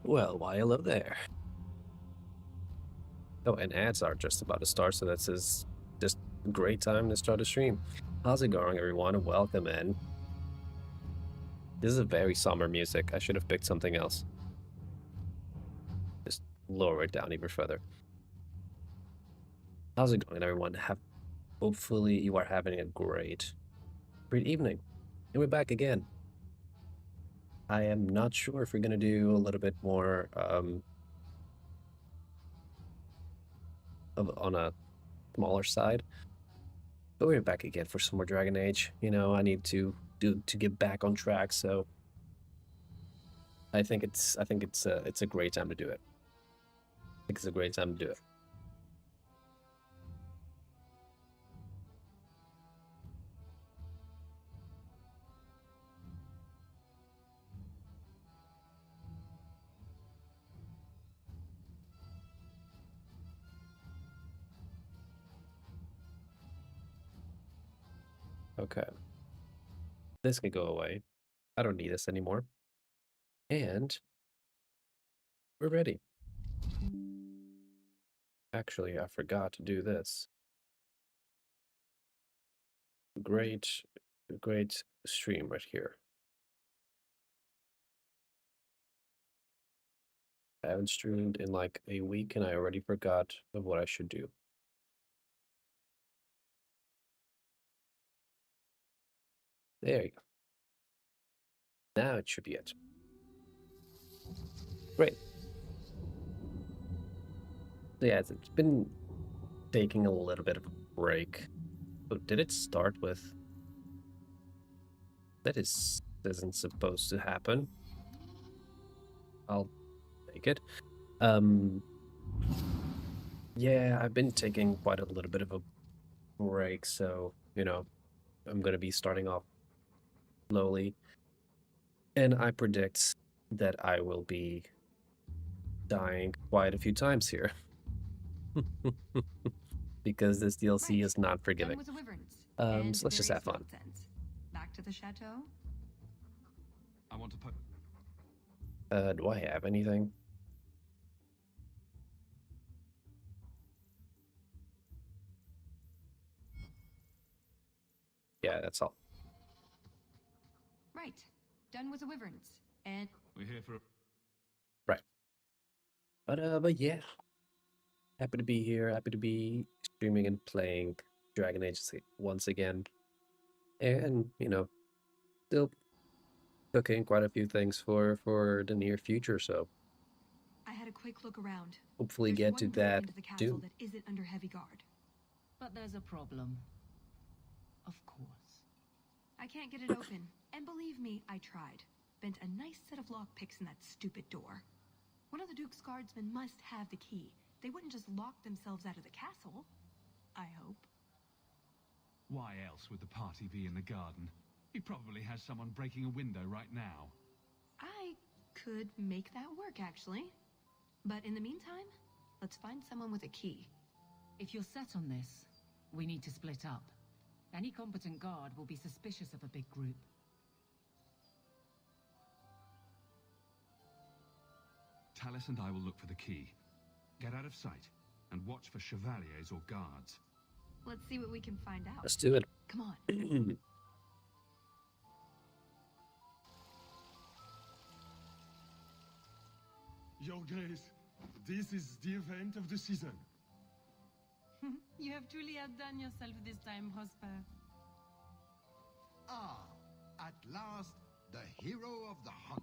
Well, why hello there. Oh, and ads are just about to start, so that's just a great time to start a stream. How's it going, everyone? And welcome in. This is a very somber music. I should have picked something else. Just lower it down even further. How's it going, everyone? Hopefully you are having a great evening. And we're back again. I am not sure if we're gonna do a little bit more on a smaller side. But we're back again for some more Dragon Age. You know, I need to get back on track, so I think it's a great time to do it. I think it's a great time to do it. Okay. This can go away. I don't need this anymore. And we're ready. Actually, I forgot to do this. Great stream right here. I haven't streamed in like a week and I already forgot of what I should do. There you go. Now it should be it. Great. So yeah, it's been taking a little bit of a break. But did it start with... That isn't supposed to happen. I'll take it. Yeah, I've been taking quite a little bit of a break, so, you know, I'm gonna be starting off slowly. And I predict that I will be dying quite a few times here. Because this DLC is not forgiving. So let's just have fun. Back to the chateau? I want to put... Do I have anything? Yeah, that's all. Right. Done with the wyverns. And we're here for... Right. But yeah. Happy to be here. Happy to be streaming and playing Dragon Age once again. And, you know, still cooking quite a few things for the near future, so I had a quick look around. hopefully There's get to one door that into the castle soon. that isn't under heavy guard. But there's a problem. Of course. I can't get it open. And believe me, I tried. Bent a nice set of lockpicks in that stupid door. One of the Duke's guardsmen must have the key. They wouldn't just lock themselves out of the castle. I hope. Why else would the party be in the garden? He probably has someone breaking a window right now. I could make that work, actually. But in the meantime, let's find someone with a key. If you're set on this, we need to split up. Any competent guard will be suspicious of a big group. Tallis and I will look for the key. Get out of sight and watch for chevaliers or guards. Let's see what we can find out. Let's do it. Come on. Your Grace, this is the event of the season. You have truly outdone yourself this time, Prosper. Ah, at last, the hero of the hunt.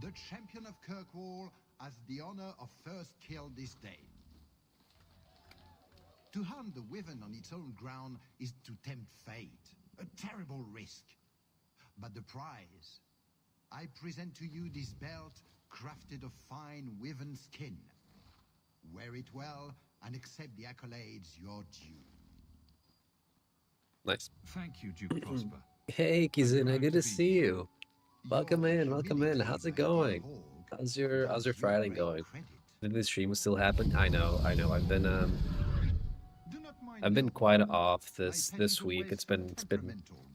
The champion of Kirkwall has the honor of first kill this day. To hunt the wyvern on its own ground is to tempt fate, a terrible risk. But the prize, I present to you this belt crafted of fine wyvern skin. Wear it well and accept the accolades you're due. Nice. Thank you, Duke Prosper. Hey, Kizuna, good to see you. Welcome in, welcome in. How's it going? How's your Friday going? Did the stream still happen? I know. I've been quite off this week. It's been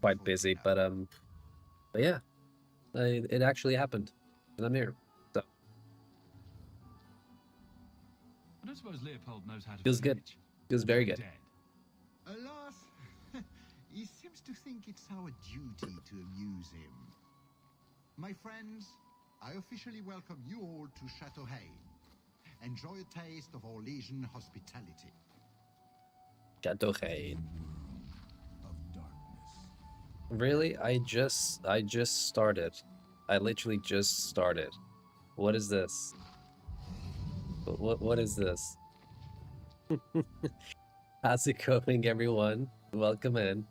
quite busy, but yeah. It actually happened, and I'm here. So I don't suppose Leopold knows how to feels good. flinch. Feels very You're good. dead. Alas, he seems to think it's our duty to amuse him. My friends, I officially welcome you all to Chateau Hain. Enjoy a taste of Orlesian hospitality. Chateau Hain. Of darkness. Really? I just started. I literally just started. What is this? What is this? How's it going, everyone? Welcome in.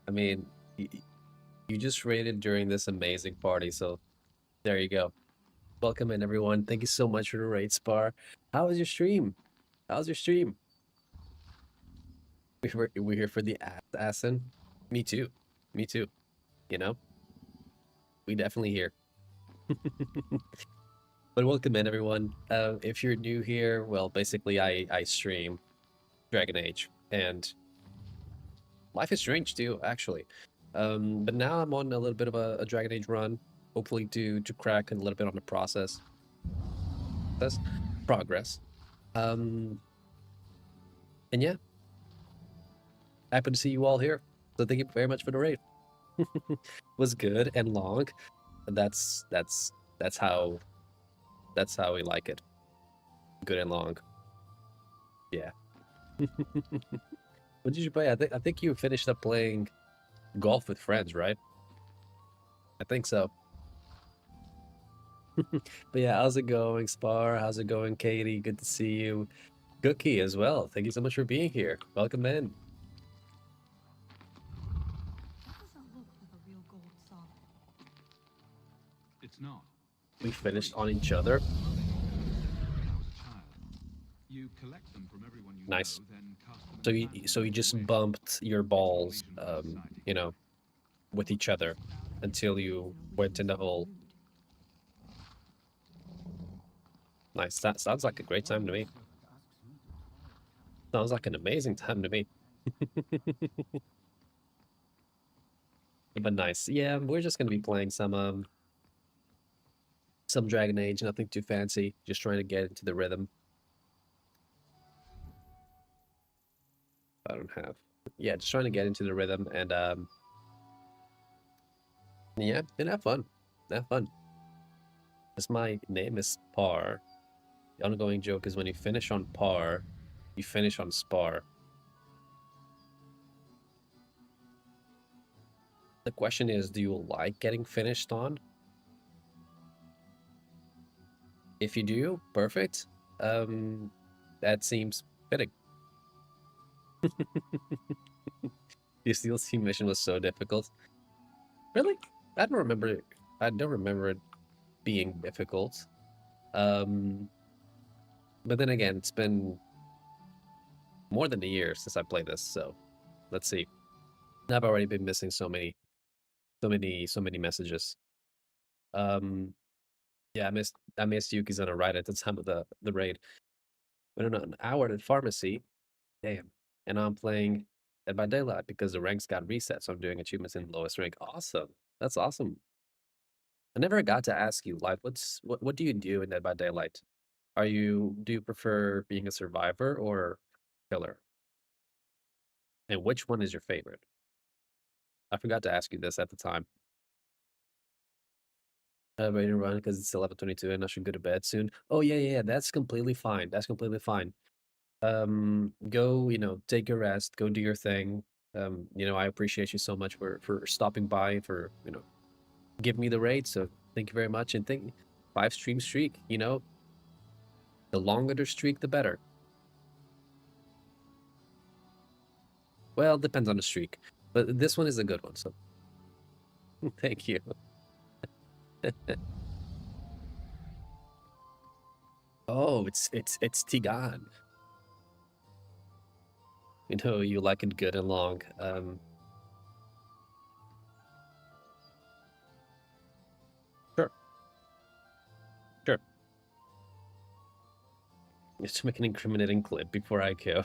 I mean, you just raided during this amazing party, so there you go. Welcome in, everyone. Thank you so much for the raid, Spar. How was your stream? How's your stream? We're here for the Ass-assin. Me too. Me too. You know? We definitely here. But welcome in, everyone. If you're new here, well, basically I stream Dragon Age, and Life is Strange too, actually. But now I'm on a little bit of a Dragon Age run, hopefully to crack a little bit on the progress. And yeah, happy to see you all here. So thank you very much for the raid. Was good and long. That's how we like it. Good and long. Yeah. What did you play? I think you finished up playing golf with friends, right? I think so. But yeah, how's it going, Spar? How's it going, Katie? Good to see you. Cookie as well. Thank you so much for being here. Welcome in. That doesn't look like a real gold sovereign. It's not. We finished on each other. When I was a child. You collect them from everyone you Nice. know, then cast them So in you battle so you with just a wish. bumped your balls, It's an Orlesian society. you know, with each other until you went in the hole. Nice. That sounds like a great time to me. Sounds like an amazing time to me. But nice. Yeah, we're just gonna be playing some Dragon Age, nothing too fancy. Just trying to get into the rhythm. I don't have. Yeah, just trying to get into the rhythm and yeah, and have fun. Have fun. As my name is Par. The ongoing joke is when you finish on par, you finish on Spar. The question is, do you like getting finished on? If you do, perfect. That seems fitting. The Steel Team mission was so difficult. Really? I don't remember it. I don't remember it being difficult. But then again, it's been more than a year since I played this, so let's see. I've already been missing so many messages. Yeah, I missed Yuki's on a ride at the time of the raid. But in an hour at the pharmacy, damn. And I'm playing Dead by Daylight because the ranks got reset, so I'm doing achievements in lowest rank. Awesome. That's awesome. I never got to ask you, like, what do you do in Dead by Daylight? Do you prefer being a survivor or killer? And which one is your favorite? I forgot to ask you this at the time. Ready to run because it's 11:22 and I should go to bed soon. Oh yeah, that's completely fine. That's completely fine. Go, take your rest, go do your thing. I appreciate you so much for stopping by, for, giving me the raid. So thank you very much. And 5-stream streak, the longer the streak, the better. Well, it depends on the streak, but this one is a good one, so thank you. Oh, it's Tigan. You like it good and long. Sure. Just make an incriminating clip before I go.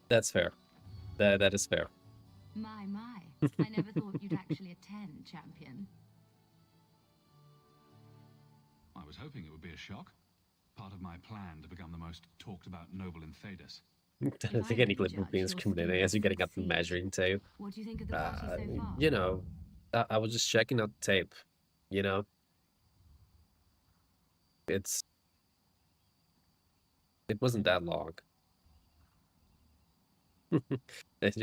That's fair. That is fair. My. I never thought you'd actually attend, champion. I was hoping it would be a shock. Part of my plan to become the most talked about noble in Thedas. I think any clip of being discriminating as you're getting up the measuring tape. What do you think of the party so far? You know, I was just checking out the tape. You know, it wasn't that long. Thank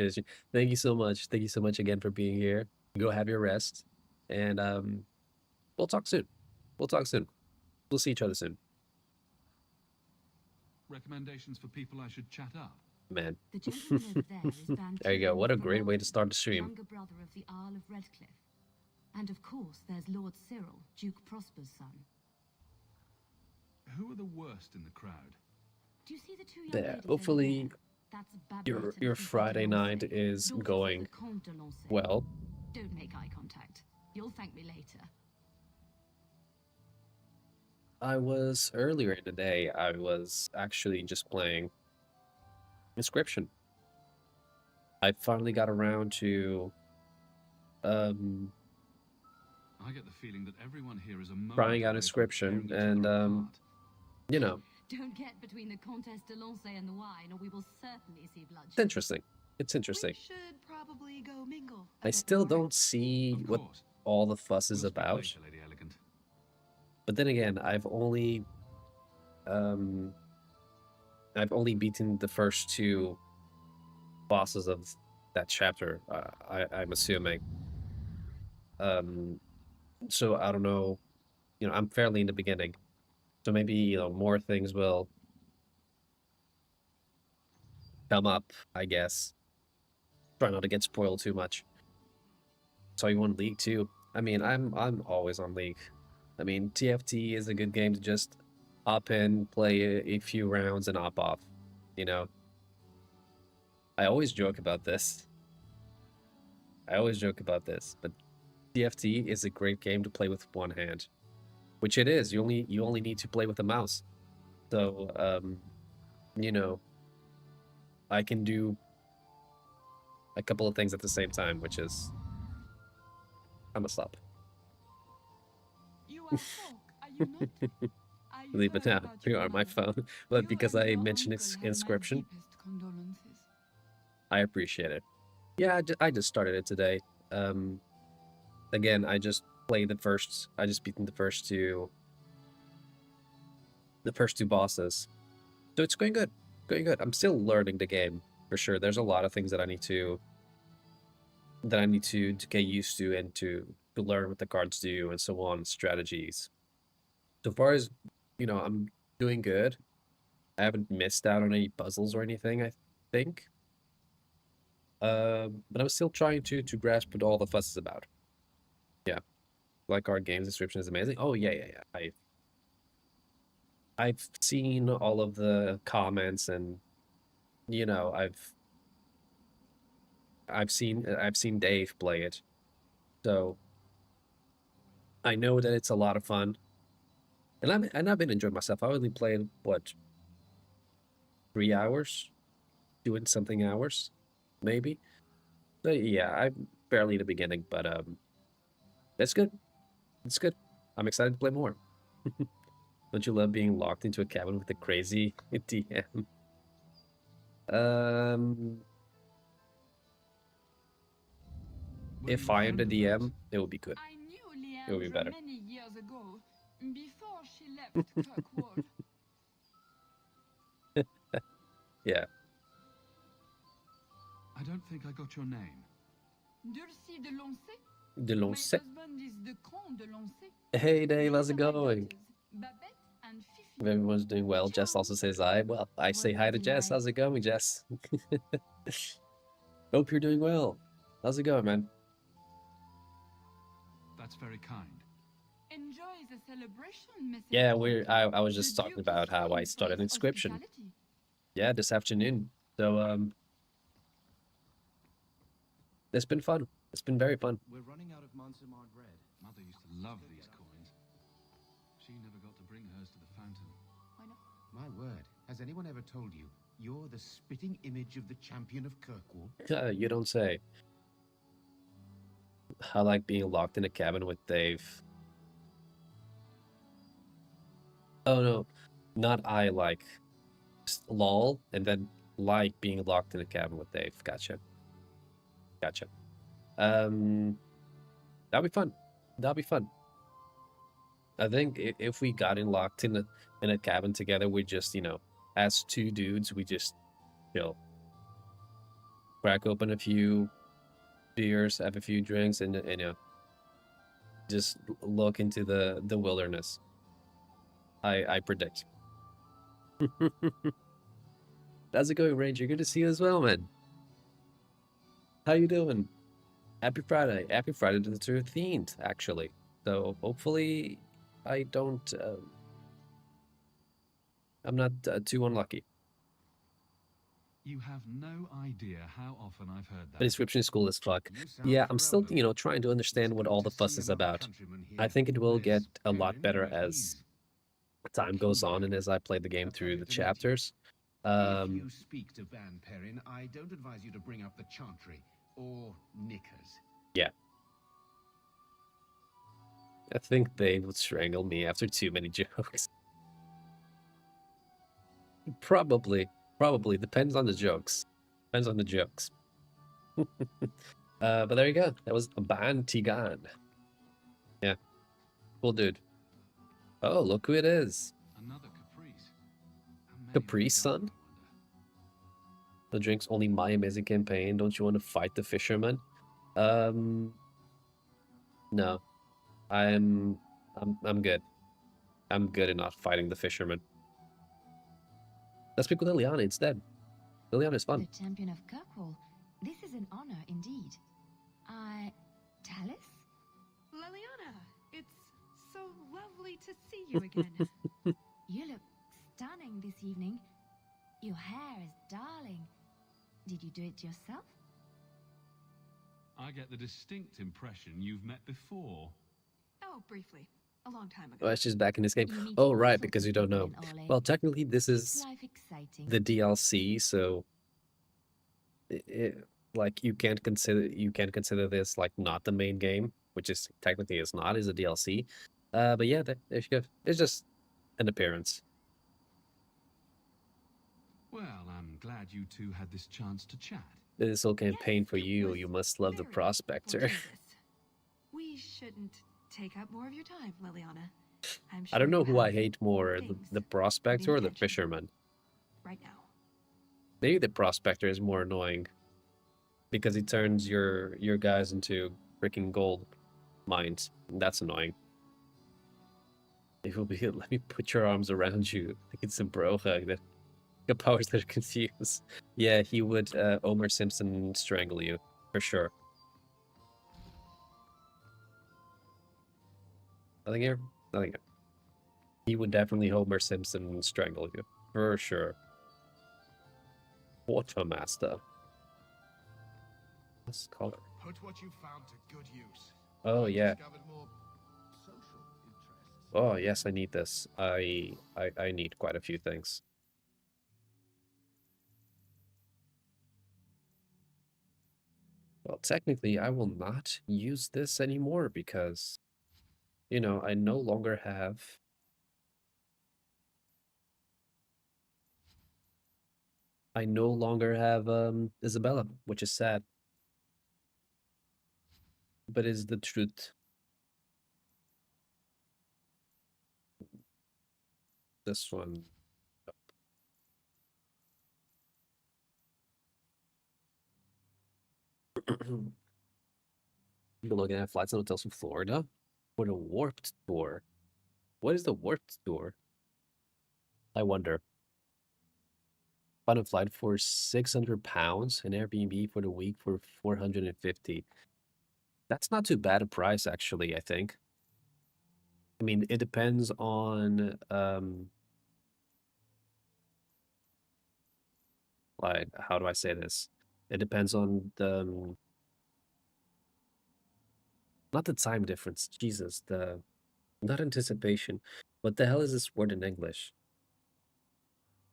you so much. Thank you so much again for being here. Go have your rest, and we'll talk soon. We'll talk soon. We'll see each other soon. Recommendations for people I should chat up? Man. The gentleman over there is Van There you go. What a Tyrion great way to Ferelden, start the stream. Younger brother of the Earl of Redcliffe. And of course, there's Lord Cyril, Duke Prosper's son. Who are the worst in the crowd? Do you see the two young There. ladies over Hopefully, there? That's Babette your and Fifi Friday de night Lancey, is daughters of going the Comte de Lancey. well. Don't make eye contact. You'll thank me later. I was earlier in the day. I was actually just playing Inscription. I finally got around to I get the feeling that everyone here is a moment trying out away from Inscription, tearing each and other apart. you know, Don't get between the Comtesse de Lancey and the wine, or we will certainly see bloodshed. it's interesting. It's interesting. We should probably go mingle. a I bit still more. don't see Of what course. all the fuss We'll is speak about. later, Lady Elegant. But then again, I've only beaten the first two bosses of that chapter. I'm assuming. So I don't know. You know, I'm fairly in the beginning, so maybe more things will come up. I guess. Try not to get spoiled too much. So you want League too? I mean, I'm always on League. I mean, TFT is a good game to just hop in, play a few rounds, and hop off. You know, I always joke about this. But TFT is a great game to play with one hand, which it is. You only need to play with a mouse. So, you know, I can do a couple of things at the same time, which is I'm a slap. You are folk, are you not? I Leave it heard now. about You your are on my mother. phone, but You because and I your mentioned uncle have my Inscription, deepest condolences. I appreciate it. Yeah, I just started it today. Again, I just beaten the first two bosses. So it's going good. I'm still learning the game for sure. There's a lot of things that I need to get used to and to learn what the cards do and so on, strategies. So far as I'm doing good. I haven't missed out on any puzzles or anything, I think. But I'm still trying to grasp what all the fuss is about. Yeah. Like our game's description is amazing. Oh yeah. I've seen all of the comments, and I've seen Dave play it. So I know that it's a lot of fun. And I've been enjoying myself. I only played 3 hours? 2-something hours, maybe. So yeah, I'm barely in the beginning, but that's good. It's good. I'm excited to play more. Don't you love being locked into a cabin with a crazy DM? Were If you I am the fond of hers? DM, it will be good. I knew It will be Leandra better. many years ago, before she left Kirkwall. Yeah. I don't think I got your name. Dulcie de Lancey. De My Lancey. husband is the Comte de Lancey. Hey Dave, how's it These are my going? daughters, Babette and Fifi. If everyone's doing well, Jess also says hi. Well, I say hi to Jess. How's it going, Jess? Hope you're doing well. How's it going, man? That's very kind. Enjoy the celebration, Mr. Yeah, Comte. I was The just talking Duke about is how I famed for started his Inscription. hospitality. Yeah, this afternoon. So it's been fun. It's been very fun. We're running out of Montsemart bread. Mother used to love these coins. She never got to bring hers to the fountain. Why not? My word, has anyone ever told you you're the spitting image of the champion of Kirkwall? You don't say. I like being locked in a cabin with Dave. Oh no, not I like. Just lol, and then like being locked in a cabin with Dave. Gotcha. Gotcha. That'll be fun. That'll be fun. I think if we got locked in a cabin together, we just, you know, as two dudes, we just chill, crack open a few beers, have a few drinks, and you know, just look into the wilderness. I predict. How's it going, Ranger? Good to see you as well, man. How you doing? Happy Friday. Happy Friday the 13th, actually. So hopefully I don't... I'm not too unlucky. You have no idea how often I've heard that. The description is cool as fuck. Yeah, I'm still, you know, trying to understand what all the fuss is about. I think it will get a lot better as time goes on and as I play the game through the chapters. If you speak to Van Perrin, I don't advise you to bring up the Chantry or knickers. Yeah. I think they would strangle me after too many jokes. Probably. Depends on the jokes. Depends on the jokes. But there you go. That was Ban Tigan. Yeah. Cool dude. Oh, look who it is. Another Caprice. Caprice, son? The drink's only my amazing campaign. Don't you want to fight the fisherman? No. I'm good. I'm good at not fighting the fisherman. Let's pick with Liliana instead. Liliana is fun. The champion of Kirkwall. This is an honor indeed. Talus? Liliana, it's so lovely to see you again. You look stunning this evening. Your hair is darling. Did you do it yourself? I get the distinct impression you've met before. Oh, briefly. A long time ago. Oh, she's back in this game. Oh, right, because you don't know. Well, technically, this is the DLC, so like you can't consider this like not the main game, which is technically is not, is a DLC. But yeah, there you go. It's just an appearance. Well, I'm glad you two had this chance to chat. This whole campaign for you. You must love the Prospector. Jesus. We shouldn't take up more of your time, Liliana. I'm sure I don't know you who I have hate more, the Prospector or the intention. Fisherman. Right now. Maybe the Prospector is more annoying because he turns your guys into freaking gold mines. That's annoying. It will be, let me put your arms around you. I think it's a bro hug that the powers that are confused. Yeah, he would Homer Simpson strangle you for sure. Nothing here? Nothing here. He would definitely Homer Simpson strangle you for sure. Quartermaster. This color. Put what you found to good use. Oh yeah. Discovered more social interests. Oh yes, I need this. I need quite a few things. Well, technically, I will not use this anymore because, you know, I no longer have. I no longer have Isabella, which is sad. But is the truth. This one. You're looking at flights and hotels from Florida for the Warped Tour. What is the Warped Tour? I wonder. Found a flight for £600 and Airbnb for the week for 450. That's not too bad a price, actually, I think. I mean, it depends on like, how do I say this? It depends on the not the time difference, Jesus, the not anticipation. What the hell is this word in English?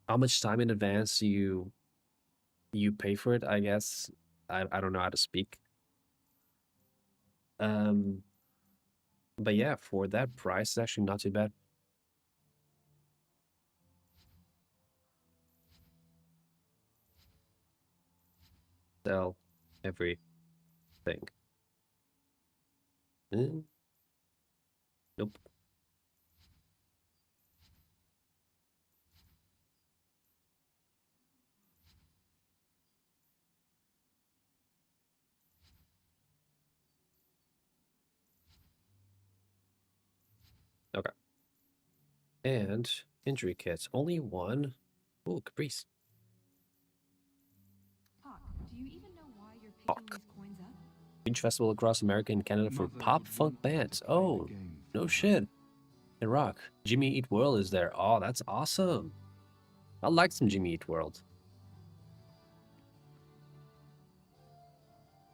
How much time in advance you pay for it, I guess. I don't know how to speak. But yeah, for that price, it's actually not too bad. Sell everything. Nope. Okay. And injury kits. Only one. Ooh, Caprice. Hawk, do you even know why you're picking these coins up? Huge festival across America and Canada for pop funk bands. Oh, no shit. And rock. Jimmy Eat World is there. Oh, that's awesome. I like some Jimmy Eat World.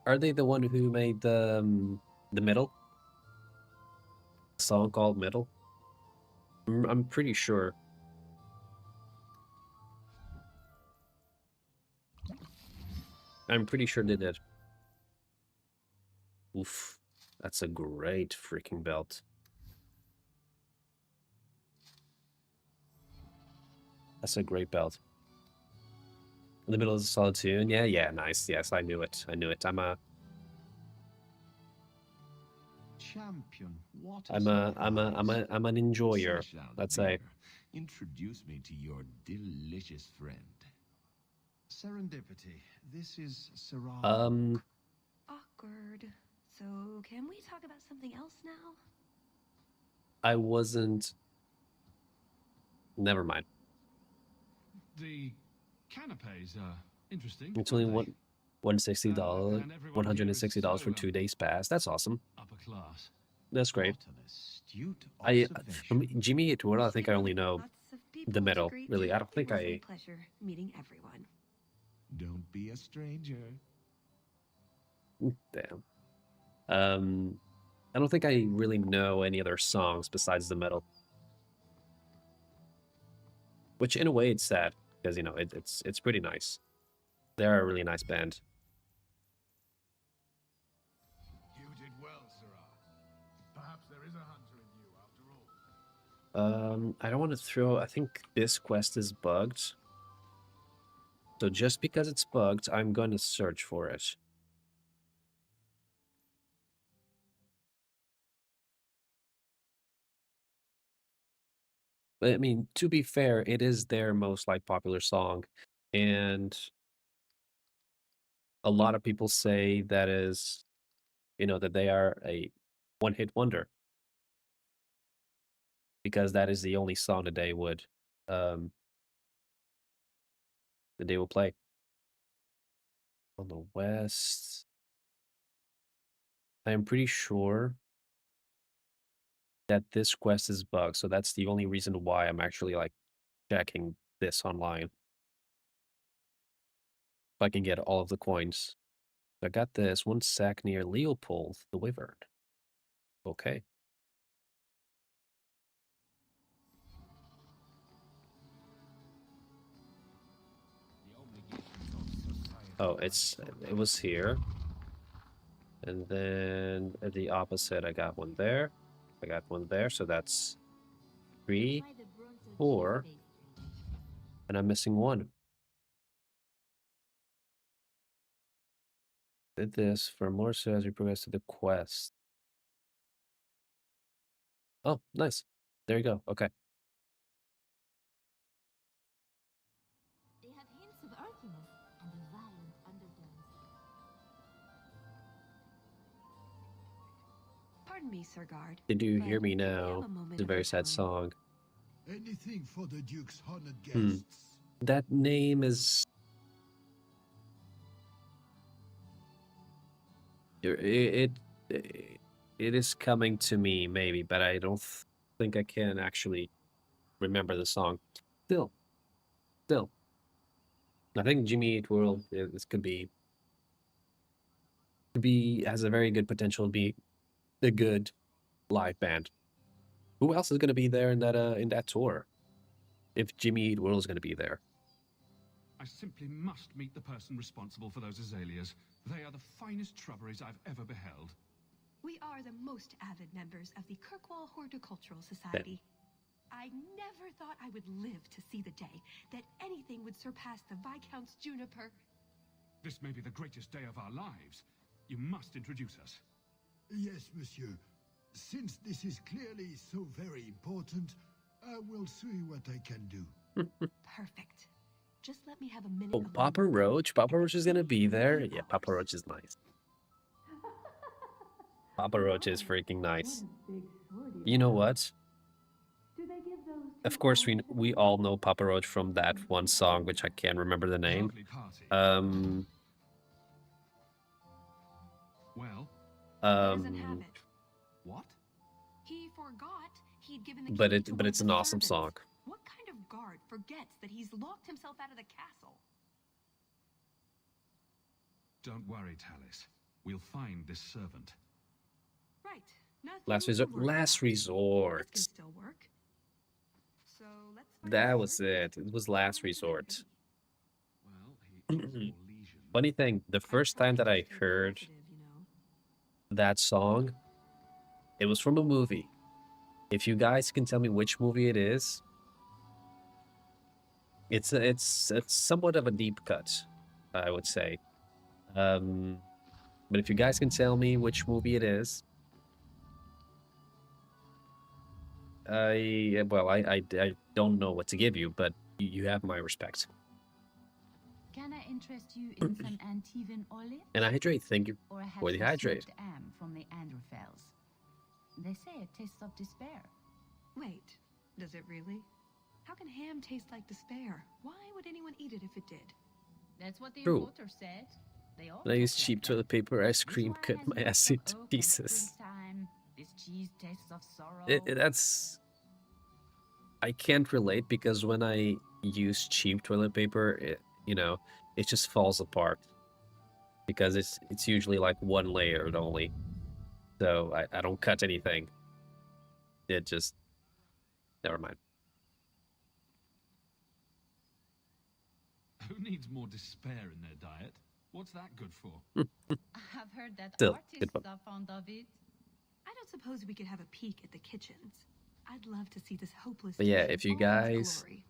Are they the one who made the Middle? A song called Middle? I'm pretty sure. I'm pretty sure they did. Oof. That's a great freaking belt. That's a great belt. In the middle of the solid tune. Yeah, yeah, nice. Yes, I knew it. I knew it. I'm Champion, what I'm an enjoyer. Let's say. Introduce me to your delicious friend. Serendipity. This is Sarah. Awkward. So, can we talk about something else now? I wasn't. Never mind. The canapes are interesting. It's only aren't they? $160. And everyone here is $160 for so, 2 days pass. That's awesome. upper class. That's great. What an astute From observation. Jimmy Eat World, I think I only know Lots of people the to middle. greet Really, me. I don't think It was I. a pleasure meeting everyone. Don't be a stranger. Damn. I don't think I really know any other songs besides the middle. Which, in a way, it's sad because you know it's pretty nice. They're a really nice band. You did well, Sarah. Perhaps there is a hunter in you after all. I don't want to throw. I think this quest is bugged. So just because it's bugged, I'm going to search for it. But I mean, to be fair, it is their most like popular song, and a lot of people say that is, you know, that they are a one-hit wonder because that is the only song um, that they will play on the West. I am pretty sure that this quest is bugged, so that's the only reason why I'm actually like checking this online. If I can get all of the coins. I got this one sack near Leopold the Wyvern. Okay. Oh, it was here. And then at the opposite, I got one there. I got one there, so that's 3, 4, and I'm missing one. Did this for more so as we progress to the quest. Oh, nice. There you go. Okay. They have hints of earthiness and a violent undertones. Pardon me, Sir Guard. Did you but hear me could we have now? a moment It's a of very your sad time? song. Anything for the Duke's honored Hmm. guests. That name is... It is coming to me, maybe, but I don't think I can actually remember the song. Still. I think Jimmy Eat World this could be has a very good potential to be a good live band. Who else is going to be there in that tour? If Jimmy Eat World is going to be there. I simply must meet the person responsible for those azaleas. They are the finest shrubberies I've ever beheld. We are the most avid members of the Kirkwall Horticultural Society. I never thought I would live to see the day that anything would surpass the Viscount's juniper. This may be the greatest day of our lives. You must introduce us. Yes, monsieur. Since this is clearly so very important, I will see what I can do. Perfect. Just let me have a minute. Oh, Papa Roach. Papa Roach is gonna be there. Yeah, Papa Roach is nice. Papa Roach is freaking nice. You know what? Of course, we all know Papa Roach from that one song, which I can't remember the name. Well, what? He forgot he'd given the but key to one it's of an the awesome servants. song. What kind of guard forgets that he's locked himself out of the castle? Don't worry, Tallis. We'll find this servant. Right. Nothing Last to resort. worry Last about. resort. This can still work. So let's find That out was first. it. It was last resort. Well, he is more lesion. Funny thing, the first time that I heard that song, it was from a movie. If you guys can tell me which movie it is, it's somewhat of a deep cut, I would say. But if you guys can tell me which movie it is, I don't know what to give you, but you have my respect. Can I interest you in some Antivan olive? And hydrate, thank you Or for the hydrate. am from the Androphels. They say it tastes of despair. Wait, does it really? How can ham taste like despair? Why would anyone eat it if it did? That's what the True. reporter said. They all And I use talk like cheap that. toilet paper, ice This cream, wine cut has my notes ass of into oak and pieces. springtime. This cheese tastes of sorrow. That's... I can't relate because when I use cheap toilet paper, it just falls apart. Because it's usually like one layer only. So I don't cut anything. It just... Never mind. Who needs more despair in their diet? What's that good for? I've heard that Still, good artists one. are fond of it. I don't suppose we could have a peek at the kitchens. I'd love to see this hopeless. But yeah, dish in if you all its guys glory.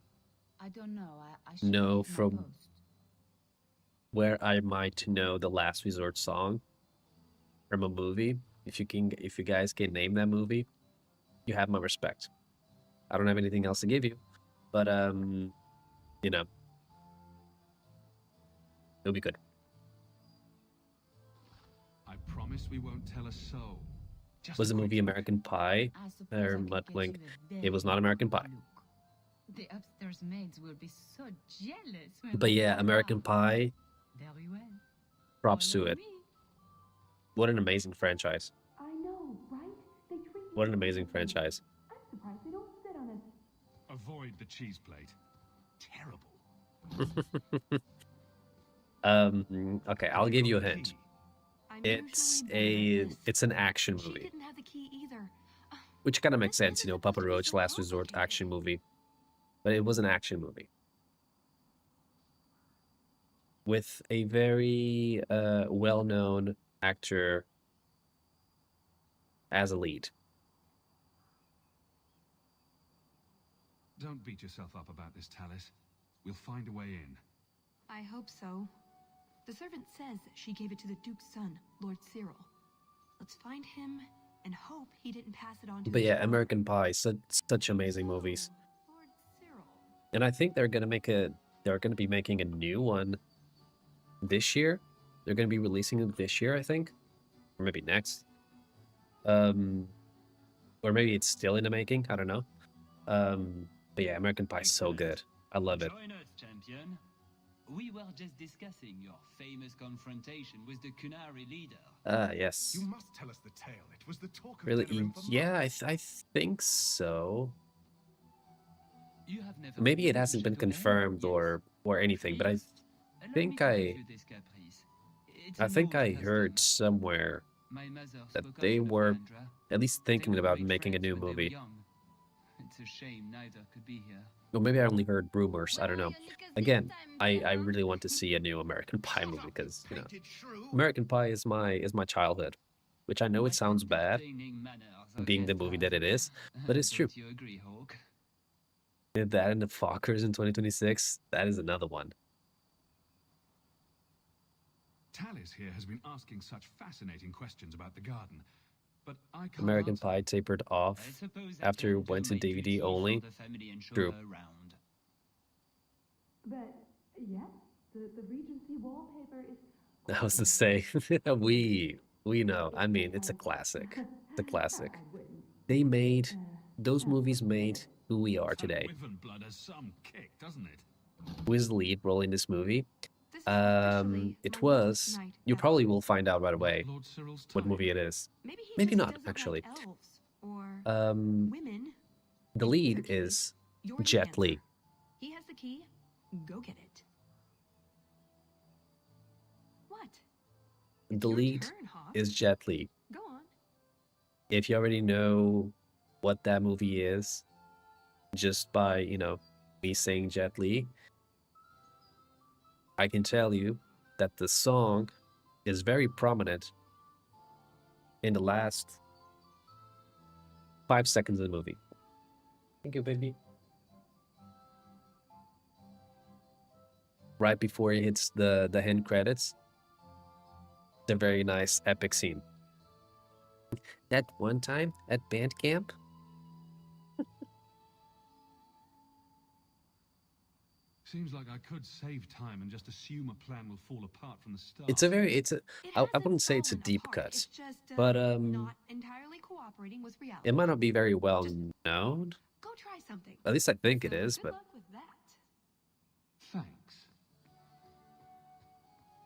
I don't know. I should know leave my from post. where I might know the Last Resort song from a movie, if you guys can name that movie, you have my respect. I don't have anything else to give you, but it'll be good. I promise we won't tell a soul. Just Was the a quick movie look. American Pie? I suppose Or I could get muddling. you a It was very not American good Pie. look. The upstairs maids will be so jealous when But they yeah, find American out. Pie, Very well. props to Follow it. me. What an amazing franchise. I know, right? They treat you What an so amazing differently. franchise. I'm surprised they don't sit on us. Avoid the cheese plate. Terrible. Okay, I'll give you a hint. I'm It's usually better at this. it's an action She movie, didn't have the key either. which kind of makes sense, Papa Roach, Last Resort, action movie. But it was an action movie with a very well-known actor as a lead. Don't beat yourself up about this, Tallis. We'll find a way in. I hope so. The servant says she gave it to the Duke's son, Lord Cyril. Let's find him and hope he didn't pass it on to But his yeah, daughter. American Pie, such amazing movies. Lord Cyril. And I think they're gonna be making a new one this year. They're gonna be releasing it this year, I think, or maybe next. Or maybe it's still in the making. I don't know. But yeah, American Pie is so good. I love it. Join us, champion. We were just discussing your famous confrontation with the Kunari leader. Ah, yes. You must tell us the tale. It was the talk of Really? Denerim for Yeah, months. I think so. You have never Maybe it been to hasn't been Chateau Denerim? confirmed Yes. or anything, but I Please, allow think me to I- give you this caprice. It's a think I noble heard custom. somewhere My mother that spoke they often of were Mandra. at least They thinking were about great making a friends new when they were movie. young. It's a shame neither could be here. Or maybe I only heard rumors. I don't know. Again, I really want to see a new American Pie movie because Painted shrew. American Pie is my childhood. which I know it sounds bad, being the movie that it is, but it's true. Don't you agree, Hawk? Did that in the Fockers in 2026? That is another one. Talis here has been asking such fascinating questions about the garden, but I can't American answer. Pie tapered off after it went to DVD only. True. But yes, the Regency wallpaper is. I was to say, we know. I mean, it's a classic. It's a classic. They made those movies made who we are today. Wyvern blood has some kick, doesn't it? Who is the lead role in this movie? It was. You probably will find out right away what movie it is. Maybe not, actually. The lead is Jet Li. He has the key. Go get it. What? The lead is Jet Li. Go on. If you already know what that movie is, just by, you know, me saying Jet Li, I can tell you that the song is very prominent in the last 5 seconds of the movie. Thank you, baby. Right before it hits the end credits. It's a very nice epic scene. That one time at band camp, Seems like I could save time and just assume a plan will fall apart from the start. I wouldn't say it's a deep cut, It's just, but not entirely cooperating with reality. it might not be very well known. Go try something. At least I think it is, Good but luck with that. Thanks.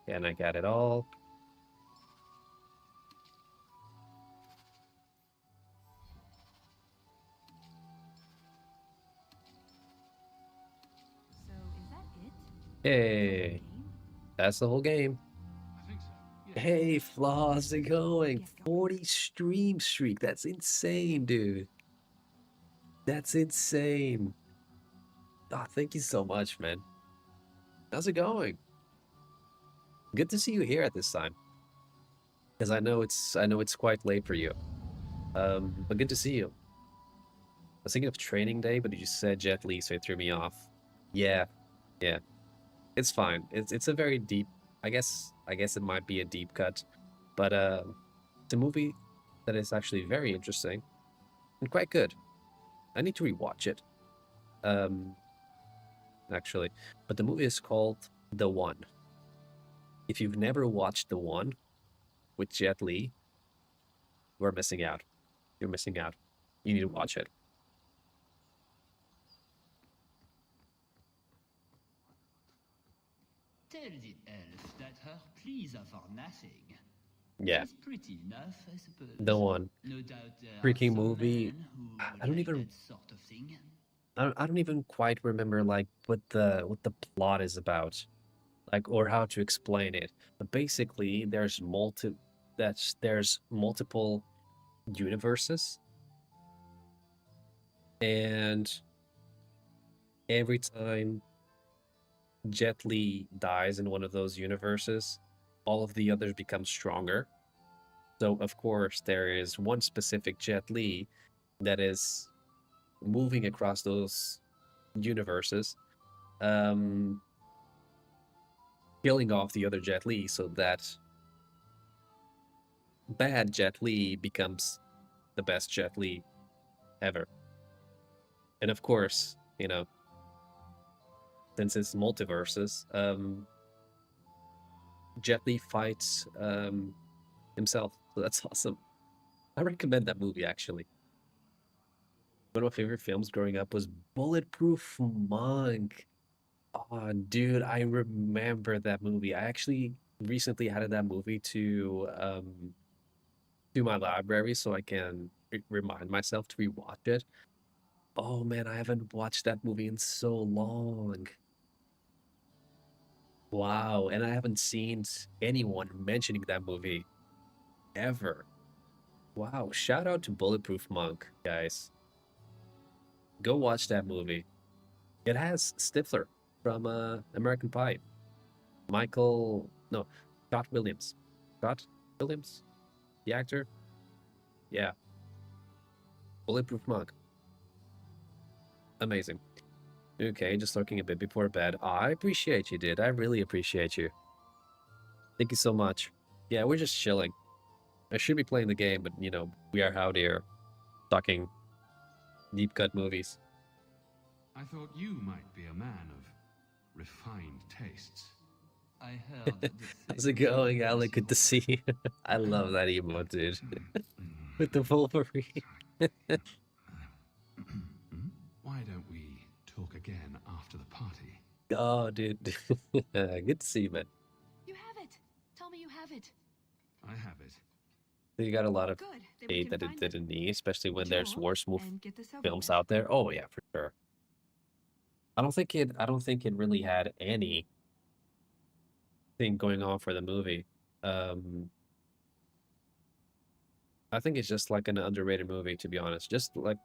yeah, and I got it all. So is that it? Hey, that's the whole game. I think so. Yeah. Hey, Floss, it going 40 stream streak. That's insane, dude. That's insane. Oh, thank you so much, man. How's it going? Good to see you here at this time. Because I know it's quite late for you. But good to see you. I was thinking of training day, but you just said Jet Li, so it threw me off. Yeah. It's fine. It's a very deep. I guess it might be a deep cut, but it's a movie that is actually very interesting and quite good. I need to rewatch it. Actually, but the movie is called The One. If you've never watched The One with Jet Li, you're missing out. You're missing out. You need to watch it. Tell the elf that her pleas are for nothing. Yeah. She's pretty enough, I suppose. The One. No doubt there Freaking are some movie. men who I don't like even. that sort of thing. I don't even quite remember like what the plot is about, like, or how to explain it. But basically, there's multiple universes, and every time Jet Li dies in one of those universes, all of the others become stronger. So of course there is one specific Jet Li that is moving across those universes, killing off the other Jet Li so that bad Jet Li becomes the best Jet Li ever. And of course, you know, since it's multiverses, Jet Li fights himself. So that's awesome. I recommend that movie, actually. One of my favorite films growing up was Bulletproof Monk. Oh, dude, I remember that movie. I actually recently added that movie to my library so I can remind myself to rewatch it. Oh man, I haven't watched that movie in so long. Wow, and I haven't seen anyone mentioning that movie ever. Wow, shout out to Bulletproof Monk, guys. Go watch that movie. It has Stifler from American Pie. Scott Williams. Scott Williams? The actor? Yeah. Bulletproof Monk. Amazing. Okay, just lurking a bit before bed. I appreciate you, dude. I really appreciate you. Thank you so much. Yeah, we're just chilling. I should be playing the game, but, you know, we are out here talking deep cut movies. I thought you might be a man of refined tastes. I heard that How's it going, Alec? Good to see you. I love that emote, dude. With the Wolverine. Why don't we talk again after the party? Oh, dude. Good to see you, man. You have it. Tell me you have it. I have it. You got a lot of Good. Then we hate can that it find didn't need, especially when there's Jewel worse and get this over films with. out there. Oh yeah, for sure. I don't think it really had any thing going on for the movie. I think it's just like an underrated movie, to be honest. Just like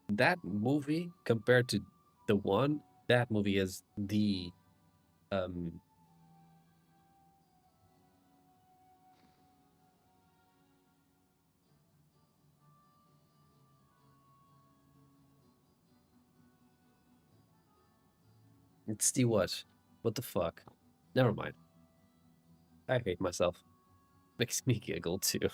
that movie compared to the one, that movie is the it's the what? What the fuck? Never mind. I hate myself. Makes me giggle too.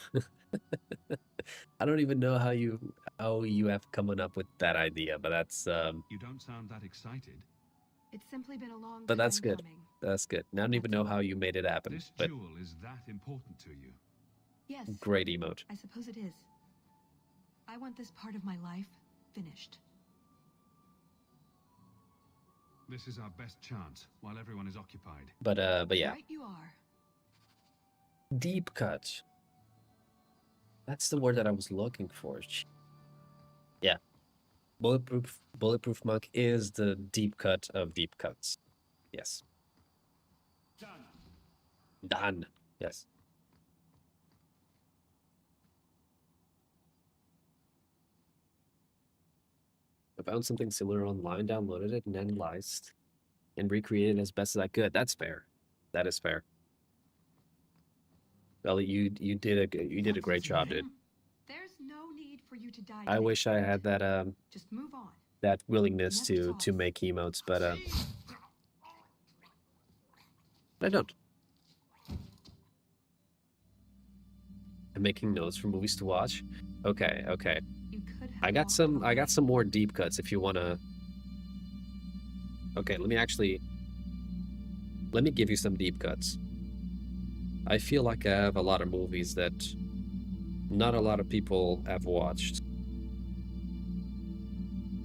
I don't even know how you have coming up with that idea, but that's You don't sound that excited. It's simply been a long but time that's good. coming. That's good. I don't even know how you made it happen. This But jewel is that important to you. Yes. great emote. I suppose it is. I want this part of my life finished. This is our best chance while everyone is occupied. But yeah. Right you are. Deep cut. That's the word that I was looking for. Yeah. Bulletproof Monk is the deep cut of deep cuts. Yes. Done. Yes. I found something similar online, downloaded it, and analyzed and recreated as best as I could. That's fair. That is fair. Well, you did a great job, dude. There's no need for you to die. I wish I had that Just move on. that willingness to make emotes, but I don't. I'm making notes for movies to watch. Okay, okay. I got some more deep cuts if you wanna. Okay, let me give you some deep cuts. I feel like I have a lot of movies that not a lot of people have watched.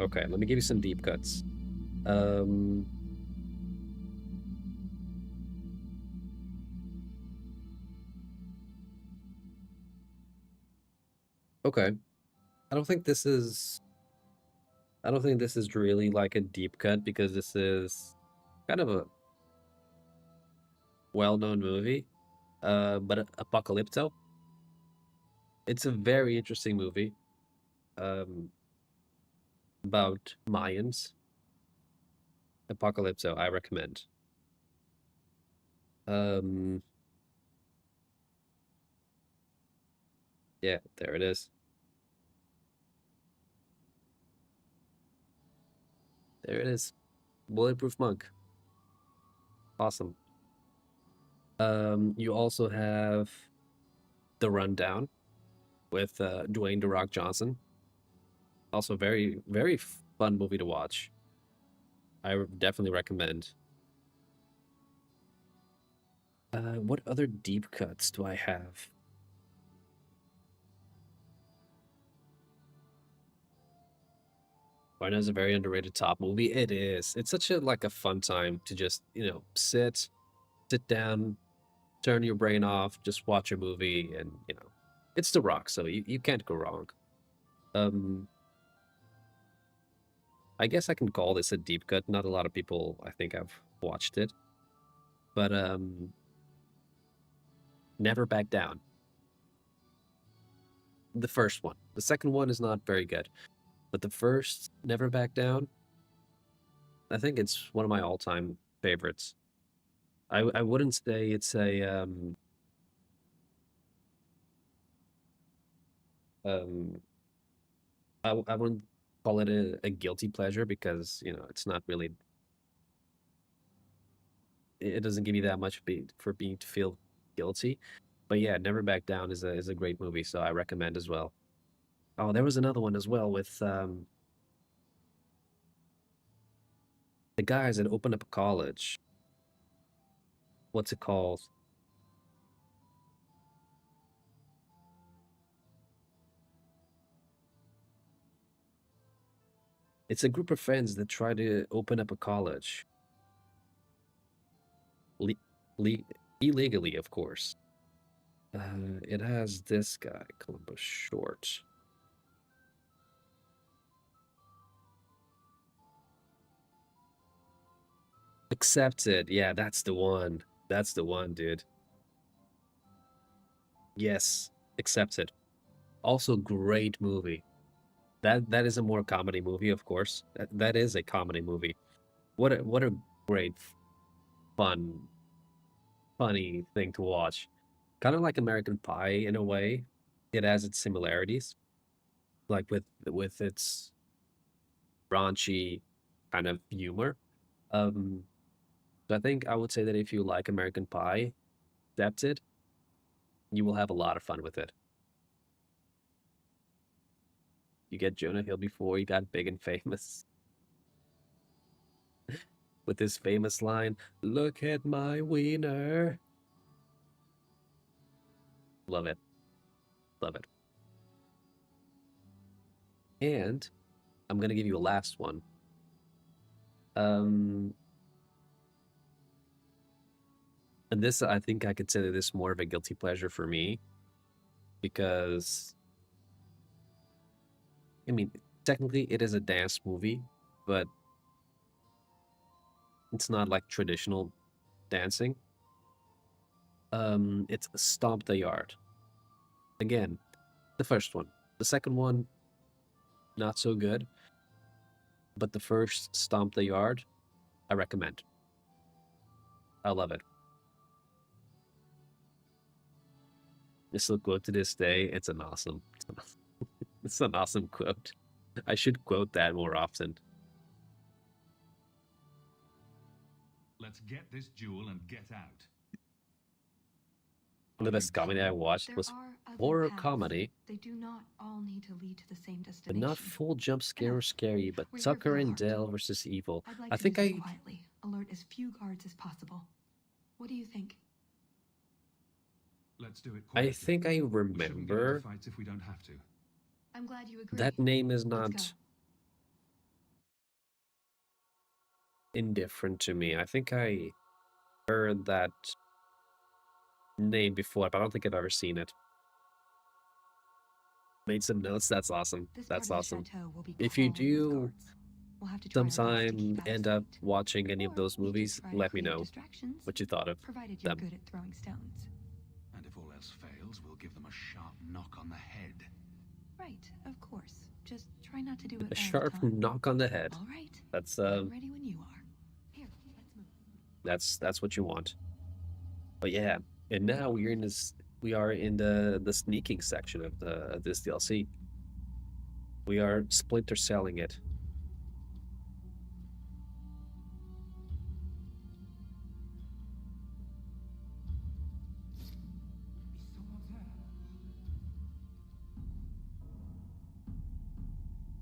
Okay, let me give you some deep cuts. Okay. I don't think this is really like a deep cut because this is kind of a well-known movie. But Apocalypto. It's a very interesting movie. About Mayans. Apocalypto, I recommend. Yeah, there it is. There it is. Bulletproof Monk. Awesome. You also have The Rundown with Dwayne "The Rock" Johnson. Also very, very fun movie to watch. I definitely recommend. What other deep cuts do I have? Barna is a very underrated top movie. It is. It's such a fun time to just, sit down, turn your brain off, just watch a movie, and it's The Rock, so you can't go wrong. I guess I can call this a deep cut. Not a lot of people, I think, have watched it. But Never Back Down. The first one. The second one is not very good. But the first, Never Back Down, I think it's one of my all-time favorites. I wouldn't say it's a I wouldn't call it a guilty pleasure because it's not really. It doesn't give you that much for being to feel guilty. But yeah, Never Back Down is a great movie, so I recommend as well. Oh, there was another one as well with the guys that opened up a college. What's it called? It's a group of friends that try to open up a college. Le le illegally, of course. It has this guy, Columbus Short. Accepted. Yeah, that's the one. That's the one, dude. Yes, Accepted. Also, great movie. That is a more comedy movie, of course. That is a comedy movie. What a great, fun, funny thing to watch. Kind of like American Pie in a way. It has its similarities, like with its raunchy kind of humor. Um, so I think I would say that if you like American Pie, Accepted, you will have a lot of fun with it. You get Jonah Hill before he got big and famous with his famous line, "Look at my wiener." Love it. Love it. And I'm gonna give you a last one. Um, and this I think I consider this more of a guilty pleasure for me because I mean technically it is a dance movie, but it's not like traditional dancing. It's Stomp the Yard. Again, the first one. The second one, not so good. But the first Stomp the Yard, I recommend. I love it. I still quote to this day. It's an awesome, it's an awesome quote. I should quote that more often. Let's get this jewel and get out. The best comedy I watched was horror comedy. They do not all need to lead to the same But destination. not full jump scare or scary, but Tucker and Dale versus Evil. I'd like I to think do so I quietly, alert as few guards as possible. What do you think? Let's do it I quietly. think I We shouldn't get into remember fights if we don't have to. I'm glad you agree. that name is Let's not go. indifferent to me. I think I heard that name before, but I don't think I've ever seen it. Made some notes. That's awesome. This That's part of the awesome. chateau will be If you crawling with do guards. We'll have to try our best to sometime keep out of end up sight. watching any of Or those we could movies, try and let me create know distractions, what you thought of provided you're them. good at throwing stones. And if all else fails, we'll give them a sharp knock on the head. Right, of course. Just try not to do it A all sharp the time. knock on the head. All right. That's I'm ready when you are. Here, let's move. that's what you want. But yeah, and now we are in the sneaking section of this DLC. We are Splinter selling it.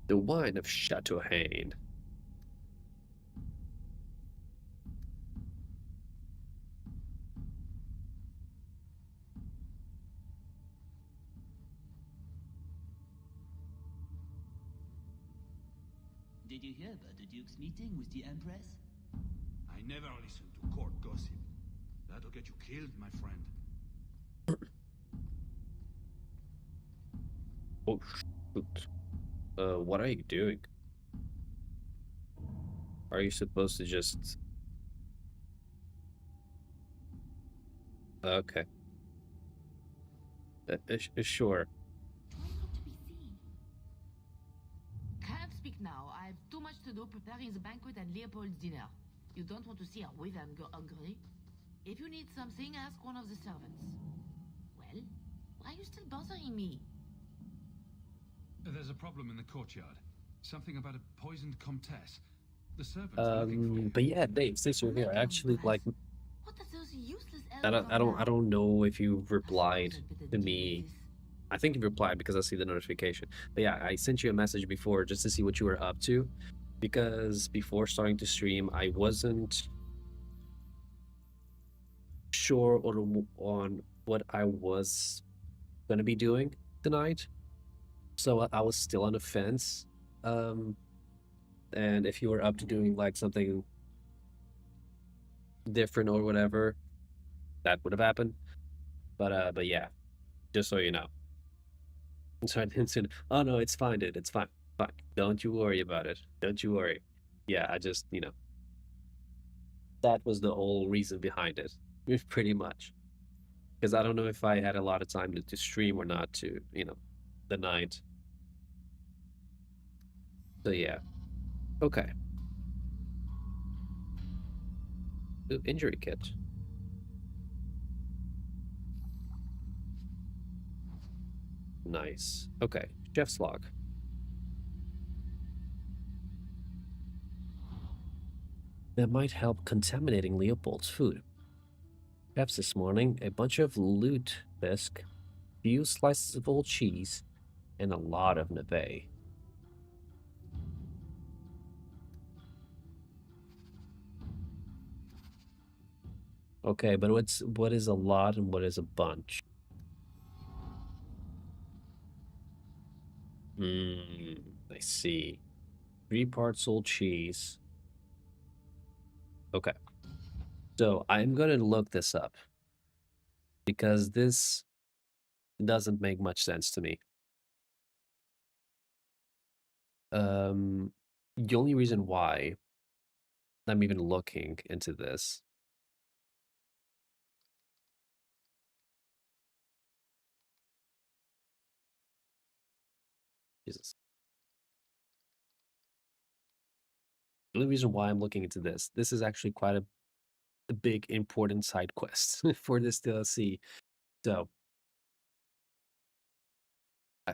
The wine of Chateau Haine. Did you hear about the Duke's meeting with the Empress? I never listen to court gossip. That'll get you killed, my friend. Oh shoot. What are you doing? Are you supposed to just... Okay. Sure. Try not to be seen. Can't speak now. I've too much to do preparing the banquet and Leopold's dinner. You don't want to see our with and go hungry. If you need something, ask one of the servants. Well, why are you still bothering me? There's a problem in the courtyard. Something about a poisoned comtesse. The servants are looking for you. But yeah, Dave, since you're here, I actually like. What are those useless I don't know if you replied to me. I think you replied because I see the notification. But yeah, I sent you a message before just to see what you were up to, because before starting to stream, I wasn't sure on what I was gonna be doing tonight, so I was still on the fence. And if you were up to doing like something different or whatever, that would have happened. But yeah, just so you know. So I didn't say, oh no, it's fine, dude. It's fine. Fine. Don't you worry about it. Don't you worry. Yeah, I just, that was the whole reason behind it. Pretty much. Because I don't know if I had a lot of time to stream or not to, the night. So yeah. Okay. Ooh, injury kit. Nice. Okay. Chef's log. That might help contaminating Leopold's food. Perhaps this morning, a bunch of lute bisque, few slices of old cheese, and a lot of navet. Okay, but what is a lot and what is a bunch? I see. 3 parts old cheese. Okay. So I'm gonna look this up because this doesn't make much sense to me. The only reason why I'm even looking into this Jesus. The only reason why I'm looking into this is actually quite a big important side quest for this DLC. So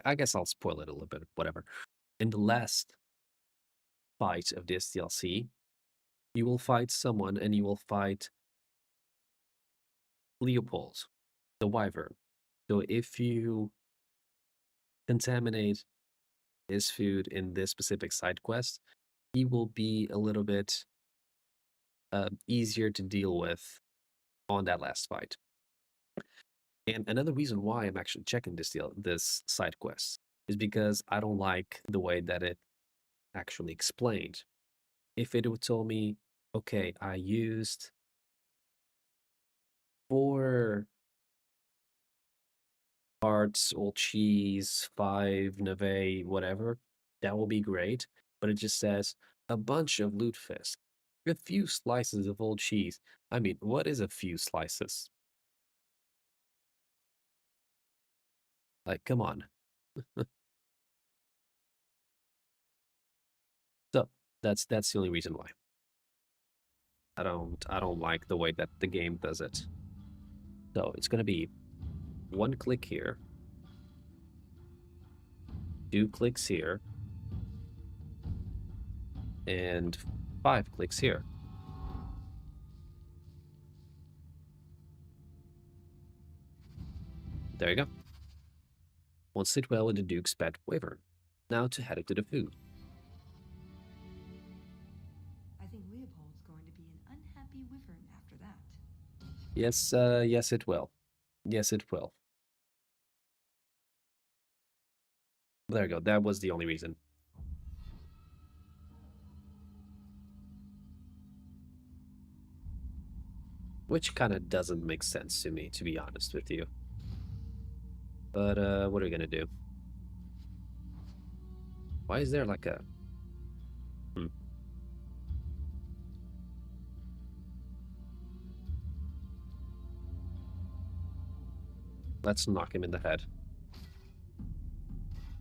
I guess I'll spoil it a little bit, whatever. In the last fight of this DLC, you will fight someone and you will fight Leopold, the wyvern. So if you contaminate his food in this specific side quest, he will be a little bit easier to deal with on that last fight. And another reason why I'm actually checking this side quest is because I don't like the way that it actually explained. If it would told me, okay, I used 4 parts old cheese, 5 navet, whatever, that will be great. But it just says a bunch of lutefisk, a few slices of old cheese. I mean, what is a few slices? Like, come on. So that's the only reason why. I don't like the way that the game does it. So it's gonna be 1 click here, 2 clicks here, and 5 clicks here. There you go. Won't sit well with the Duke's pet wyvern. Now to head to the food. I think Leopold's going to be an unhappy wyvern after that. Yes, yes it will. Yes, it will. There you go. That was the only reason. Which kind of doesn't make sense to me, to be honest with you. But, what are we gonna do? Why is there like a... Let's knock him in the head.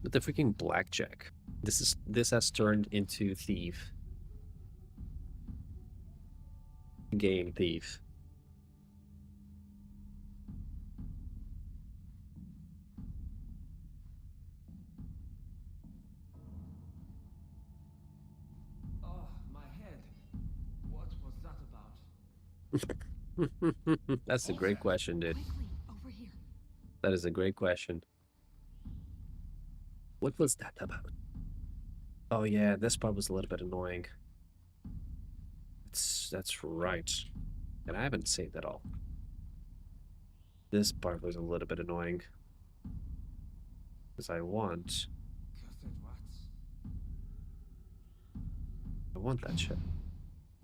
But the freaking blackjack. This has turned into thief. Game thief. That's a great question, dude. Quickly, over here. That is a great question. What was that about? Oh yeah, this part was a little bit annoying. That's right. And I haven't saved at all. This part was a little bit annoying. Because I want that shit.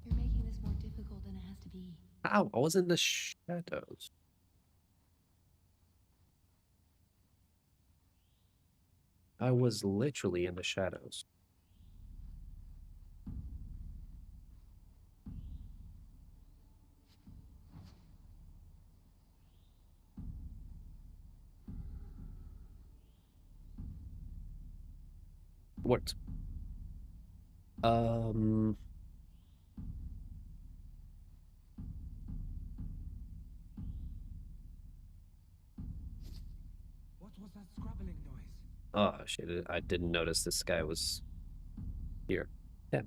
You're making this more difficult than it has to be. Ow, I was in the shadows. I was literally in the shadows. What? What was that scrabbling noise? Oh shit, I didn't notice this guy was here. Yeah.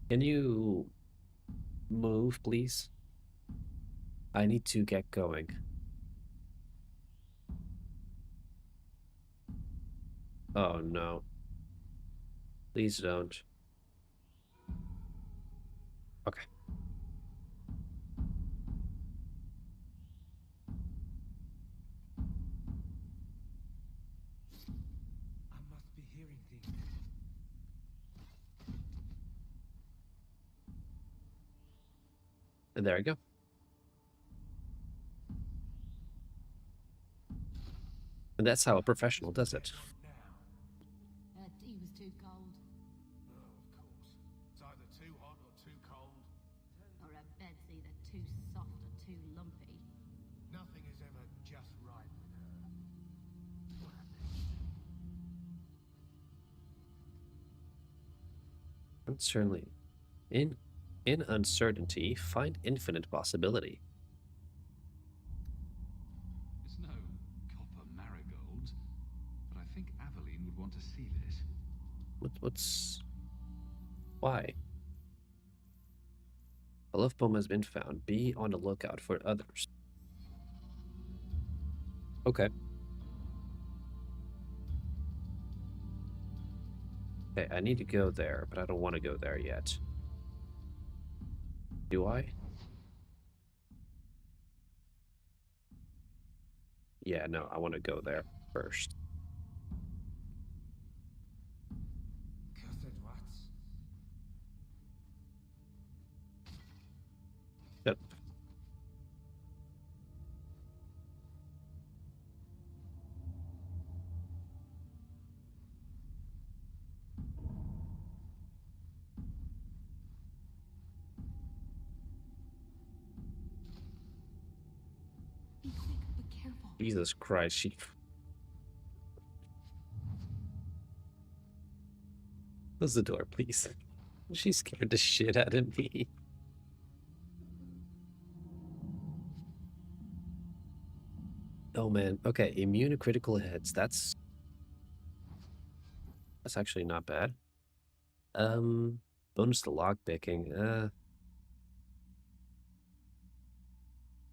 Can you move, please? I need to get going. Oh no. Please don't. Okay. I must be hearing things. And there we go. And that's how a professional does it. That tea was too cold. Oh, of course. It's either too hot or too cold. Or a bed's either too soft or too lumpy. Nothing is ever just right with her. Certainly. In uncertainty, find infinite possibility. It's no copper marigolds, but I think Aveline would want to see this. What's... Why? A love poem has been found. Be on the lookout for others. Okay. Okay, I need to go there, but I don't want to go there yet. Do I? Yeah, no, I want to go there first. Cursed rats. Yep. Be quick, but careful. Jesus Christ, she... Close the door, please. She scared the shit out of me. Oh man, okay, immune to critical hits. That's actually not bad. Bonus to lockpicking.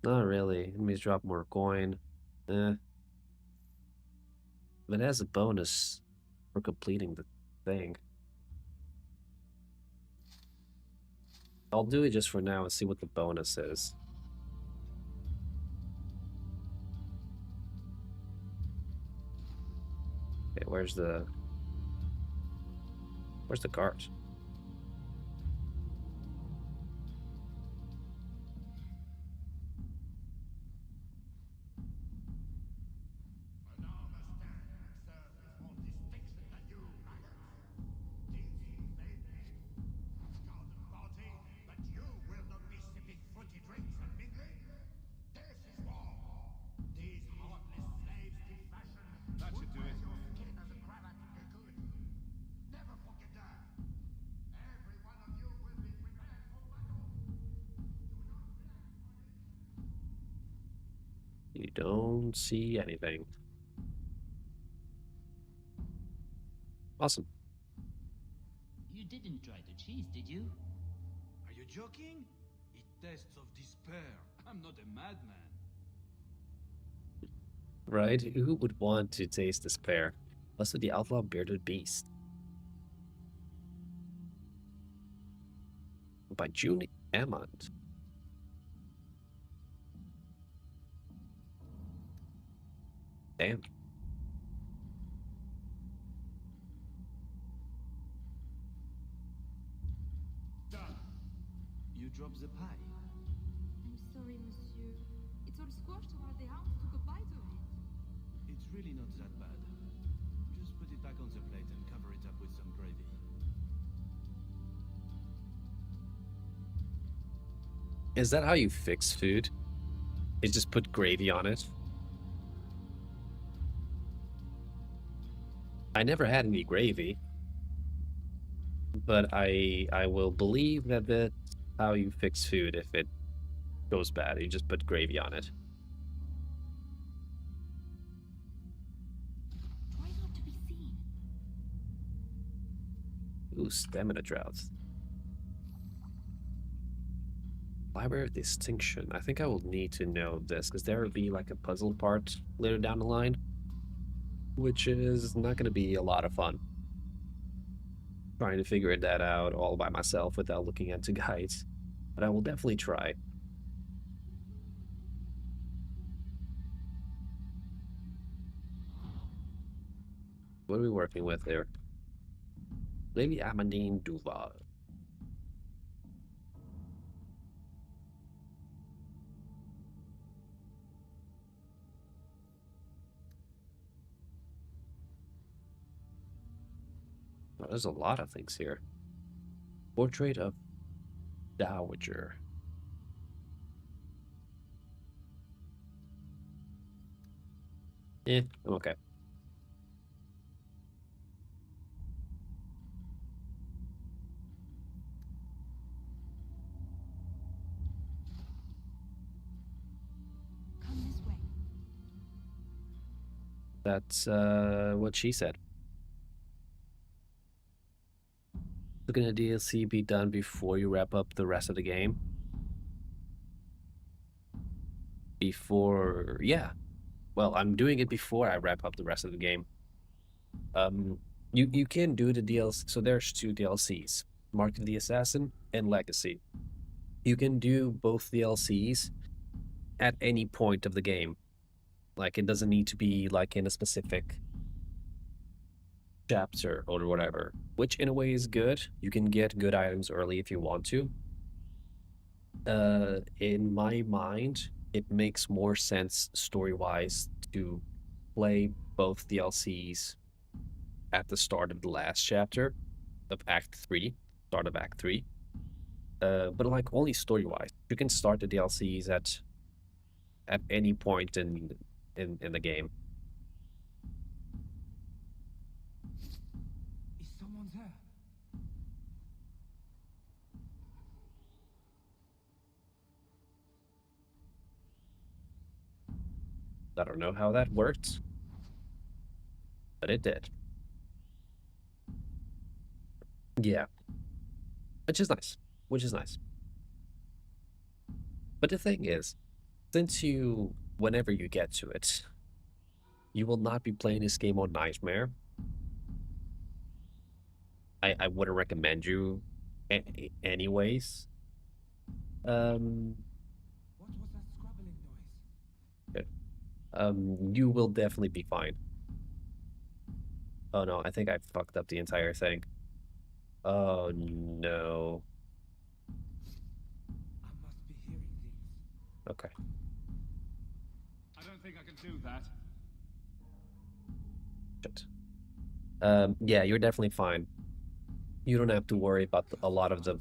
Not really. Enemies drop more coin. But it has a bonus for completing the thing. I'll do it just for now and see what the bonus is. Okay, where's the cart? That should do it. You don't see anything. Awesome. You didn't try the cheese, did you? Are you joking? It tastes of despair. I'm not a madman. Right? Who would want to taste despair? Also, the outlaw bearded beast. By June Ammont. Damn. You dropped the pie. I'm sorry, monsieur. It's all squashed while the hounds took a bite of it. It's really not that bad. Just put it back on the plate and cover it up with some gravy. Is that how you fix food? You just put gravy on it? I never had any gravy, but I will believe that that's how you fix food if it goes bad. You just put gravy on it. Try not to be seen. Ooh, stamina droughts. Library of Distinction. I think I will need to know this, because there will be like a puzzle part later down the line, which is not going to be a lot of fun. Trying to figure that out all by myself without looking into guides. But I will definitely try. What are we working with here? Lady Amandine Duval. Oh, there's a lot of things here. Portrait of Dowager. I'm okay. Come this way. That's what she said. Looking at DLC be done before you wrap up the rest of the game? Before, yeah. Well, I'm doing it before I wrap up the rest of the game. You can do the DLC. So there's 2 DLCs: Mark of the Assassin and Legacy. You can do both DLCs at any point of the game. Like, it doesn't need to be like in a specific chapter or whatever, which in a way is good. You can get good items early if you want to. In my mind, it makes more sense story-wise to play both DLCs at the start of the last chapter of Act 3, start of Act 3. But like only story-wise. You can start the DLCs at any point in the game. Is someone there? I don't know how that worked, but it did. Yeah. Which is nice. Which is nice. But the thing is, since whenever you get to it, you will not be playing this game on Nightmare. I wouldn't recommend you anyways. What was that scrabbling noise? Good. You will definitely be fine. Oh no, I think I fucked up the entire thing. Oh no. I must be hearing things. Okay. I don't think I can do that. Shit. Yeah, you're definitely fine. You don't have to worry about a lot of the... Is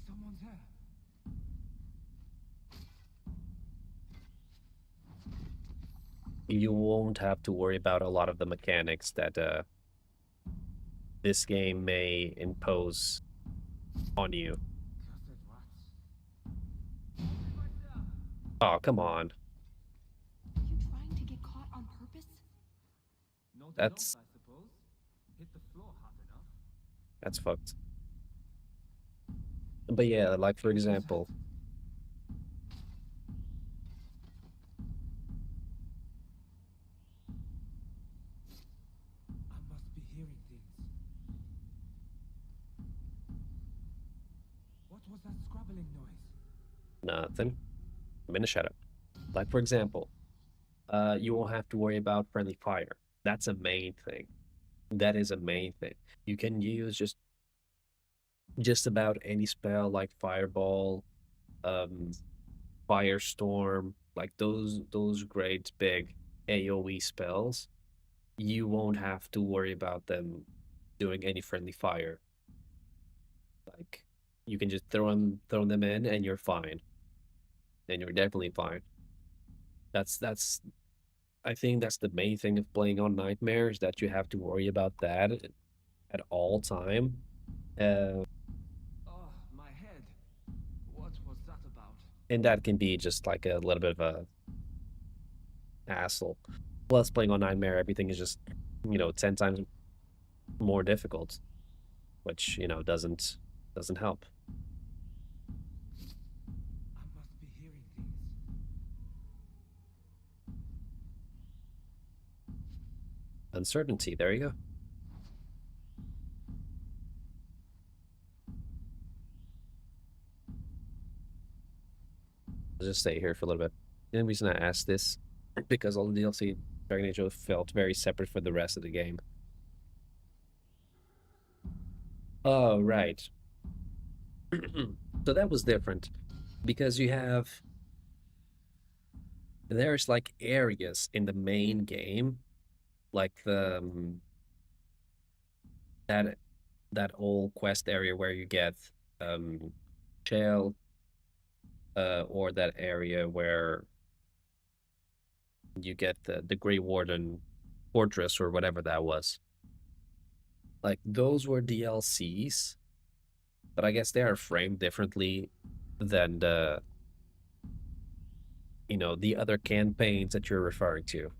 someone there? You won't have to worry about a lot of the mechanics that this game may impose on you. Oh, come on. Are you trying to get caught on purpose? No, That's fucked. But yeah, like for example, I must be hearing things. What was that scrabbling noise? nothing. I'm in the shadow. Like for example, you won't have to worry about friendly fire. That's a main thing. That is a main thing. You can use just about any spell like fireball, um, firestorm, like those great big AoE spells. You won't have to worry about them doing any friendly fire. Like you can just throw them in and you're fine. And you're definitely fine. That's I think that's the main thing of playing on Nightmares, that you have to worry about that at all time. Oh, my head. What was that about? And that can be just like a little bit of a hassle. Plus, playing on Nightmare, everything is just 10 times more difficult, which doesn't help. I must be hearing things. Uncertainty. There you go. I'll just stay here for a little bit. The only reason I asked this because all the DLC Dragon Age felt very separate from the rest of the game. Oh, right. So that was different because there's like areas in the main game, like the that old quest area where you get shell, or that area where you get the Grey Warden fortress or whatever that was. Like those were DLCs, but I guess they are framed differently than the other campaigns that you're referring to.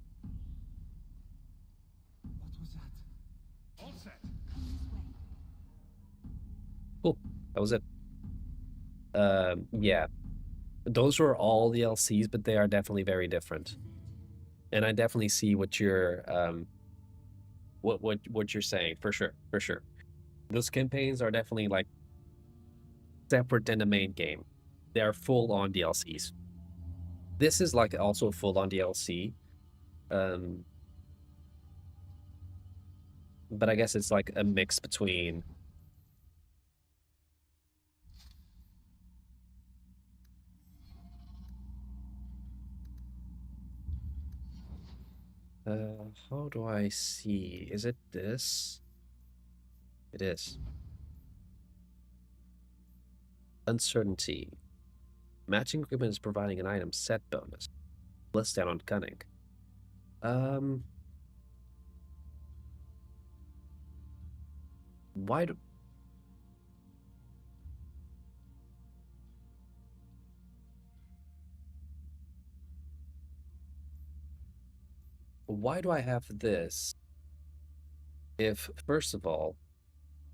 What was that? All set. Cool. That was it. Yeah. Those were all DLCs, but they are definitely very different. And I definitely see what you're what you're saying, for sure. For sure. Those campaigns are definitely like separate than the main game. They are full on DLCs. This is like also full on DLC. But I guess it's like a mix between how do I see? Is it this? It is. Uncertainty. Matching equipment is providing an item set bonus. List down on cunning. Why do... Why do I have this if, first of all,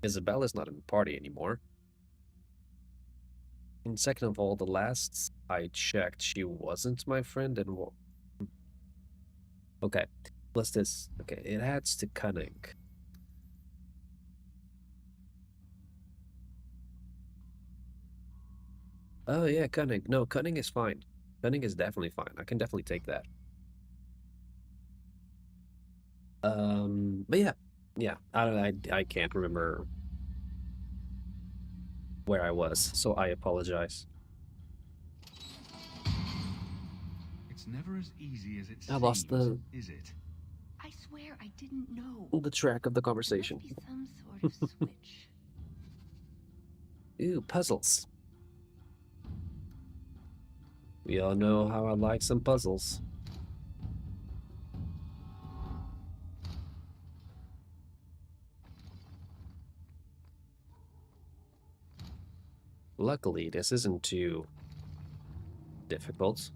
Isabella's not in the party anymore? And second of all, the last I checked, she wasn't my friend, and okay, plus this. Okay, it adds to cunning. Oh yeah, cunning. No, cunning is fine. Cunning is definitely fine. I can definitely take that. But yeah. I can't remember where I was, so I apologize. It's never as easy as it I lost the... is it? I swear I didn't know. The track of the conversation. There must be some sort of switch. Ooh, puzzles. We all know how I like some puzzles. Luckily, this isn't too difficult.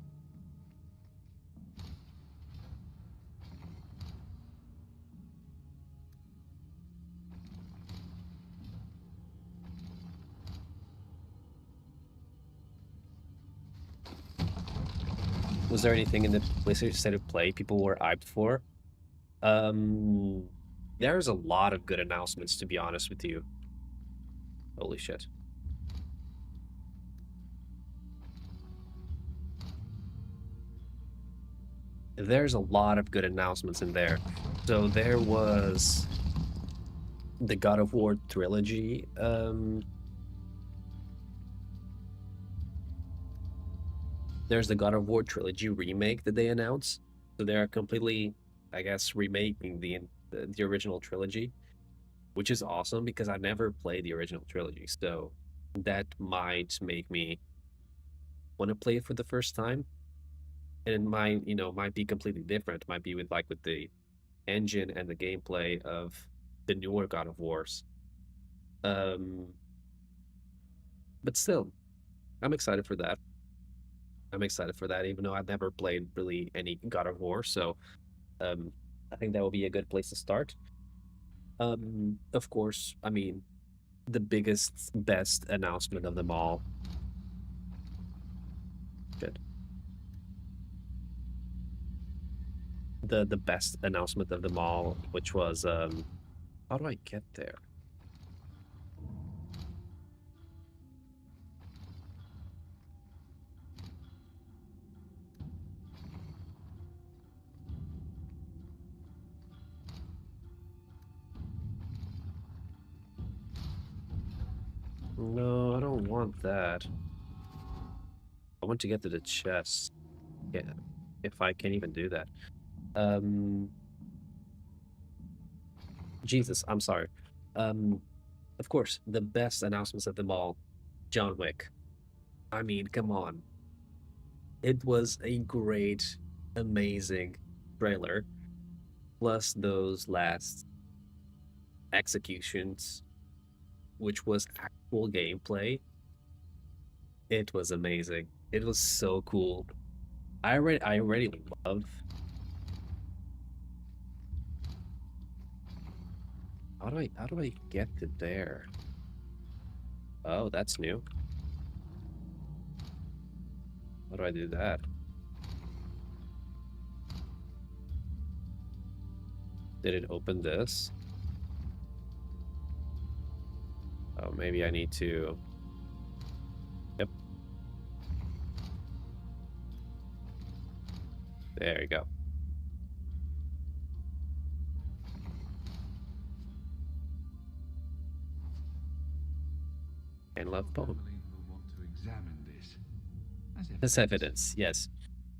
Was there anything in the PlayStation State of Play people were hyped for? There's a lot of good announcements, to be honest with you. Holy shit. There's a lot of good announcements in there. So there was the God of War trilogy. There's the God of War trilogy remake that they announced. So they are completely, I guess, remaking the original trilogy, which is awesome because I never played the original trilogy. So that might make me want to play it for the first time. And it might, might be completely different. Might be with the engine and the gameplay of the newer God of Wars. But still, I'm excited for that. Even though I've never played really any God of War. So I think that will be a good place to start. Of course, I mean, the biggest, best announcement of them all. Good. The best announcement of them all, which was how do I get there? No, I don't want that. I want to get to the chest. Yeah, if I can even do that. Jesus, I'm sorry. Of course, the best announcements of them all, John Wick. I mean, come on. It was a great, amazing trailer. Plus those last executions, which was actual gameplay. It was amazing. It was so cool. I already love. How do I get to there? Oh, that's new. How do I do that? Did it open this? Oh, maybe I need to. Yep. There you go. And love poem. Want to examine this as evidence, yes.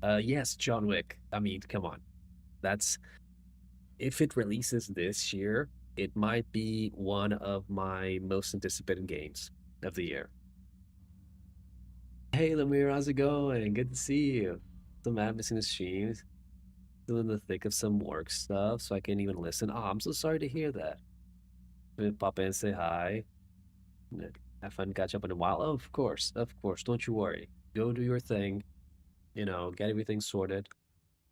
Yes, John Wick. I mean, come on. That's if it releases this year, it might be one of my most anticipated games of the year. Hey, Lemire, how's it going? Good to see you. Some madness in the streams. Still in the thick of some work stuff, so I can't even listen. Oh, I'm so sorry to hear that. Pop in and say hi. Have fun, catch up in a while. Oh, of course. Don't you worry. Go do your thing. Get everything sorted.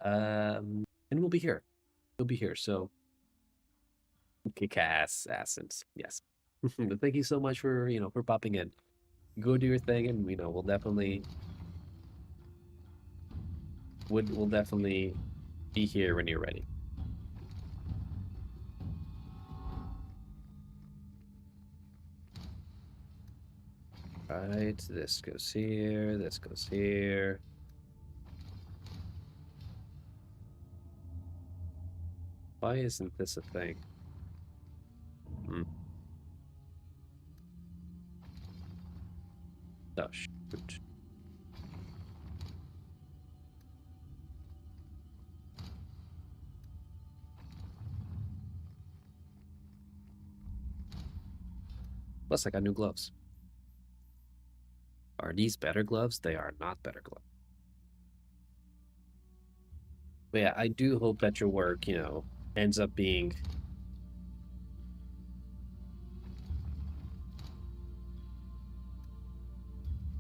And we'll be here. We'll be here. So, Ass-assins. Yes. But thank you so much for for popping in. Go do your thing, and we'll definitely be here when you're ready. Right, this goes here, this goes here. Why isn't this a thing? Oh, shoot. Plus, I got new gloves. Are these better gloves? They are not better gloves. But yeah, I do hope that your work, ends up being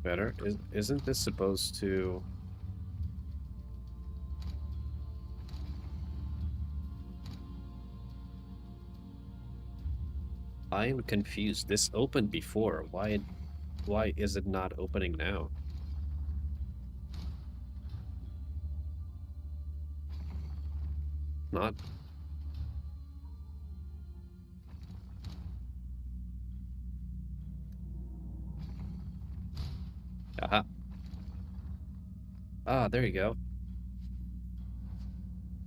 better. Isn't this supposed to... I am confused. This opened before. Why is it not opening now? Not. Aha. Ah, there you go.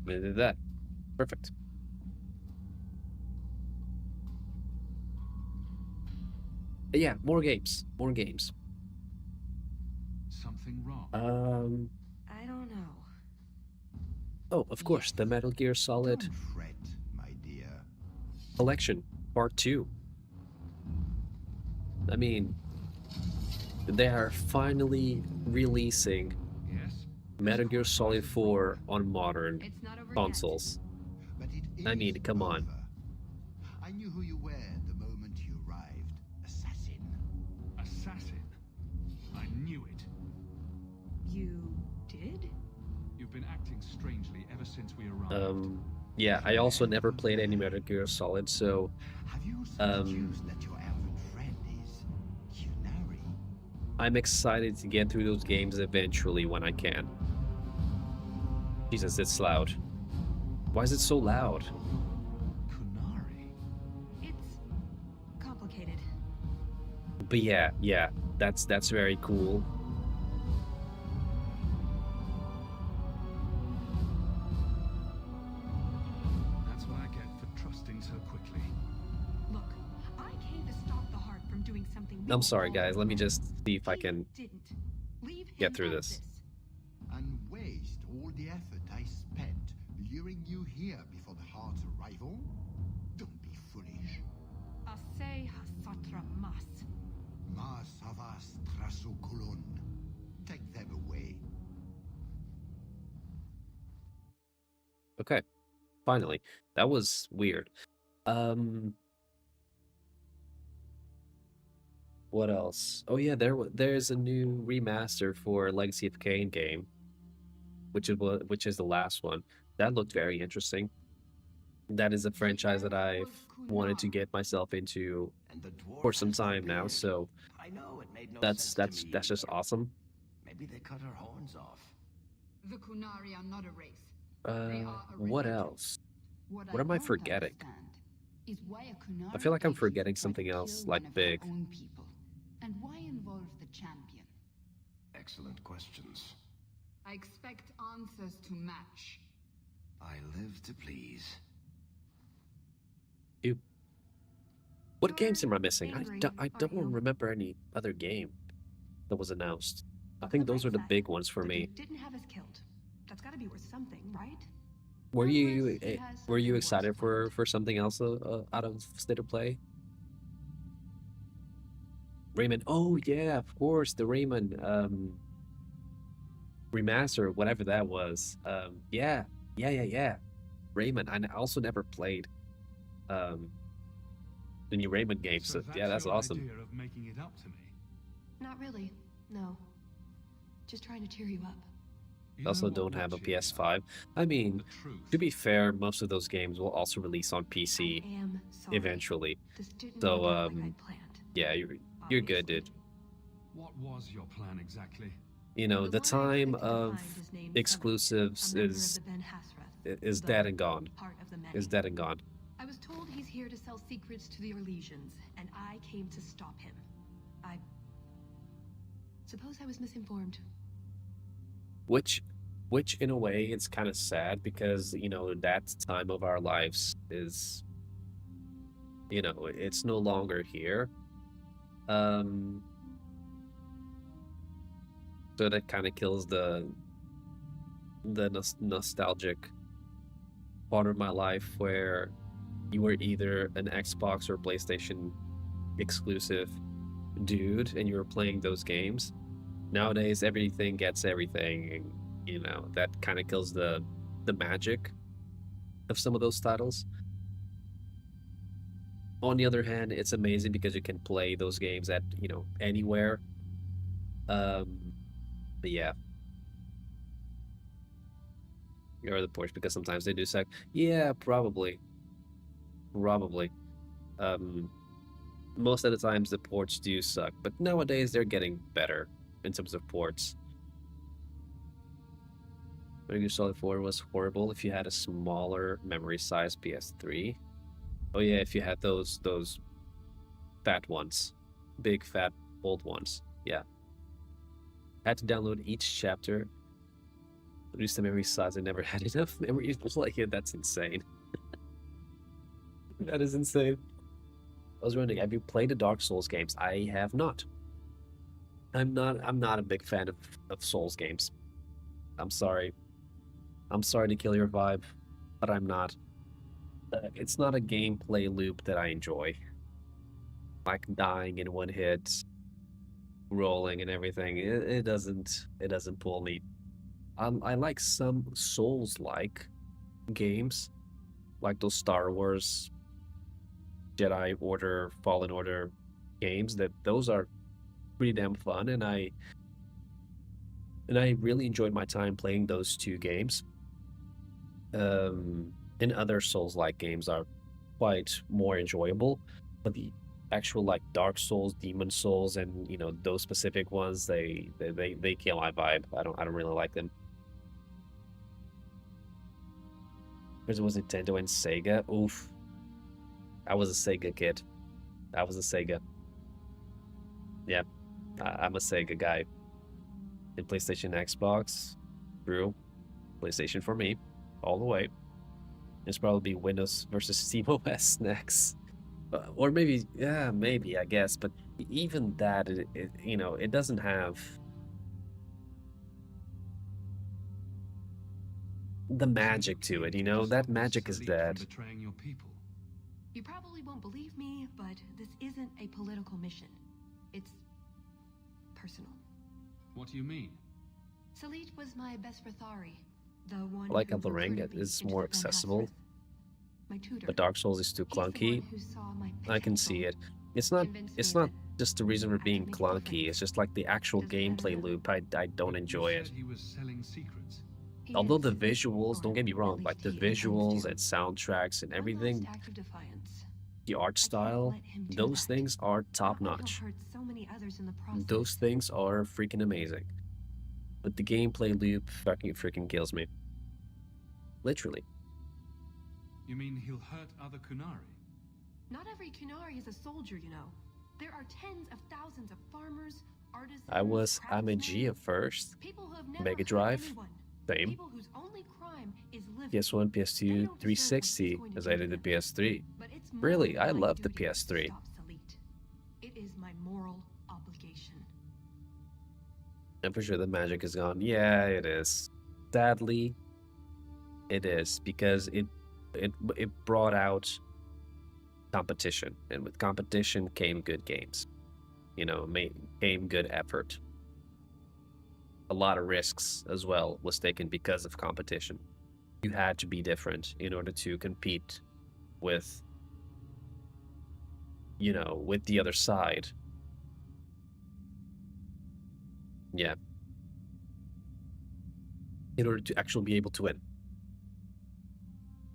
I did that. Perfect. Yeah, more games. More games. Something wrong? I don't know. Oh, of course, the Metal Gear Solid Don't fret, my dear. Collection, Part 2. I mean, they are finally releasing Metal Gear Solid 4 on modern consoles. I mean, come on. I knew who you were the moment you arrived. Assassin. Assassin? I knew it. You did? You've been acting strangely ever since we arrived. Yeah, I also never played any Metal Gear Solid, so Have you also deduced that your elven friend is Kunari? I'm excited to get through those games eventually when I can. Jesus, it's loud. Why is it so loud? Kunari? It's complicated. But yeah, that's very cool. That's what I get for trusting so quickly. Look, I came to stop the heart from doing something. I'm sorry, guys. Let me just see if I can Didn't. Leave him get through out of this. And waste all the effort I spent luring you here before the heart's arrival? Don't be foolish. Assay hasatra mas. Mas havas trasokulon. Take them away. Okay, finally. That was weird. What else? Oh yeah, there's a new remaster for Legacy of Kain game, which is the last one. That looked very interesting. That is a franchise that I've wanted to get myself into for some time now, so I know it made no that's sense to me just either. awesome. Maybe they cut her horns off. The Kunari are not a race. They are a What religion. else? What am I don't forgetting? understand is why a Kunari I feel like I'm takes forgetting you to something kill else, one like of their big. own people. And why involve the champion? Excellent questions. I expect answers to match. I live to please. What games am I missing? angry, I don't aren't you? remember any other game that was announced. I think those are the big ones for The me. Duke didn't have us killed. That's got to be worth something, right? Were you Unless he has were you something excited for something else out of State of Play? Rayman. Oh yeah, of course, the Rayman remaster, whatever that was. Yeah. Rayman. I also never played the new Rayman game, so yeah, that's your awesome. idea of making it up to me. Not really. No. Just trying to cheer you up. You Also know what don't have a will cheer me up? PS5. I mean, The truth. to be fair, most of those games will also release on I PC am sorry. eventually. This didn't So, work out like I planned. Yeah, you're good, dude. What was your plan exactly? You know, the one I time expected to of find is named exclusives Summer, a member of is the Ben Hasrath, is the dead and gone. Heart of the Many. Is dead and gone. I was told he's here to sell secrets to the Orlesians, and I came to stop him. I suppose I was misinformed. Which in a way it's kind of sad because, you know, that time of our lives is, you know, it's no longer here. So that kind of kills the nostalgic part of my life where you were either an Xbox or PlayStation exclusive dude and you were playing those games. Nowadays everything gets everything, and you know that kind of kills the magic of some of those titles. On the other hand, it's amazing because you can play those games at, you know, anywhere. But yeah, or the ports, because sometimes they do suck. Yeah, probably. Most of the times the ports do suck, but nowadays they're getting better in terms of ports. Metal Gear Solid 4 was horrible if you had a smaller memory size PS3. Oh yeah, if you had those fat ones. Big, fat, old ones. Yeah. I had to download each chapter. Reduce the memory size. I never had enough memory to play it. That's insane. That is insane. I was wondering, have you played the Dark Souls games? I have not. I'm not a big fan of Souls games. I'm sorry. I'm sorry to kill your vibe, but I'm not. It's not a gameplay loop that I enjoy. Like dying in one hit, rolling and everything. It doesn't pull me. I like some Souls-like games, like those Star Wars, Jedi Order, Fallen Order games. Those are pretty damn fun, and I really enjoyed my time playing those two games. And other Souls-like games are quite more enjoyable, but the actual like Dark Souls, Demon Souls, and those specific ones, they kill my vibe. I don't really like them. Because it was Nintendo and Sega. Oof. I was a Sega kid. I was a Sega. Yeah, I'm a Sega guy. In PlayStation, Xbox, true. PlayStation for me, all the way. It's probably Windows versus SteamOS next. Or maybe, yeah, maybe, I guess. But even that, it doesn't have the magic to it, That magic is dead. Betraying your people. You probably won't believe me, but this isn't a political mission. It's personal. What do you mean? Salit was my best Rathari, the one I like who how the ring recruited me is into more the accessible. My tutor. But Dark Souls is too clunky. Who saw my I can see it. It's not just the reason for being clunky. It's just like the actual gameplay loop. I don't enjoy it. He was selling secrets. Although the visuals, don't get me wrong, like the visuals and soundtracks and everything, the art style, those things are top notch. Those things are freaking amazing. But the gameplay loop freaking kills me. Literally. You mean he'll hurt other Kunari? Not every Kunari is a soldier, There are tens of thousands of farmers, artisans. I'm a G at first. Mega Drive, same. PS1, PS2, 360, as I did the PS3. Really, I love the PS3. It is my moral obligation. I'm pretty sure the magic is gone. Yeah, it is. Sadly, it is, because it brought out competition, and with competition came good games. Came good effort. A lot of risks as well was taken because of competition. You had to be different in order to compete with, with the other side. Yeah. In order to actually be able to win.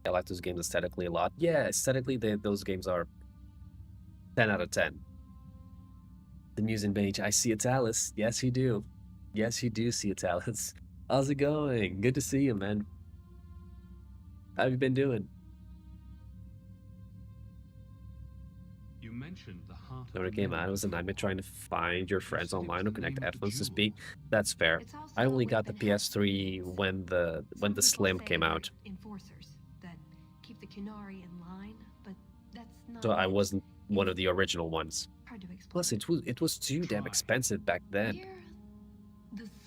I like those games aesthetically a lot. Yeah, aesthetically, those games are 10 out of 10. The Musin Mage, I see it's Alice. Yes, you do. Yes, you do see it's Alice. How's it going? Good to see you, man. How have you been doing? You mentioned the heart. When it came out, it was a nightmare trying to find your friends online or connect headphones to speak. That's fair. I only got the PS3 when the Slim came out. Enforcers that keep the Kunari in line, but that's not. So I wasn't one of the original ones. Hard to explain. Plus, it was too damn expensive back then.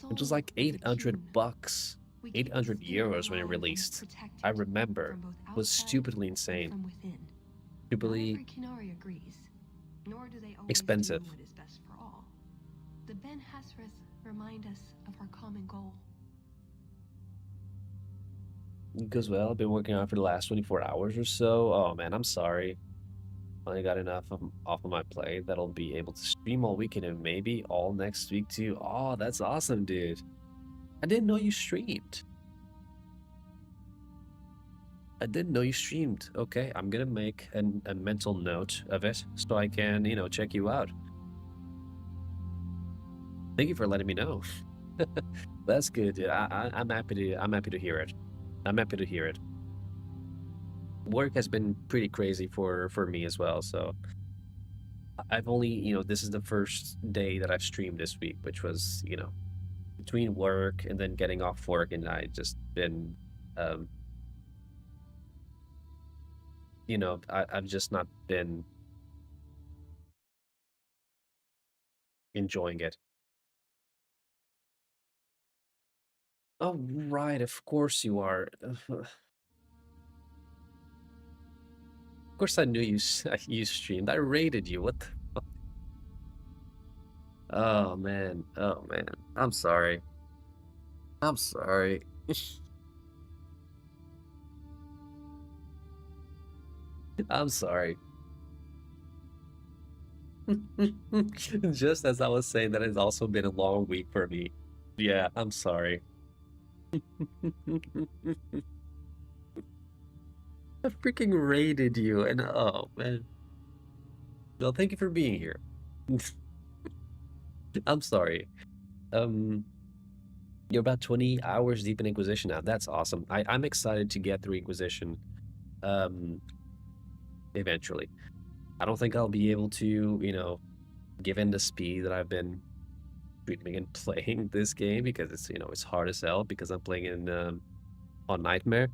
It was like $800, 800 euros when it released. I remember. It was stupidly insane. Stupidly expensive. What is best for all. The Ben Hasrith remind us of our common goal. It goes well. I've been working on it for the last 24 hours or so. Oh man, I'm sorry. Finally got enough off of my plate that'll be able to stream all weekend and maybe all next week too. Oh, that's awesome, dude. I didn't know you streamed. I didn't know you streamed. Okay, I'm gonna make a mental note of it so I can, check you out. Thank you for letting me know. That's good, dude. I'm happy to hear it. I'm happy to hear it. Work has been pretty crazy for me as well, so I've only, this is the first day that I've streamed this week, which was, between work and then getting off work, and I just been, I've just not been enjoying it. Oh, right, of course you are. Of course I knew you streamed. I rated you. What the fuck? Oh man. Oh man. I'm sorry. I'm sorry. I'm sorry. Just as I was saying that it's also been a long week for me. Yeah, I'm sorry. I freaking raided you, and oh man. Well, thank you for being here. I'm sorry. You're about 20 hours deep in Inquisition now. That's awesome. I'm excited to get through Inquisition eventually. I don't think I'll be able to, given the speed that I've been streaming and playing this game, because it's hard as hell because I'm playing in on Nightmare.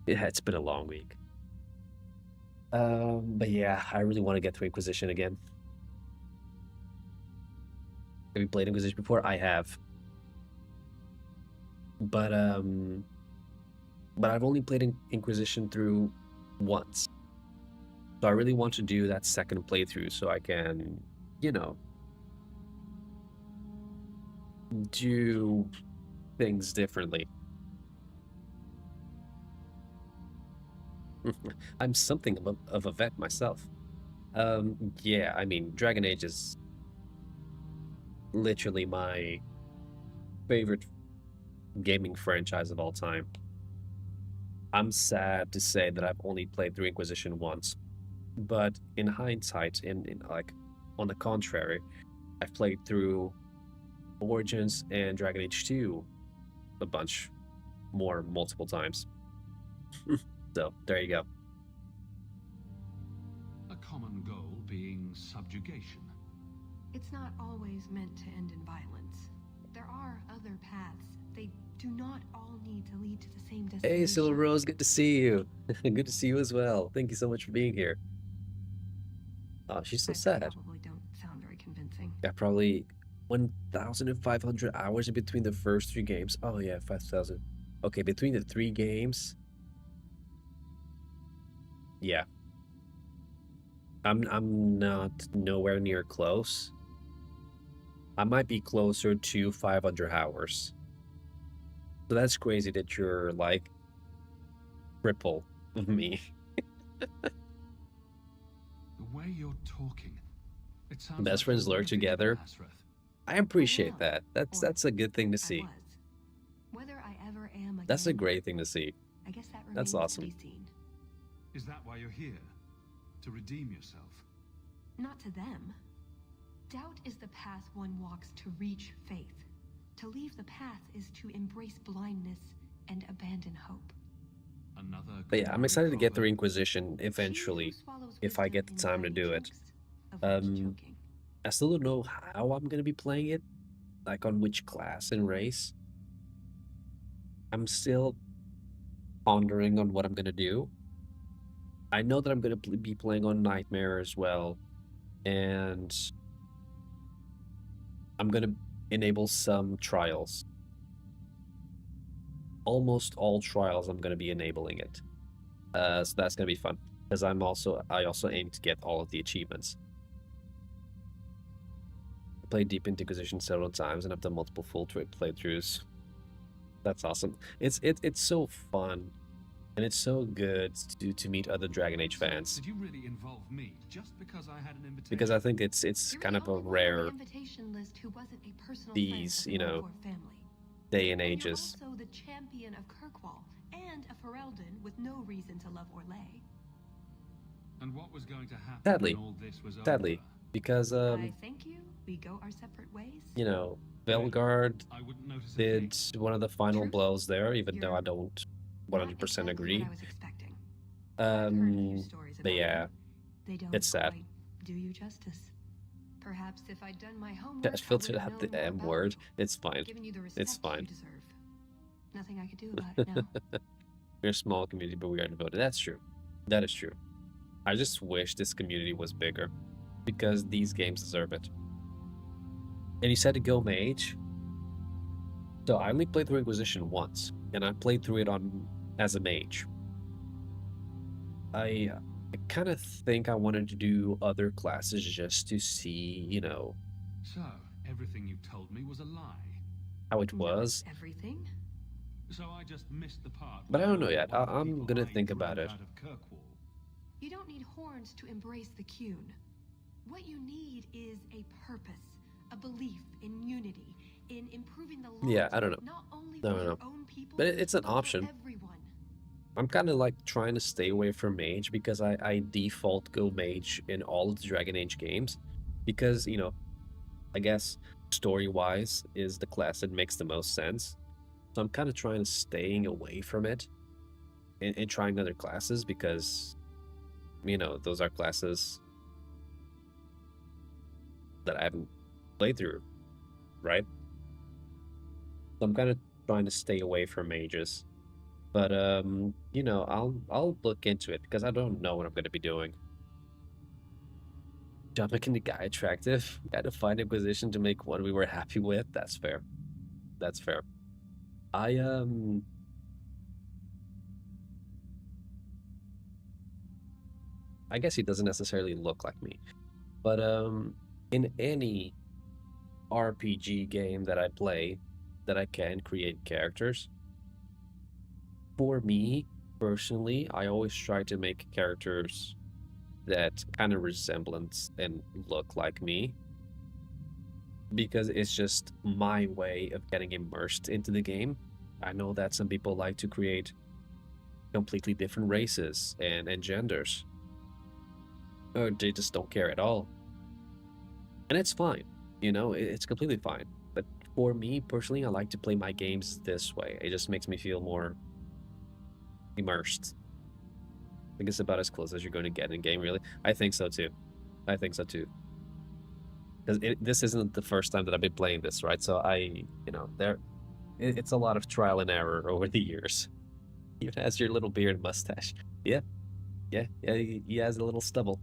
Yeah, it's been a long week. But yeah, I really want to get through Inquisition again. Have you played Inquisition before? I have. But I've only played Inquisition through once. So I really want to do that second playthrough so I can, do things differently. I'm something of a vet myself. Yeah, I mean, Dragon Age is literally my favorite gaming franchise of all time. I'm sad to say that I've only played through Inquisition once, but in hindsight, in like, on the contrary, I've played through Origins and Dragon Age 2 a bunch more multiple times. So there you go. A common goal being subjugation. It's not always meant to end in violence. There are other paths. They do not all need to lead to the same destination. Hey, Silver Rose, good to see you. Good to see you as well. Thank you so much for being here. Oh, she's so sad. Probably don't sound very convincing. Yeah, probably 1,500 hours in between the first 3 games. Oh yeah, 5,000. Okay, between the 3 games. Yeah. I'm not nowhere near close. I might be closer to 500 hours. So that's crazy that you're like triple of me. The way you're talking, it sounds Best like friends you're lurk living together. Nazareth. I appreciate that. That's a good thing to see. Whether I ever am again, That's a great thing to see. I guess that remains That's awesome. to be seen. Is that why you're here? To redeem yourself? Not to them. Doubt is the path one walks to reach faith. To leave the path is to embrace blindness and abandon hope. But yeah, I'm excited to get through Inquisition eventually, if I get the time to do it. I still don't know how I'm gonna be playing it, like on which class and race. I'm still pondering on what I'm gonna do. I know that I'm gonna be playing on Nightmare as well, and I'm gonna enable some trials. Almost all trials I'm gonna be enabling it. So that's gonna be fun, because I also aim to get all of the achievements. I played Deep into Inquisition several times and I've done multiple full playthroughs. That's awesome. It's so fun, and it's so good to meet other Dragon Age fans. Did you really involve me just because I had an invitation? Because I think it's kind of a rare these, day and ages. You're also the champion of Kirkwall and a Ferelden with no reason to love Orlais. And what was going to happen Sadly, when all this was sadly, over? because I thank you we go our separate ways? You know, Velgard I wouldn't notice a did one of the final Truth? blows there, even though You're I don't Not 100% exactly agree. what I was expecting. I've heard a few stories But about yeah, you. They don't it's sad. quite do you justice. Perhaps if I'd done my homework, Just filtered I out would've the known M more word. about It's fine. you, given you the respect It's fine. you deserve. Nothing I could do about it now. We're a small community, but we are devoted. That's true. That is true. I just wish this community was bigger, because these games deserve it. And you said to go mage. So I only played through Inquisition once, and I played through it on as a mage. I kind of think I wanted to do other classes just to see, you know, So, everything you told me was a lie. how it was. Everything? So I just missed the part. But I don't know where yet. one of the I'm people gonna I think about drove it. out of Kirkwall. You don't need horns to embrace the Qun. What you need is a purpose, a belief in unity, in improving the lives Yeah, I don't know. not only No, for no, your no. own people, But it's an but for option. everyone. I'm kind of like trying to stay away from mage because I default go mage in all of the Dragon Age games because, you know, I guess story-wise is the class that makes the most sense. So I'm kind of trying to staying away from it and trying other classes because, you know, those are classes that I haven't played through, right? So I'm kind of trying to stay away from mages. But you know, I'll look into it because I don't know what I'm gonna be doing. Job making the guy attractive. Got to find Inquisition to make one we were happy with. That's fair. That's fair. I guess he doesn't necessarily look like me, but in any RPG game that I play, that I can create characters. For me personally, I always try to make characters that kind of resemblance and look like me because it's just my way of getting immersed into the game. I know that some people like to create completely different races and genders, or they just don't care at all, and it's fine. You know, it's completely fine. But for me personally, I like to play my games this way. It just makes me feel more immersed. I think it's about as close as you're going to get in game, really. I think so too. I think so too. Because this isn't the first time that I've been playing this, right? So you know, it's a lot of trial and error over the years. Even has your little beard and mustache. Yeah, he has a little stubble.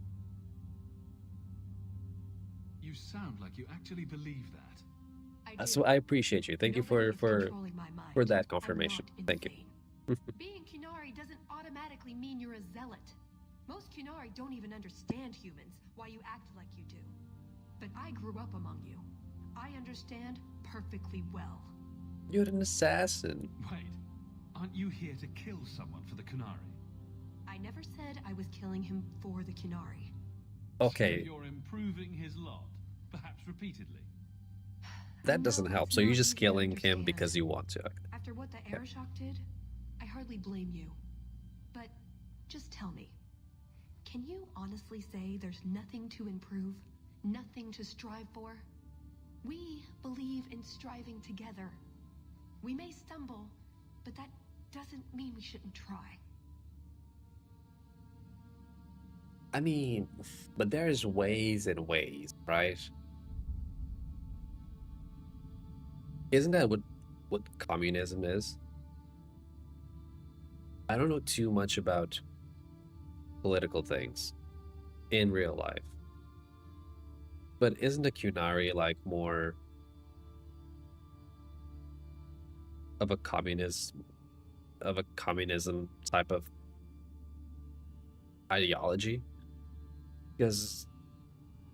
You sound like you actually believe that. That's what I appreciate you. Thank you for that confirmation. Thank you. Being Qunari doesn't automatically mean you're a zealot. Most Qunari don't even understand humans, why you act like you do. But I grew up among you. I understand perfectly well. You're an assassin. Wait, aren't you here to kill someone for the Qunari? I never said I was killing him for the Qunari. Okay. So you're improving his lot, perhaps repeatedly. That doesn't help. So you're just killing him because you want to. After what the air shock did, I hardly blame you. But just tell me, can you honestly say there's nothing to improve? Nothing to strive for? We believe in striving together. We may stumble, but that doesn't mean we shouldn't try. I mean, but there's ways and ways, right? Isn't that what communism is? I don't know too much about political things in real life. But isn't a Qunari like more of a communism type of ideology? Because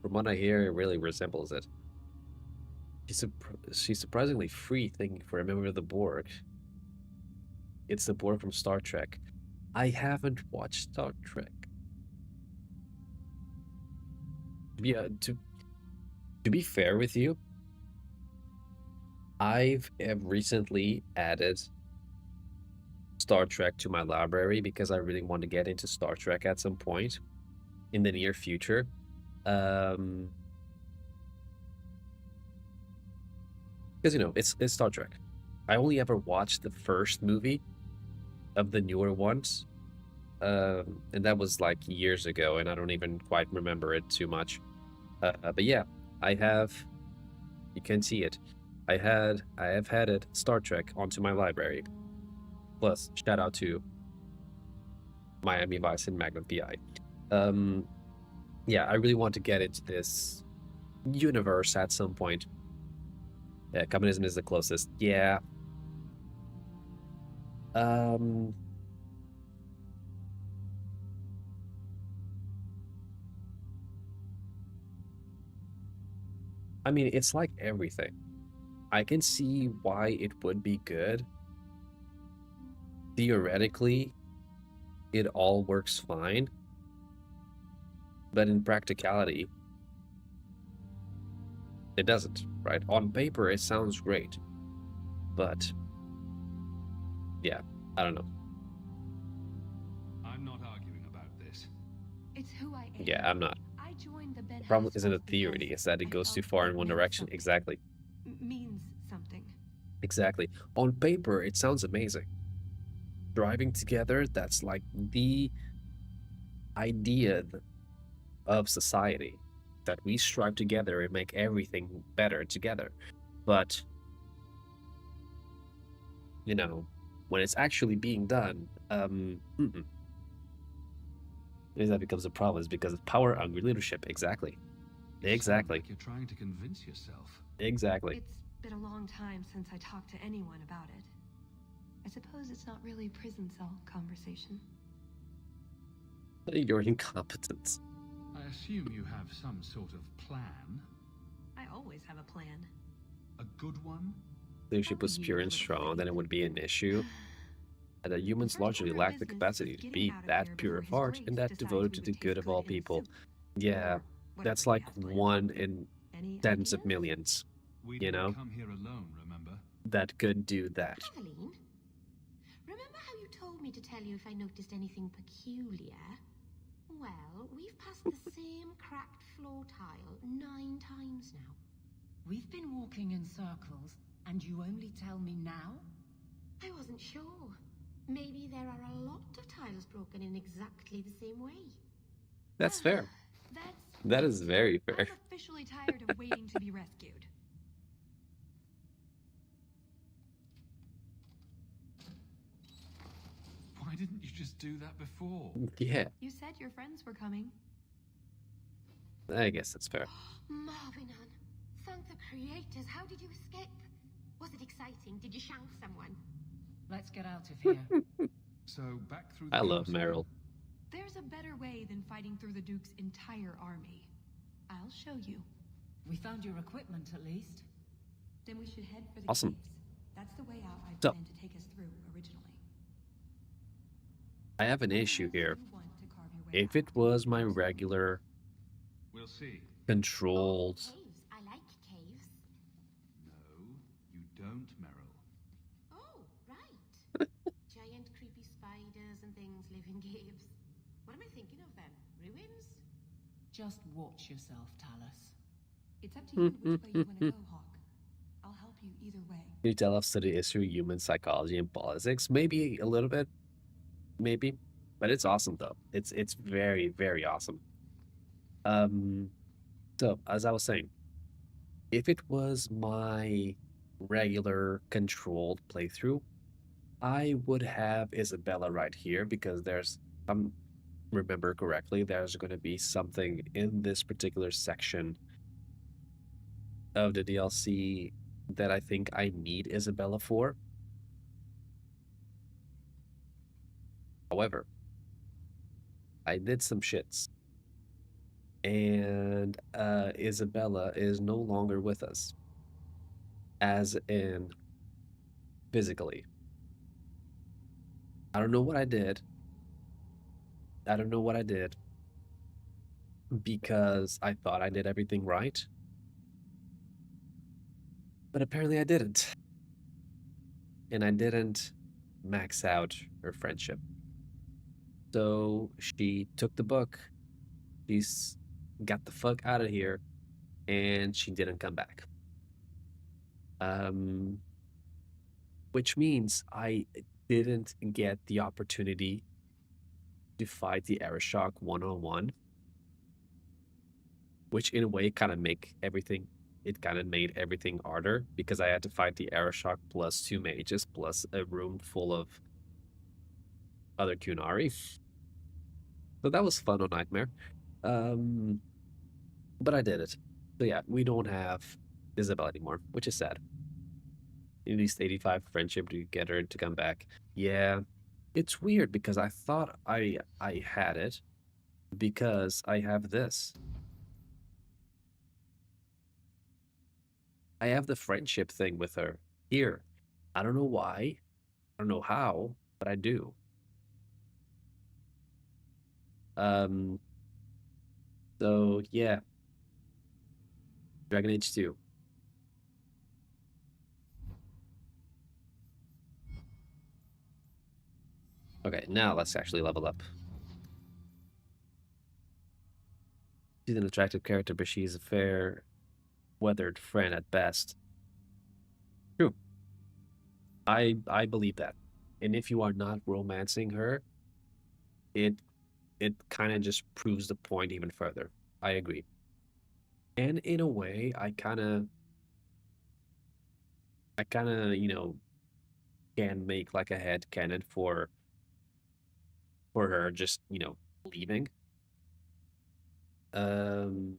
from what I hear, it really resembles it. She's surprisingly free thinking for a member of the Borg. It's the Borg from Star Trek. I haven't watched Star Trek. Yeah, to be fair with you, I've recently added Star Trek to my library because I really want to get into Star Trek at some point in the near future. Because, you know, it's Star Trek. I only ever watched the first movie of the newer ones. And that was like years ago, and I don't even quite remember it too much. But yeah, I have. You can see it. I have added Star Trek onto my library. Plus, shout out to Miami Vice and Magnum PI. Yeah, I really want to get into this universe at some point. Yeah, communism is the closest. Yeah. I mean, it's like everything. I can see why it would be good. Theoretically, it all works fine. But in practicality, it doesn't, right? On paper, it sounds great. But, yeah, I don't know. I'm not arguing about this. It's who I am. Yeah, I'm not. I joined the Ben The problem isn't a household theory, because it's that it I goes too felt far it in one meant direction. something. Exactly. Means something. Exactly. On paper, it sounds amazing. Driving together, that's like the idea of society, that we strive together and make everything better together. But, you know, when it's actually being done, maybe that becomes a problem. It's because of power-hungry leadership. Exactly. Exactly. Like you're trying to convince yourself. Exactly. It's been a long time since I talked to anyone about it. I suppose it's not really prison cell conversation. Your incompetence. I assume you have some sort of plan. I always have a plan. A good one? Leadership was pure and strong, then it would be an issue. And that humans largely lack the capacity to be that pure of heart and that devoted to the good of all people. Yeah, that's like one in tens of millions, you know? Come here alone, remember? That could do that. Kathleen, remember how you told me to tell you if I noticed anything peculiar? Well, we've passed the same cracked floor tile 9 times now. We've been walking in circles, and you only tell me now? I wasn't sure. Maybe there are a lot of tiles broken in exactly the same way. That's fair. That is very fair. I'm officially tired of waiting to be rescued. Why didn't you just do that before? Yeah. You said your friends were coming. I guess that's fair. Marvinan, thank the creators. How did you escape? Was it exciting? Did you shank someone? Let's get out of here. So, back through the I love castle. Meryl. There's a better way than fighting through the Duke's entire army. I'll show you. We found your equipment, at least. Then we should head for the Awesome. caves. That's the way out I So- planned to take us through originally. I have an issue here. If it was my regular We'll see. controlled... Caves. I like caves. No, you don't, Meryl. Oh, right. Giant creepy spiders and things live in caves. What am I thinking of then? Ruins? Just watch yourself, Talus. It's up to you which way you want to go, Hawk. I'll help you either way. Can you tell us to the issue of human psychology and politics? Maybe a little bit. Maybe. But it's awesome, though. It's very, very awesome. So, as I was saying, if it was my regular controlled playthrough, I would have Isabella right here because there's, remember correctly, there's going to be something in this particular section of the DLC that I think I need Isabella for. However, I did some shits. And Isabella is no longer with us. As in physically. I don't know what I did. I don't know what I did. Because I thought I did everything right. But apparently I didn't. And I didn't max out her friendship. So she took the book. She's got the fuck out of here. And she didn't come back. Which means I didn't get the opportunity to fight the Aeroshock one-on-one, which in a way kind of made everything harder because I had to fight the Aeroshock plus 2 mages plus a room full of other Kunari. So that was fun on Nightmare. But I did it. So yeah, we don't have Isabel anymore, which is sad. At least 85 friendship to get her to come back. Yeah, it's weird because I thought I had it because I have this. I have the friendship thing with her here. I don't know why. I don't know how, but I do. So yeah. Dragon Age 2. Okay, now let's actually level up. She's an attractive character, but she's a fair weathered friend at best. True. I believe that. And if you are not romancing her, it kind of just proves the point even further. I agree. And in a way, I kind of, you know, can make like a head canon for her just, you know, leaving. So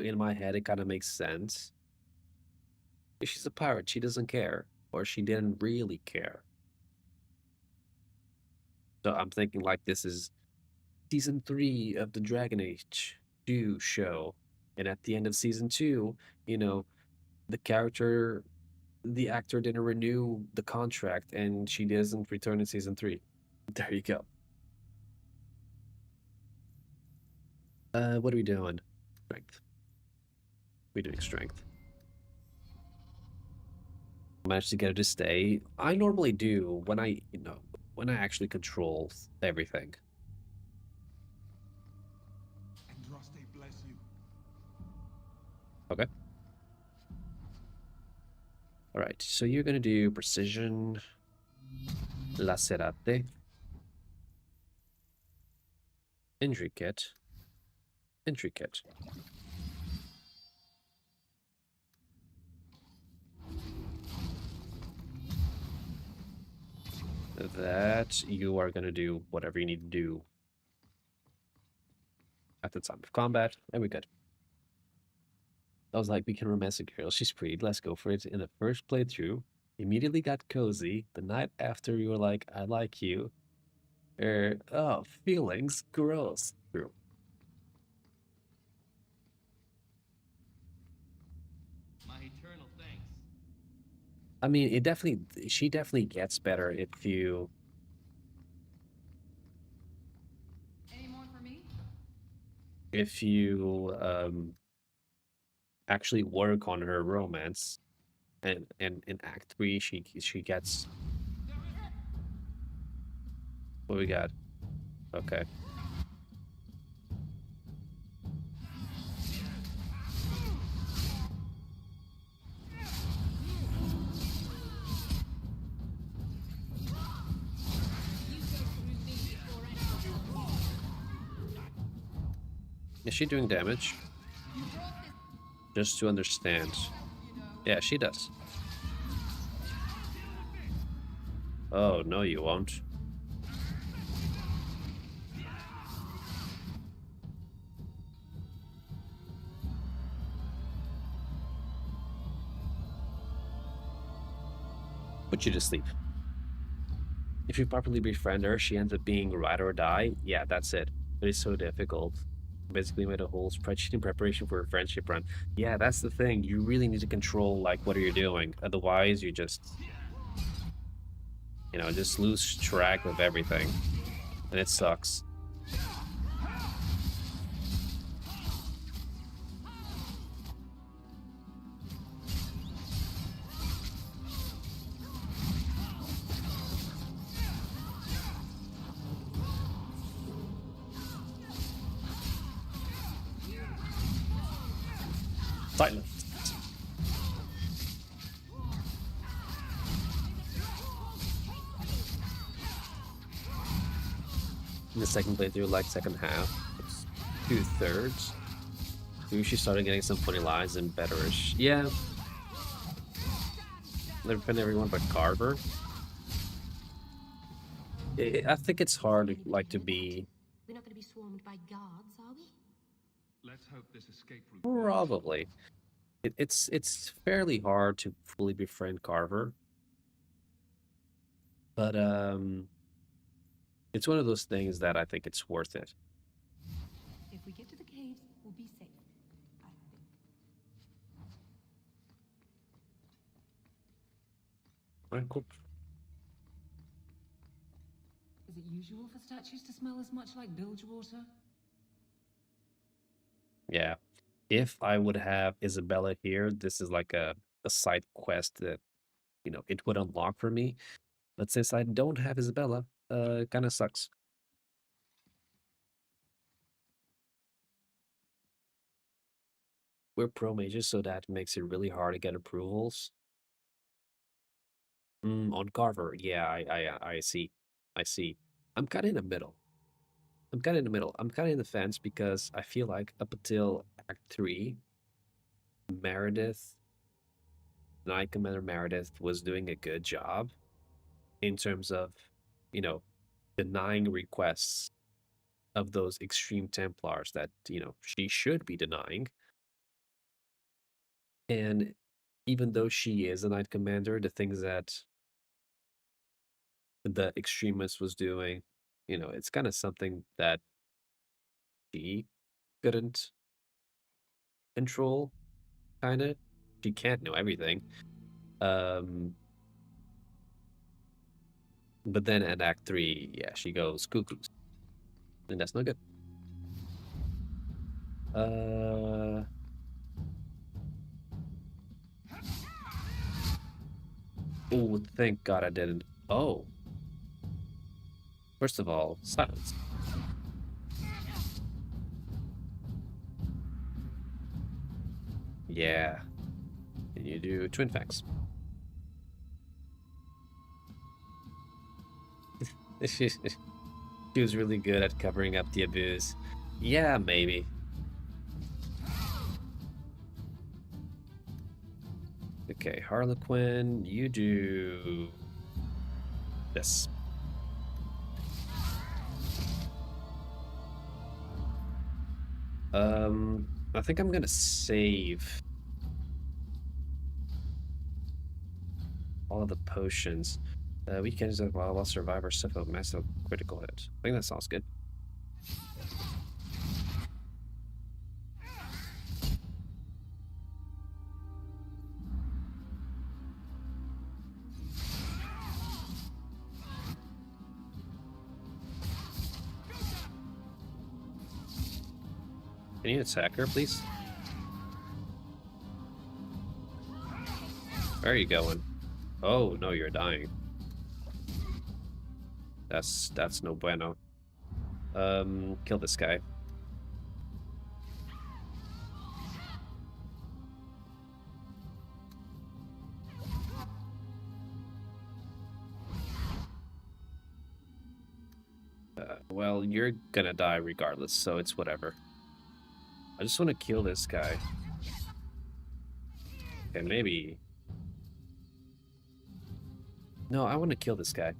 in my head, it kind of makes sense. If she's a pirate, she doesn't care, or she didn't really care. So I'm thinking like this is season 3 of the Dragon Age 2 show, and at the end of season 2, you know, the actor didn't renew the contract, and she doesn't return in season 3. There you go. What are we doing? Strength. We're doing strength. Managed to get her to stay. I normally do when I actually control everything. Bless you. Okay. All right, so you're gonna do precision, lacerate, intricate, intricate. That you are gonna do whatever you need to do at the time of combat, and we're good. I was like, we can romance a girl. She's pretty. Let's go for it. In the first playthrough, immediately got cozy. The night after, you were like, I like you. Oh, feelings, gross. True. My eternal thanks. I mean, she definitely gets better if you. Any more for me? If you actually work on her romance, and in Act 3 she gets. What we got? Okay. Is she doing damage? Just to understand. Yeah, she does. Oh, no, you won't. Put you to sleep. If you properly befriend her, she ends up being ride or die. Yeah, that's it. But it's so difficult. Basically made a whole spreadsheet in preparation for a friendship run. Yeah, that's the thing. You really need to control like what are you doing. Otherwise, you just, you know, just lose track of everything, and it sucks. Silence. in the second playthrough, like second half, it's 2/3. She started getting some funny lines and betterish. Yeah. Never been everyone but Carver. I think it's hard, like, to be. We're not going to be swarmed by guards, are we? Let's hope this escape route. Probably. It's fairly hard to fully befriend Carver. But it's one of those things that I think it's worth it. If we get to the caves, we'll be safe, I think. Alright, cool. Is it usual for statues to smell as much like bilge water? Yeah. If I would have Isabella here, this is like a side quest that, you know, it would unlock for me. But since I don't have Isabella, it kind of sucks. We're pro mages, so that makes it really hard to get approvals. On Carver, yeah, I see. I see. I'm kind of in the middle. I'm kind of in the fence because I feel like up until Act 3, Knight Commander Meredith was doing a good job in terms of, you know, denying requests of those extreme Templars that, you know, she should be denying. And even though she is a Knight Commander, the things that the extremist was doing, you know, it's kind of something that she couldn't control, kind of. She can't know everything. But then at Act 3, yeah, she goes cuckoo. And that's not good. Oh, thank God I didn't. Oh. First of all, silence. Yeah. And you do Twin Facts. She was really good at covering up the abuse. Yeah, maybe. Okay, Harlequin, you do this. I think I'm gonna save all of the potions. Weekends while survivors suffer massive critical hit. I think that sounds good. Can you attack her, please? Where are you going? Oh, no, you're dying. That's no bueno. Kill this guy. Well, you're gonna die regardless, so it's whatever. I just want to kill this guy. Okay, maybe... No, I want to kill this guy.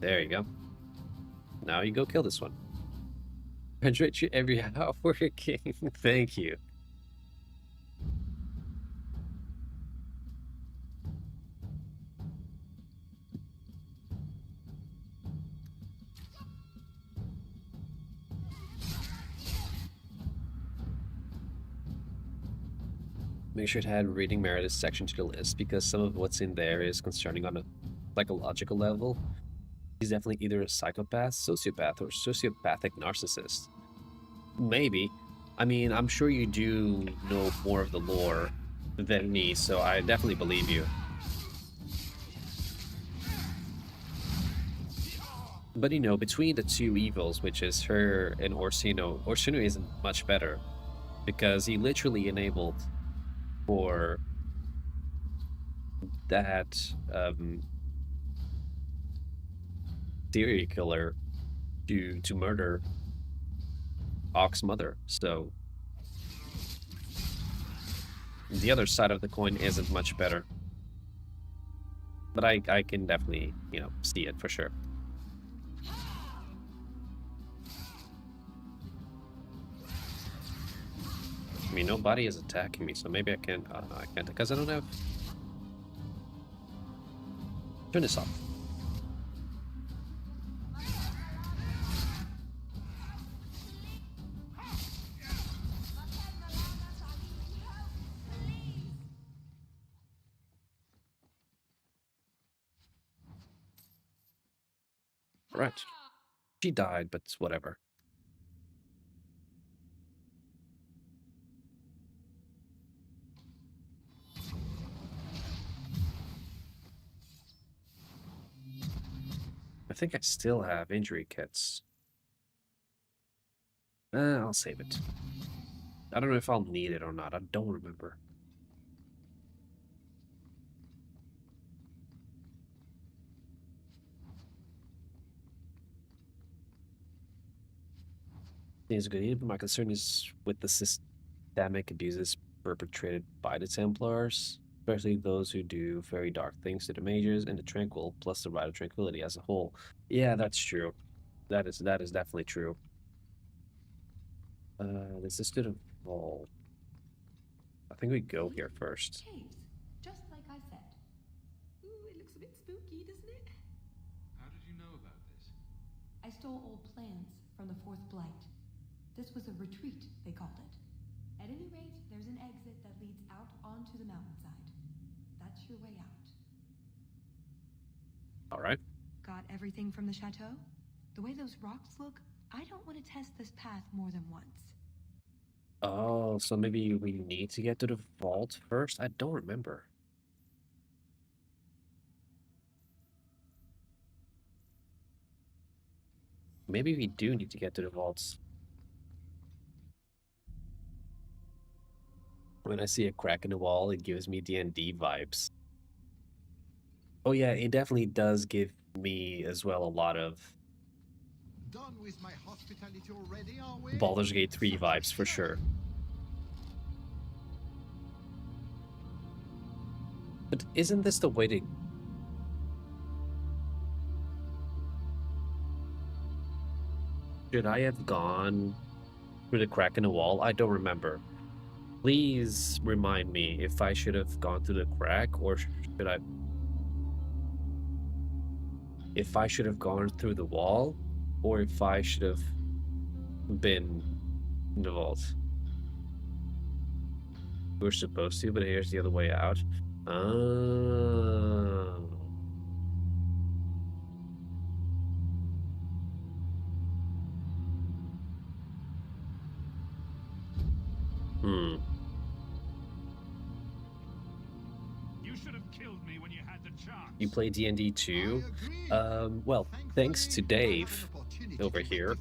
There you go. Now you go kill this one. Hydrate you every hour working. Thank you. Make sure to add reading Meredith's section to the list because some of what's in there is concerning on a psychological level. He's definitely either a psychopath, sociopath, or sociopathic narcissist. Maybe. I mean, I'm sure you do know more of the lore than me, so I definitely believe you. But you know, between the two evils, which is her and Orsino, Orsino isn't much better because he literally enabled for that serial killer to murder Ock's mother. So the other side of the coin isn't much better. But I can definitely, you know, see it for sure. I mean, nobody is attacking me, so maybe I can. No, I can't because I don't have. Turn this off. Right. She died, but whatever. I think I still have injury kits. I'll save it. I don't know if I'll need it or not. I don't remember. Seems good, but my concern is with the systemic abuses perpetrated by the Templars, especially those who do very dark things to the mages and the Tranquil, plus the Rite of Tranquility as a whole. Yeah, that's true. That is definitely true. This is to the vault. I think we go here first. Caves, just like I said. Ooh, it looks a bit spooky, doesn't it? How did you know about this? I stole old plans from the Fourth Blight. This was a retreat, they called it. At any rate, there's an exit that leads out onto the mountainside. That's your way out. All right. Got everything from the chateau? The way those rocks look, I don't want to test this path more than once. Oh, so maybe we need to get to the vault first? I don't remember. Maybe we do need to get to the vaults. When I see a crack in the wall, it gives me D&D vibes. Oh yeah, it definitely does give me as well a lot of Done with my hospitality already, are we? Baldur's Gate 3 vibes for sure. But isn't this the way to... Should I have gone through the crack in the wall? I don't remember. Please remind me if I should have gone through the crack or should I... If I should have gone through the wall or if I should have been in the vault. We're supposed to, but here's the other way out. Oh. Hmm. You should have killed me when you had the chance. You play D&D too? Well, thanks to Dave over here.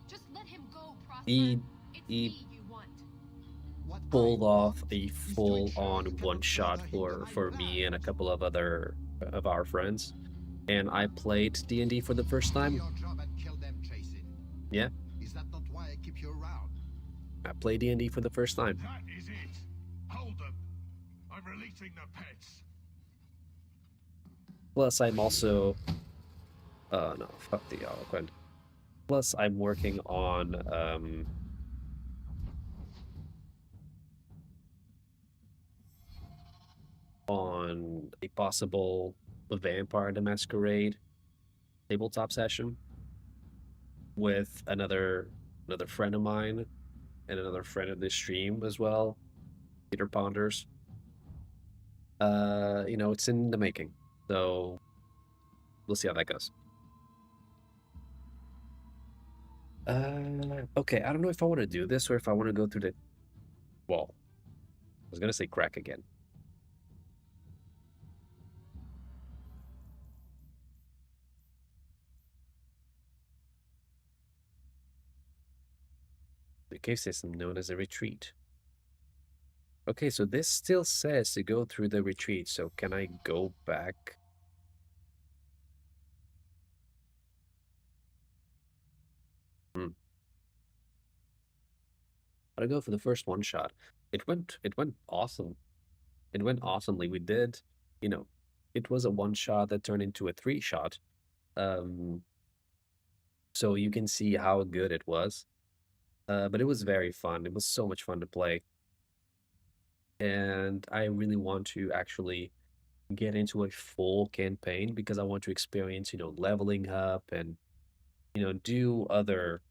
Just let him go, Prosper. He pulled off a full-on one-shot for me and a couple of other of our friends, and I played D&D for the first time. Yeah. Is that not why I keep you around? I played D&D for the first time. That is it. Hold them. I'm releasing the pets. Plus, I'm also... no, fuck the Eloquent. Plus, I'm working on, a possible Vampire the Masquerade tabletop session with another friend of mine and another friend of this stream as well, Peter Ponders. You know, it's in the making, so we'll see how that goes. Okay, I don't know if I want to do this or if I want to go through the wall. I was gonna say crack again. The cave system known as a retreat. Okay, so this still says to go through the retreat, so can I go back? I'll go for the first one shot. It went awesome. It went awesomely. We did, you know, it was a one shot that turned into a 3-shot. So you can see how good it was. But it was very fun. It was so much fun to play. And I really want to actually get into a full campaign because I want to experience, leveling up and, do other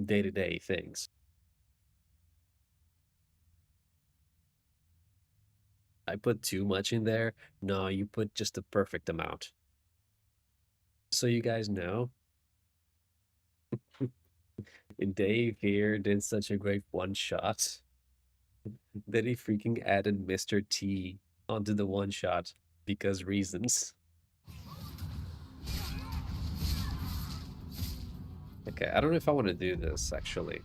day-to-day things. I put too much in there. No, you put just the perfect amount. So you guys know, Dave here did such a great one shot that he freaking added Mr. T onto the one shot because reasons. Okay, I don't know if I want to do this actually.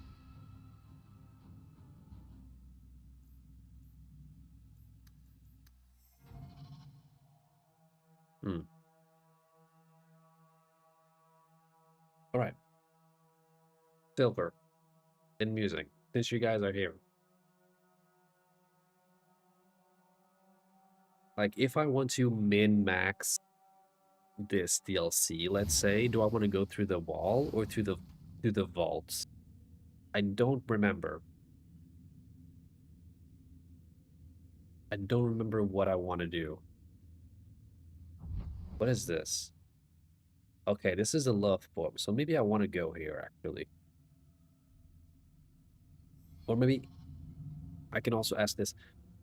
All right. Silver and music, since you guys are here. Like, if I want to min-max this DLC, let's say, do I want to go through the wall or through the vaults? I don't remember. I don't remember what I want to do. What is this? Okay, this is a love poem, so maybe I want to go here, actually. Or maybe I can also ask this,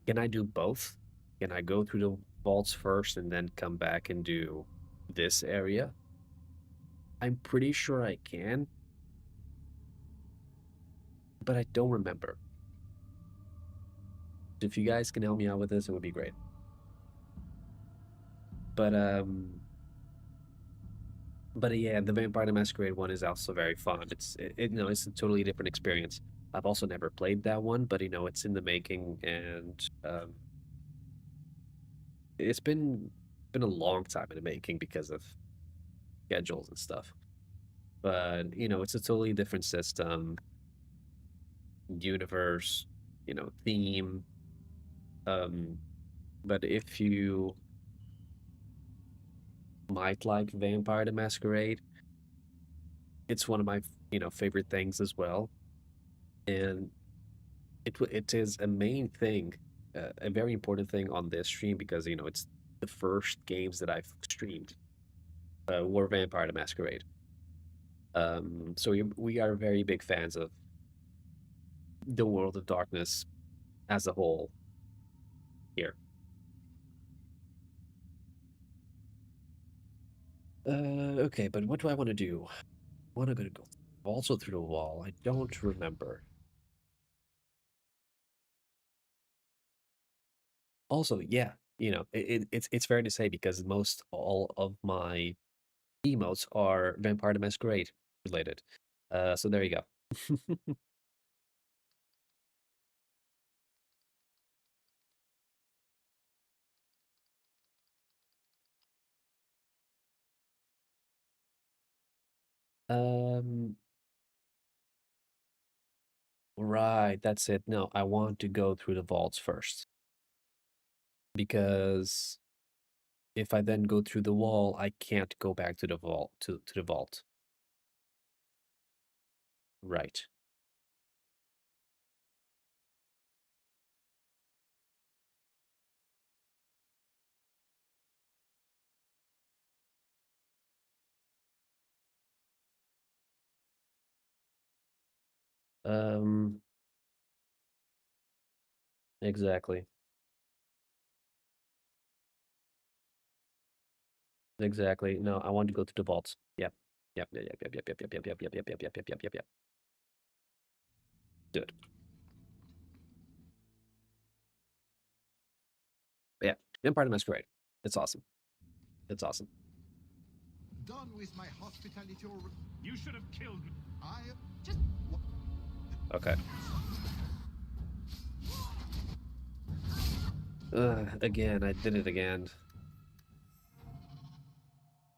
can I do both? Can I go through the vaults first and then come back and do this area? I'm pretty sure I can, but I don't remember. If you guys can help me out with this, it would be great. But yeah, the Vampire the Masquerade one is also very fun. It's a totally different experience. I've also never played that one, but it's in the making, and it's been a long time in the making because of schedules and stuff. But it's a totally different system, universe, theme. But if you might like Vampire the Masquerade, it's one of my favorite things as well, and it is a main thing, a very important thing on this stream because it's the first games that I've streamed were Vampire the Masquerade. So we are very big fans of the World of Darkness as a whole here. Okay, but what do I want to do? I want to go also through the wall. I don't remember. Also, yeah, it's fair to say because most all of my emotes are Vampire the Masquerade related. So there you go. Right, that's it. No, I want to go through the vaults first. Because if I then go through the wall, I can't go back to the vault to the vault. Right. Exactly. Exactly. No, I want to go to the vaults. Yep. Yep. Yep. Yep. Yep. Yep. Yep. Yep. Yep. Yep. Yep. Yep. Yep. Yep. Yep. Yep. Yep. Good. Yeah. Empire the Masquerade. It's awesome. It's awesome. Done with my hospitality. You should have killed me. I just okay. Again, I did it again.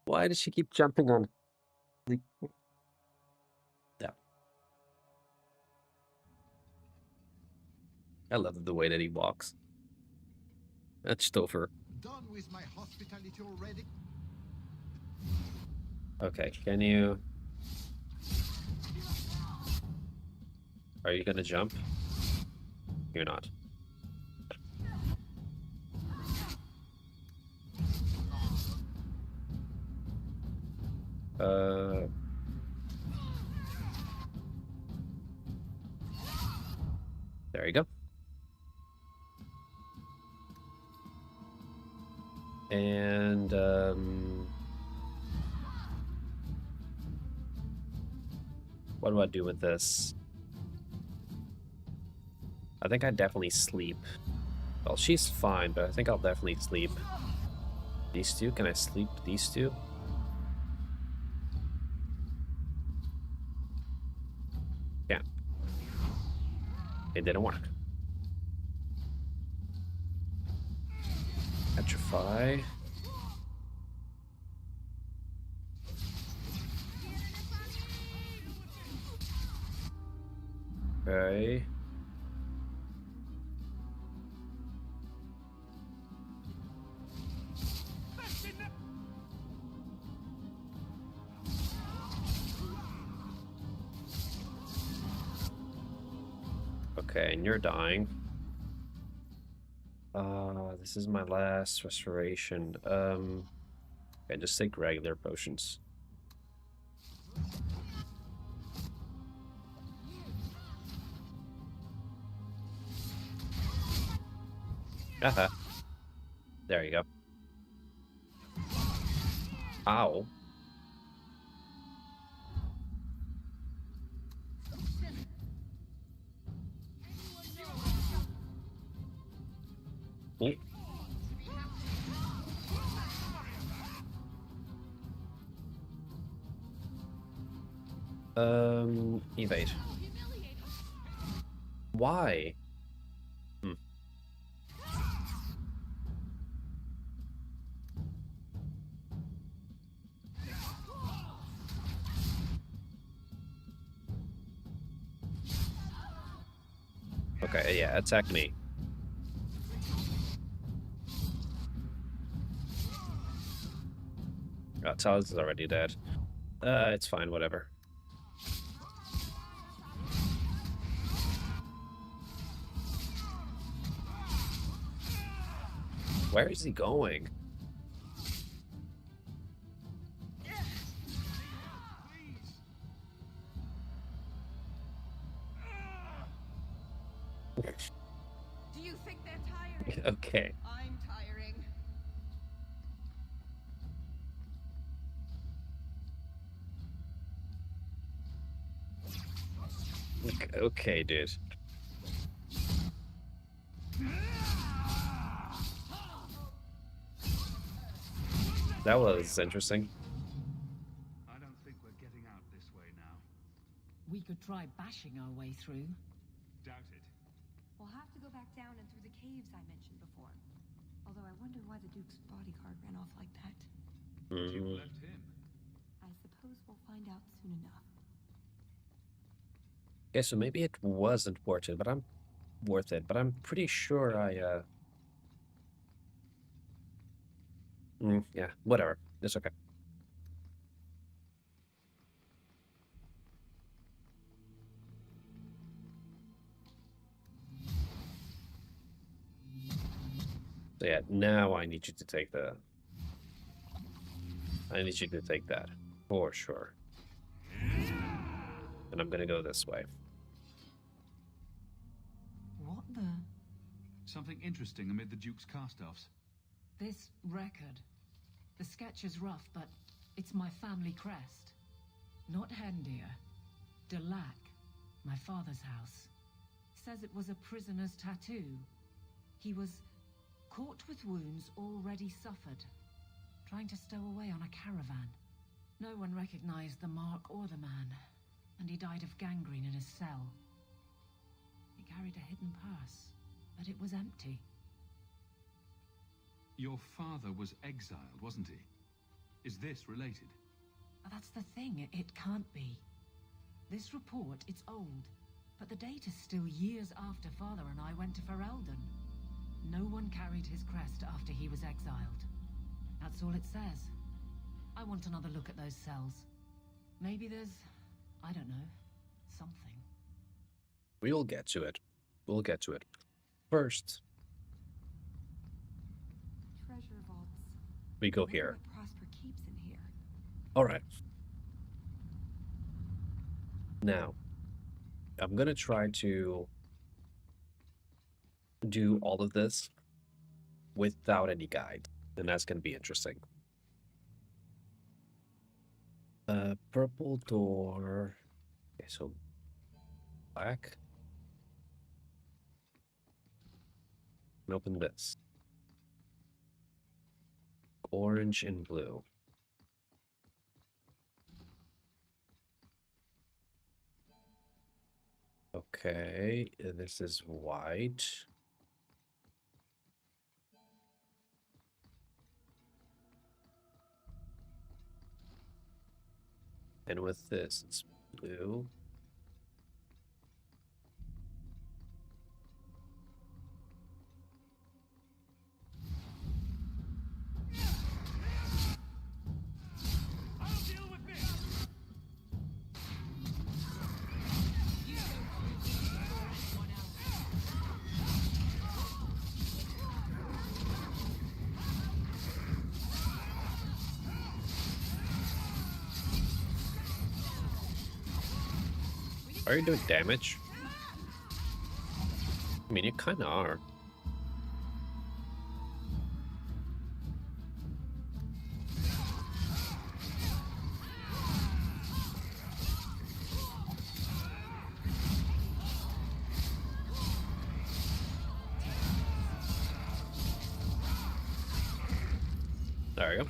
Why does she keep jumping on? Yeah. I love the way that he walks. That's Stouffer. Done with my hospitality already? Okay, can you... Are you gonna jump? You're not. There you go. And, what do I do with this? I think I definitely sleep. Well, she's fine, but I think I'll definitely sleep. These two? Can I sleep these two? Yeah. It didn't work. Petrify. Okay. Okay, and you're dying. This is my last restoration. Okay, just take regular potions. Haha. There you go. Ow. Ooh. Evade. Why? Okay, yeah, attack me. Oh, Taz is already dead. It's fine, whatever. Where is he going? Do you think they're tiring? Okay. I'm tiring. Okay, dude. That was interesting. I don't think we're getting out this way now. We could try bashing our way through. Doubt it. We'll have to go back down and through the caves I mentioned before. Although I wonder why the Duke's bodyguard ran off like that. You left him. I suppose we'll find out soon enough. Okay, so maybe it wasn't worth it, but I'm pretty sure I yeah, whatever. It's okay. So yeah, now I need you to take the... I need you to take that, for sure. And I'm gonna go this way. What the? Something interesting amid the Duke's cast-offs. This record. The sketch is rough, but it's my family crest. Not Hendir. Delac, my father's house. Says it was a prisoner's tattoo. He was caught with wounds already suffered, trying to stow away on a caravan. No one recognized the mark or the man, and he died of gangrene in his cell. He carried a hidden purse, but it was empty. Your father was exiled, wasn't he? Is this related? That's the thing, it can't be. This report, it's old, but the date is still years after Father and I went to Ferelden. No one carried his crest after he was exiled. That's all it says. I want another look at those cells. Maybe there's, I don't know, something. We'll get to it. We'll get to it. First, Treasure vaults. we go here. What Prosper keeps in here. All right. Now, I'm gonna try to do all of this without any guide, and that's gonna be interesting. Purple door. Okay, so black. And open this. Orange and blue. Okay, this is white. And with this, it's blue. Are you doing damage? I mean, you kind of are. There you go.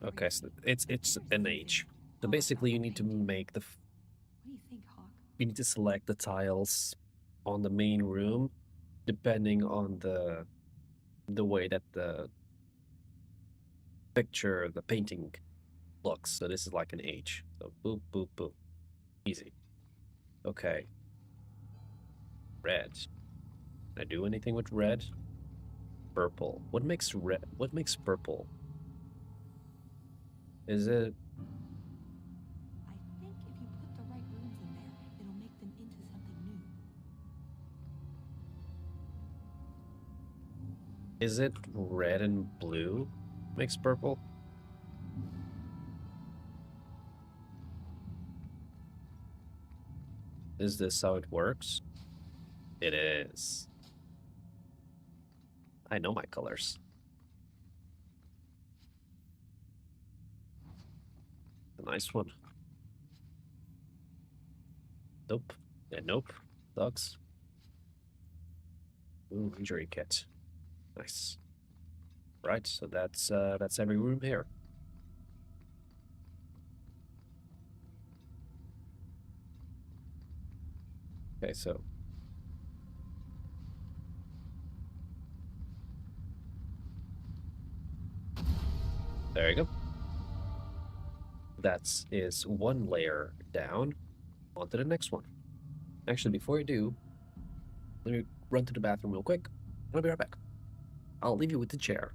Okay, so it's an H. So basically, you need to make the. What do you think, Hawk? You need to select the tiles on the main room, depending on the way that the picture, the painting looks. So this is like an H. So boop, boop, boop. Easy. Okay. Red. Can I do anything with red? Purple. What makes red? What makes purple? Is it? I think if you put the right runes in there, it'll make them into something new. Is it red and blue makes purple? Is this how it works? It is. I know my colors. A nice one. Nope. Yeah, nope. Sucks. Ooh, injury kit. Nice. Right, so that's every room here. Okay, so there you go. That is one layer down. On to the next one. Actually, before you do, let me run to the bathroom real quick. I'll be right back. I'll leave you with the chair.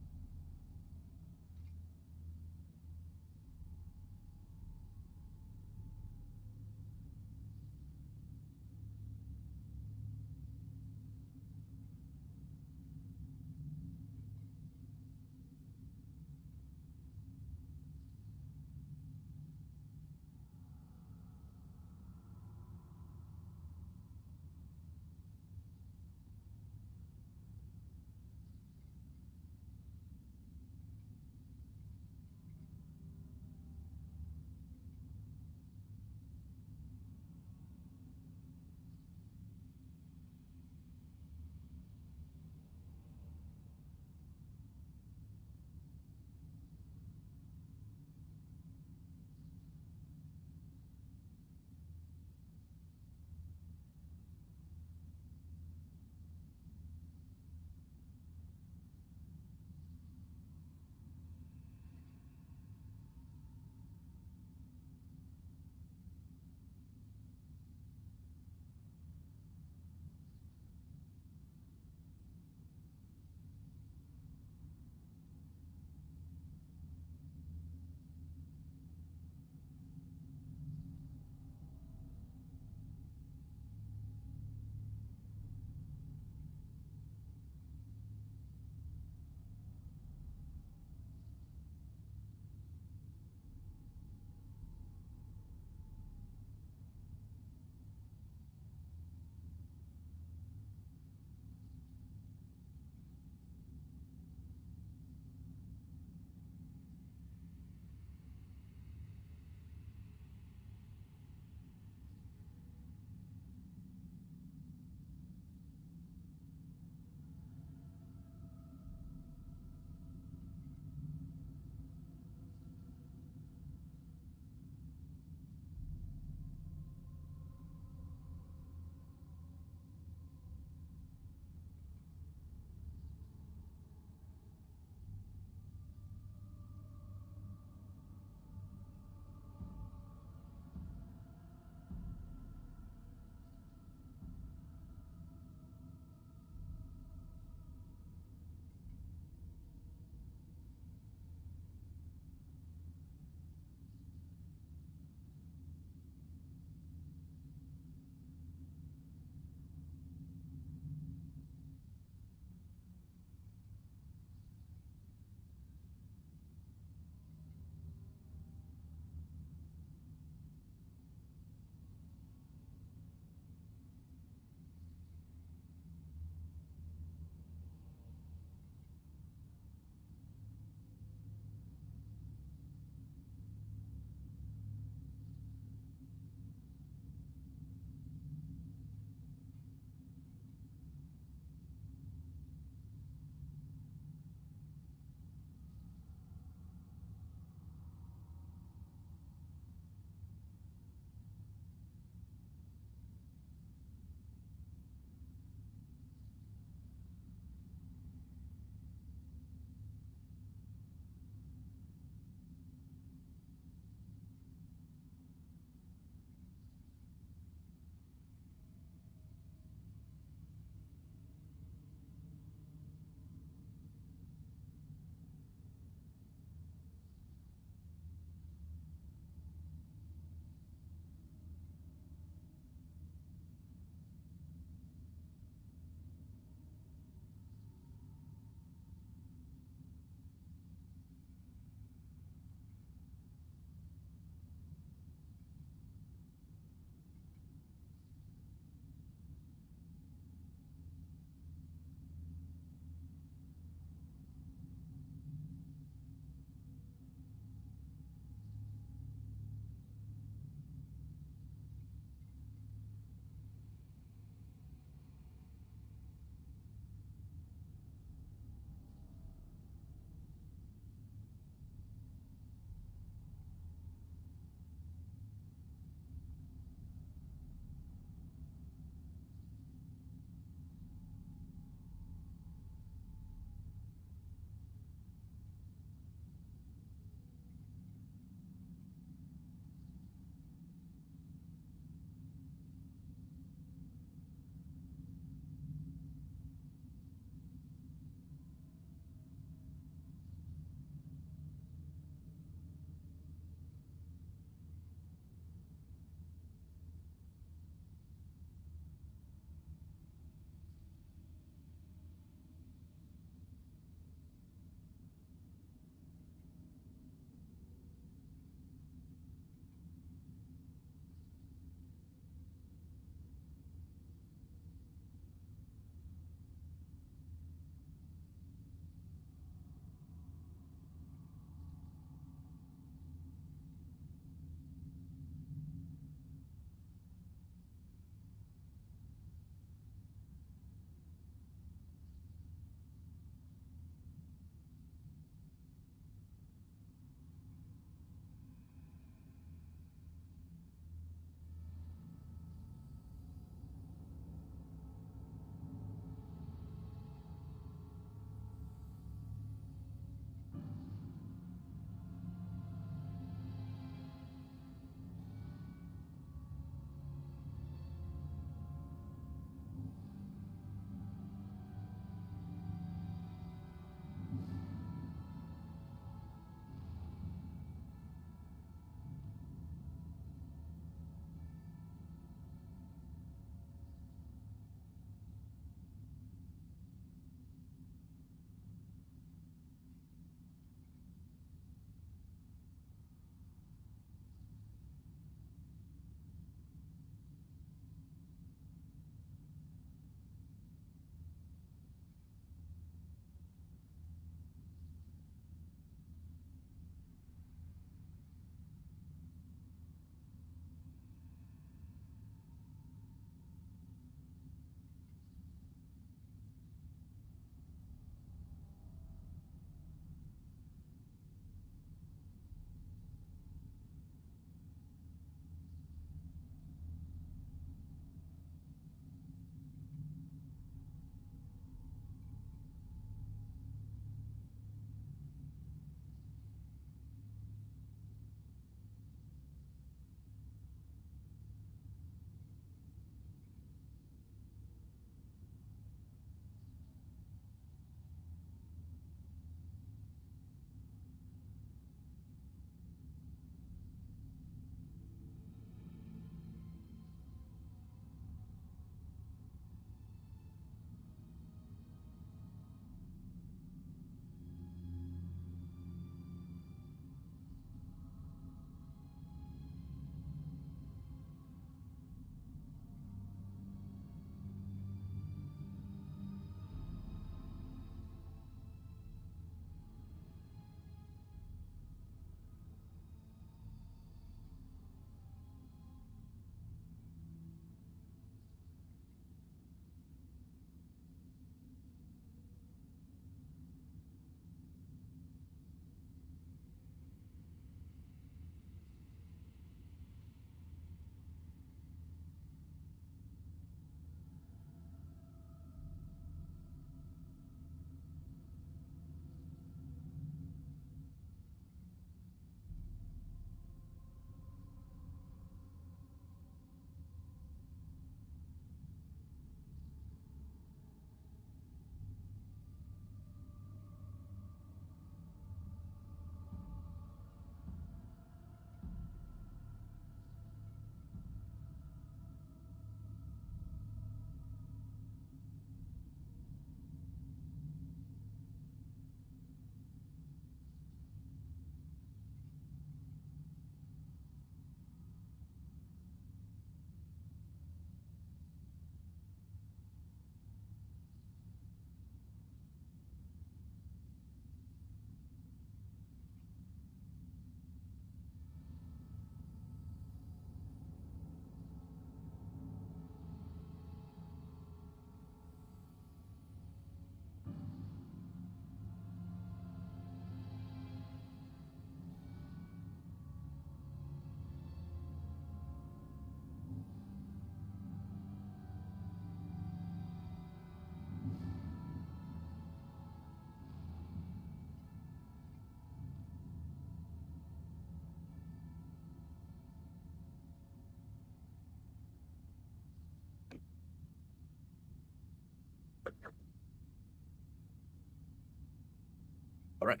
Alright.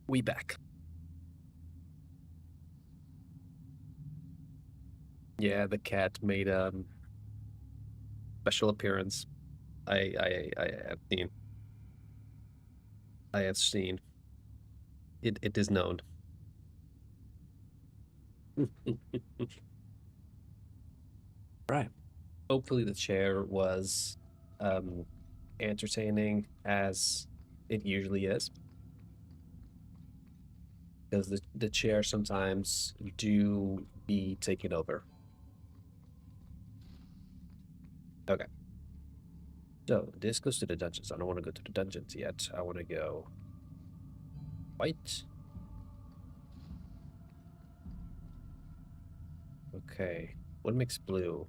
We back. Yeah, the cat made special appearance. I have seen. I have seen. It is known. Right. Hopefully the chair was entertaining as it usually is. Because the chair sometimes do be taken over. Okay. So this goes to the dungeons. I don't want to go to the dungeons yet. I want to go white. Okay. What makes blue?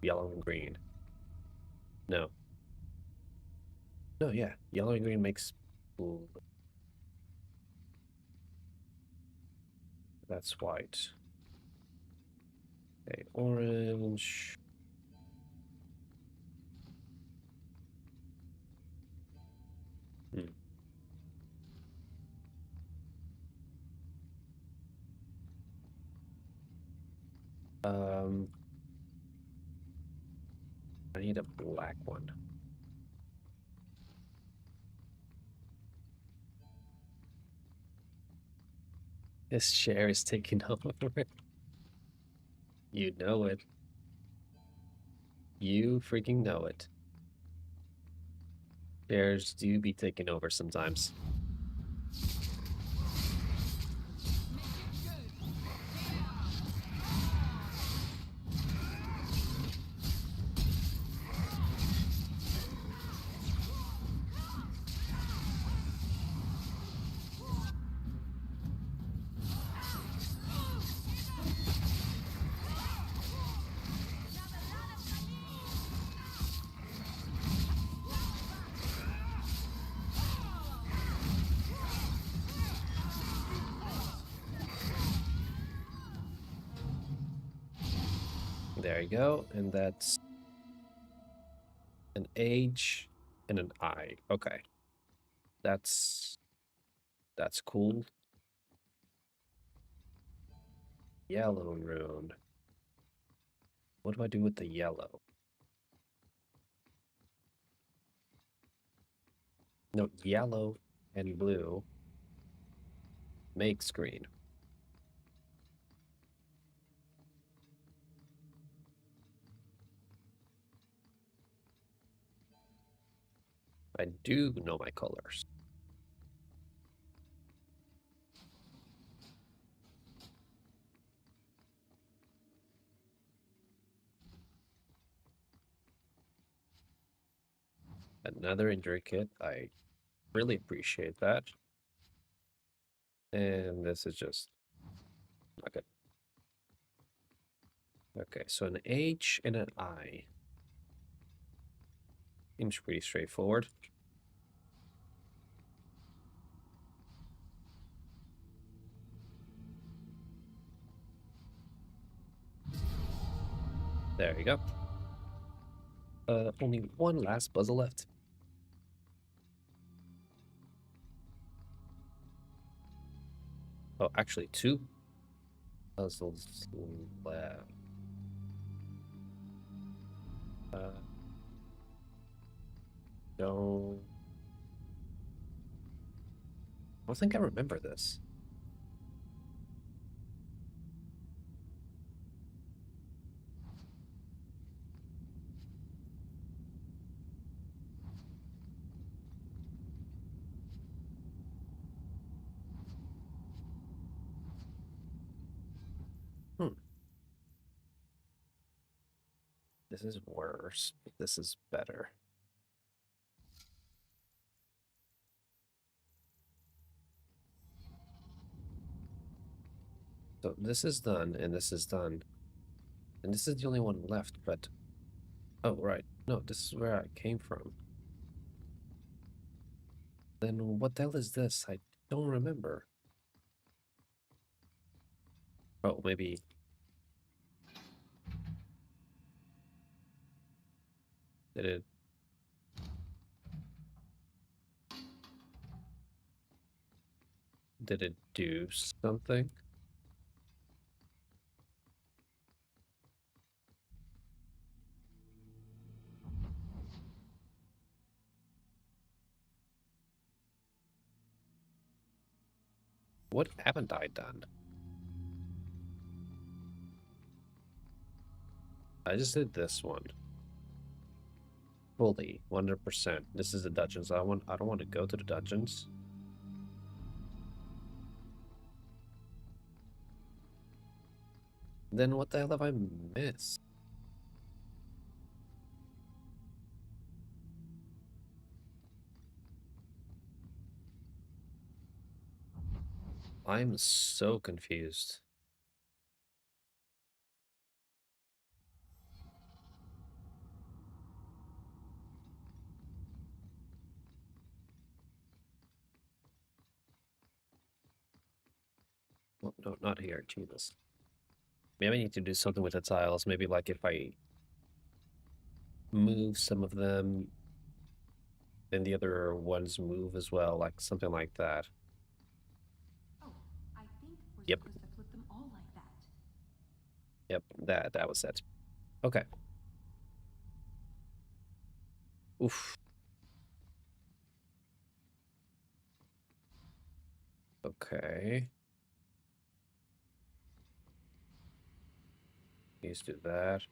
Yellow and green. No. No, yeah. Yellow and green makes blue. That's white. Okay, orange. Hmm. I need a black one. This chair is taking over. You know it. You freaking know it. Chairs do be taking over sometimes. There you go, and that's an H and an I. Okay. That's cool. Yellow rune. What do I do with the yellow? No, yellow and blue makes green. I do know my colors. Another injury kit. I really appreciate that. And this is just not good. Okay, so an H and an I. Seems pretty straightforward. There you go. Only one last puzzle left. Oh, actually, two puzzles left. No. I don't think I remember this. This is worse, but this is better. So this is done, and this is done. And this is the only one left, but... Oh, right. No, this is where I came from. Then what the hell is this? I don't remember. Oh, maybe... Did it... Did it do something? What haven't I done? I just did this one. Fully, 100%. This is the dungeons. I don't want to go to the dungeons. Then what the hell have I missed? I'm so confused. Well, no, not here. Jesus. Maybe I need to do something with the tiles. Maybe like if I move some of them, then the other ones move as well, like something like that. Oh, I think we're Yep. supposed to flip them all like that. Yep, that was it. Okay. Oof. Okay. Let's do that.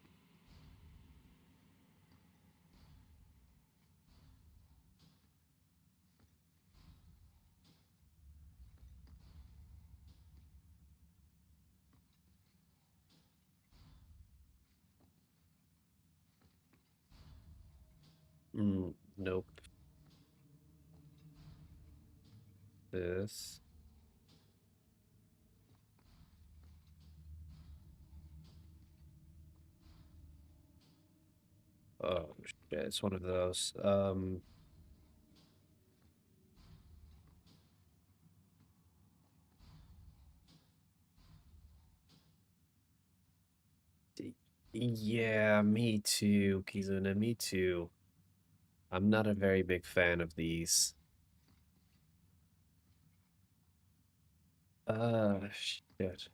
Nope. This. Oh shit, it's one of those. Yeah, me too, Kizuna, me too. I'm not a very big fan of these. Shit.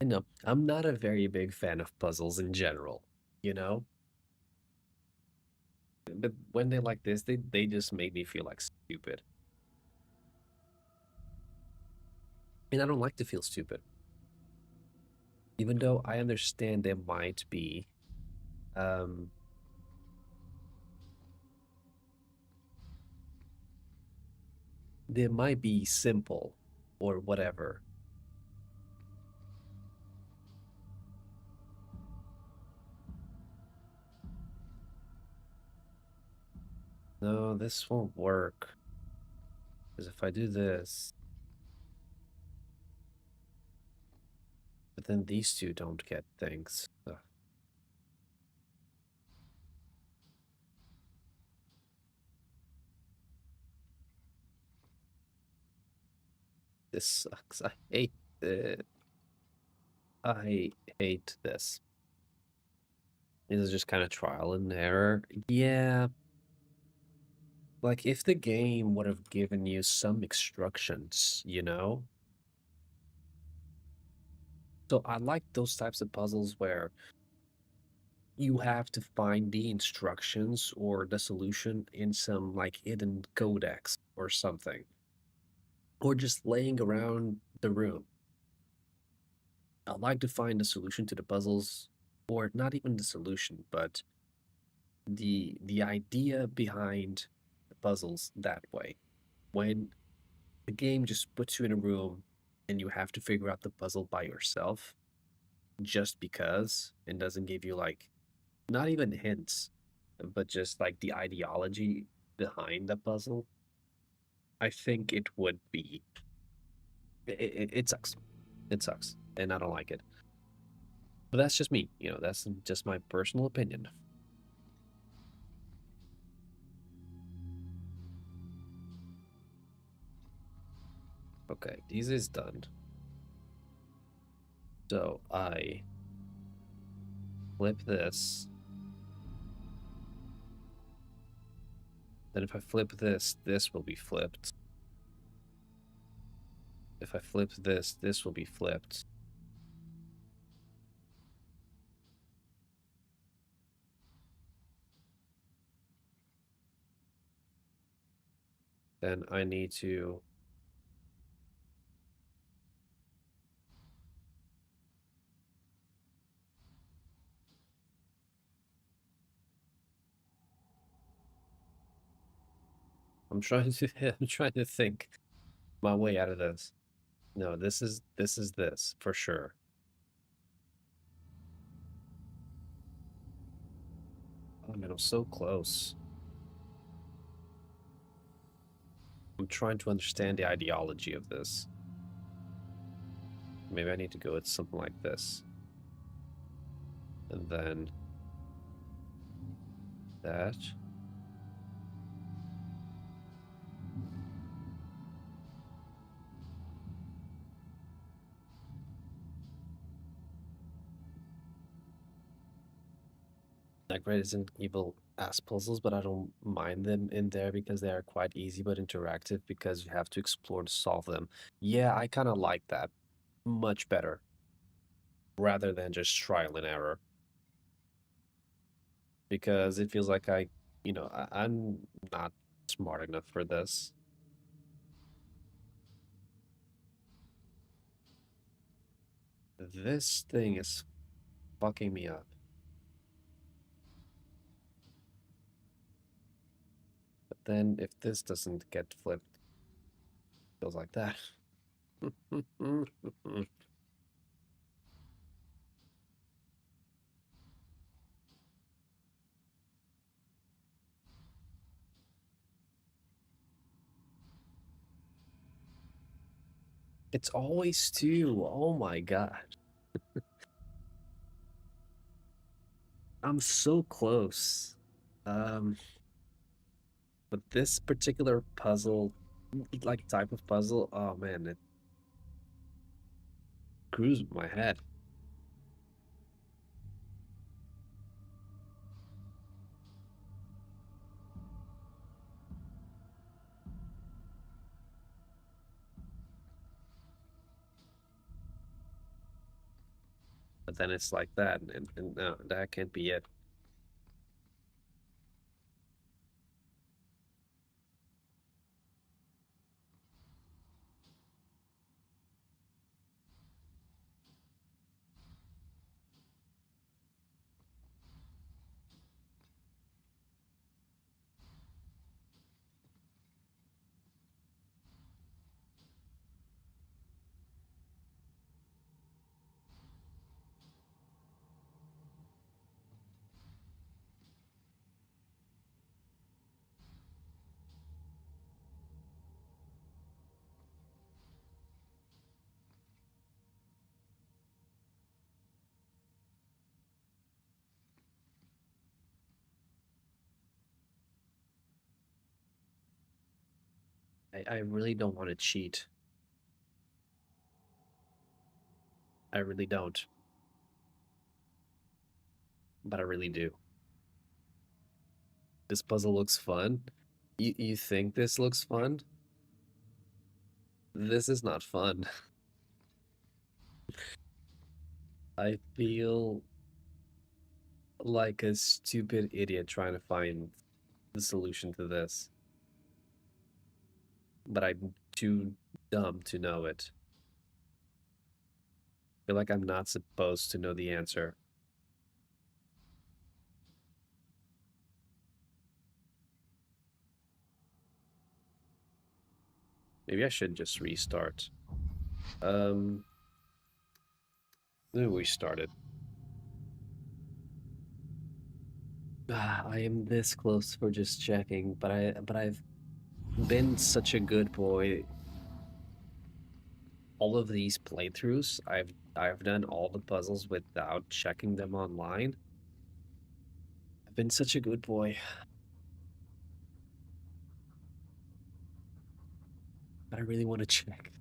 I know. I'm not a very big fan of puzzles in general, you know? But when they're like this, they just make me feel like stupid. And I don't like to feel stupid. Even though I understand there might be simple or whatever. No, this won't work. Because if I do this, but then these two don't get things. Ugh. This sucks. I hate it. I hate this. This is just kind of trial and error. Yeah. Like, if the game would have given you some instructions, you know? So I like those types of puzzles where you have to find the instructions or the solution in some, like, hidden codex or something. Or just laying around the room. I like to find the solution to the puzzles, or not even the solution, but the idea behind the puzzles that way. When the game just puts you in a room and you have to figure out the puzzle by yourself just because and doesn't give you like not even hints, but just like the ideology behind the puzzle, I think it would be it sucks. It sucks. And I don't like it. But that's just me, you know, that's just my personal opinion. Okay, this is done. So I flip this. Then if I flip this, this will be flipped. If I flip this, this will be flipped. Then I need to... I'm trying to think my way out of this. No, this is this for sure. Oh man, I'm so close. I'm trying to understand the ideology of this. Maybe I need to go with something like this. And then that. Like Resident Evil ass puzzles, but I don't mind them in there because they are quite easy but interactive because you have to explore to solve them. Yeah, I kind of like that much better rather than just trial and error because it feels like I'm not smart enough for this. This thing is fucking me up. But then if this doesn't get flipped, it feels like that. It's always two. Oh my god. I'm so close. But this particular puzzle, like type of puzzle, oh man, it screws with my head. But then it's like that, and no, that can't be it. I really don't want to cheat. I really don't. But I really do. This puzzle looks fun. You think this looks fun? This is not fun. I feel like a stupid idiot trying to find the solution to this. But I'm too dumb to know it. I feel like I'm not supposed to know the answer. Maybe I should just restart. We started. I am this close for just checking, but I've been such a good boy. All of these playthroughs, I've done all the puzzles without checking them online. I've been such a good boy. But I really want to check.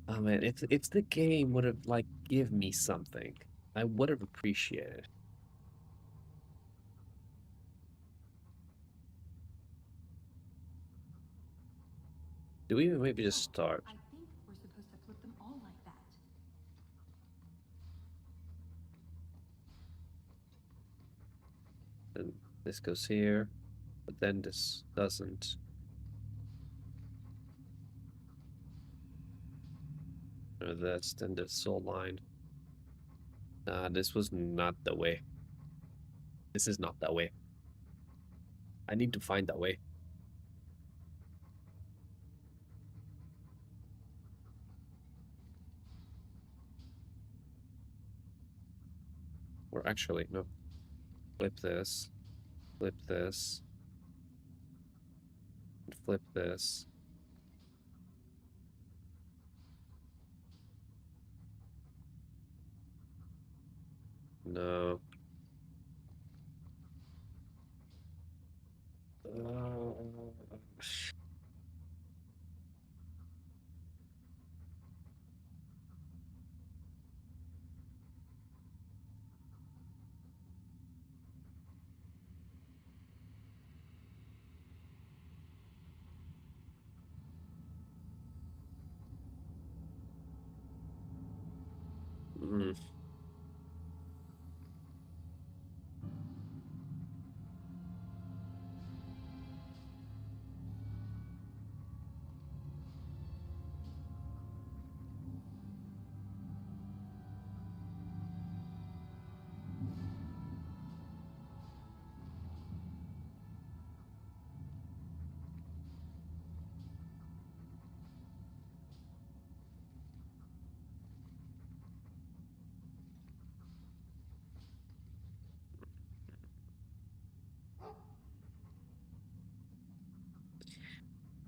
Oh man, if the game would have like give me something, I would have appreciated. Do we maybe just start? I think we're supposed to flip them all like that. Then this goes here, but then this doesn't. Or that's then the soul line. This was not the way. This is not that way. I need to find that way. Or actually, no. Flip this. Flip this. Flip this. No. Mm.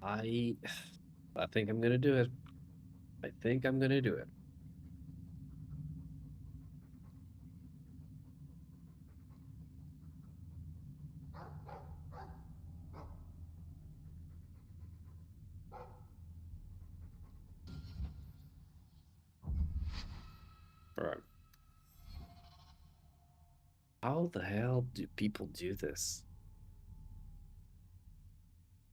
I think I'm gonna do it. I think I'm gonna do it. Alright. How the hell do people do this?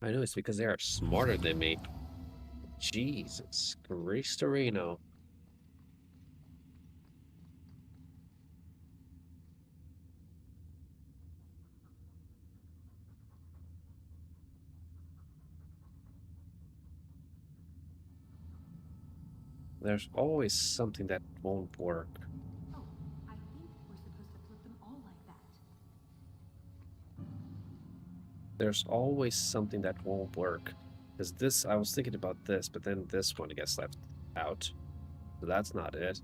I know it's because they are smarter than me. Jesus Christorino. There's always something that won't work. Oh, I think we're supposed to flip them all like that. There's always something that won't work. Because this, I was thinking about this, but then this one gets left out. So that's not it.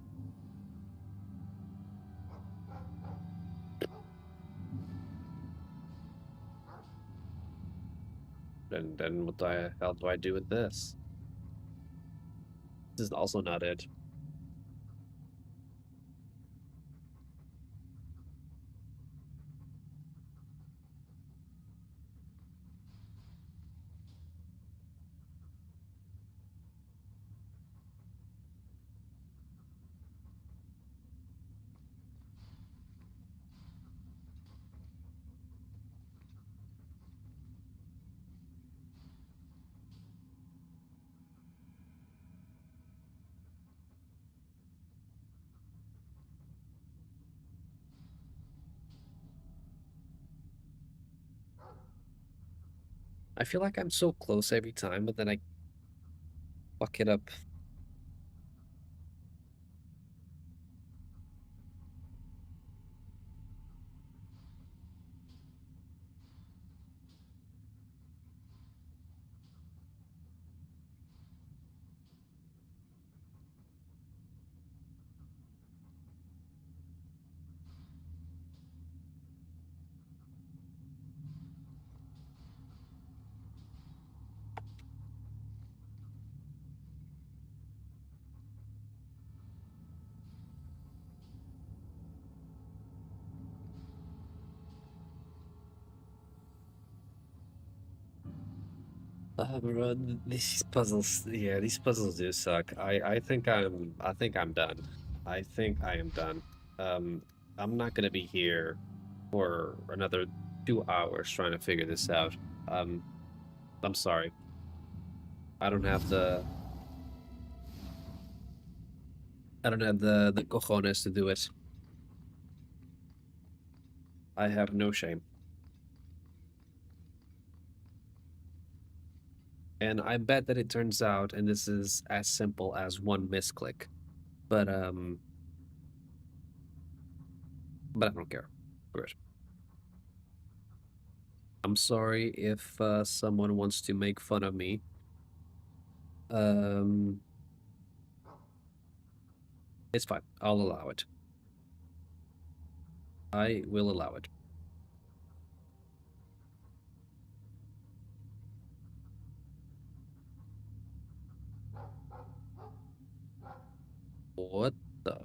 And then what the hell do I do with this? This is also not it. I feel like I'm so close every time, but then I fuck it up. Bro, these puzzles, yeah, these puzzles do suck. I think I'm done. I think I am done. I'm not gonna be here for another 2 hours trying to figure this out. I'm sorry. I don't have the cojones to do it. I have no shame. And I bet that it turns out, and this is as simple as one misclick, but I don't care. Great. I'm sorry if someone wants to make fun of me. It's fine. I'll allow it. I will allow it. What the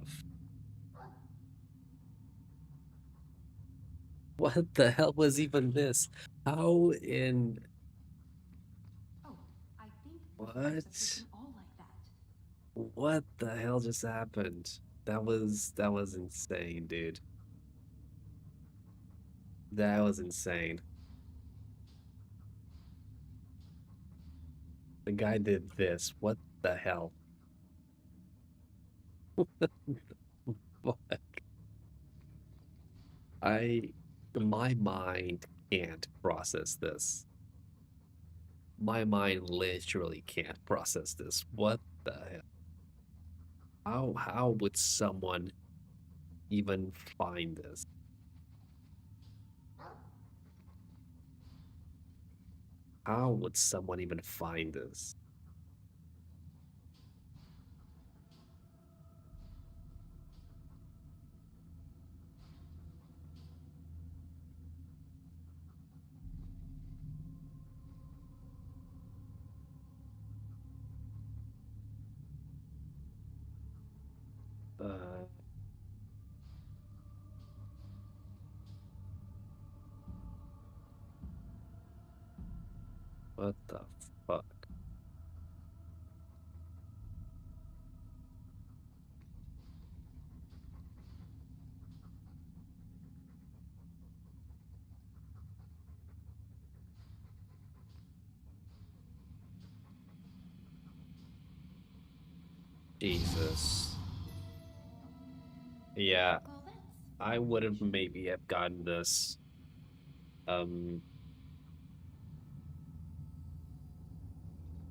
What the hell was even this? How in... Oh, I think what? all like that. What the hell just happened? That was insane, dude. That was insane. The guy did this. What the hell? What? My mind can't process this. My mind literally can't process this. What the hell? How would someone even find this? How would someone even find this? What the fuck? Jesus. Yeah, I would have maybe have gotten this.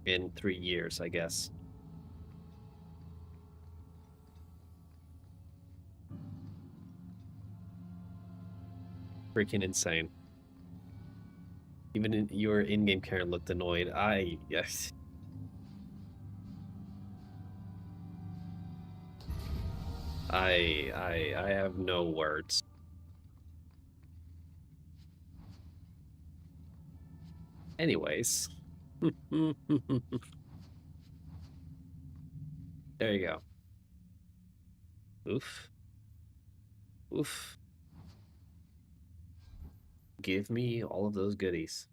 In 3 years, I guess. Freaking insane. Even your in-game character looked annoyed. Yes. I have no words. Anyways. There you go. Oof. Oof. Give me all of those goodies.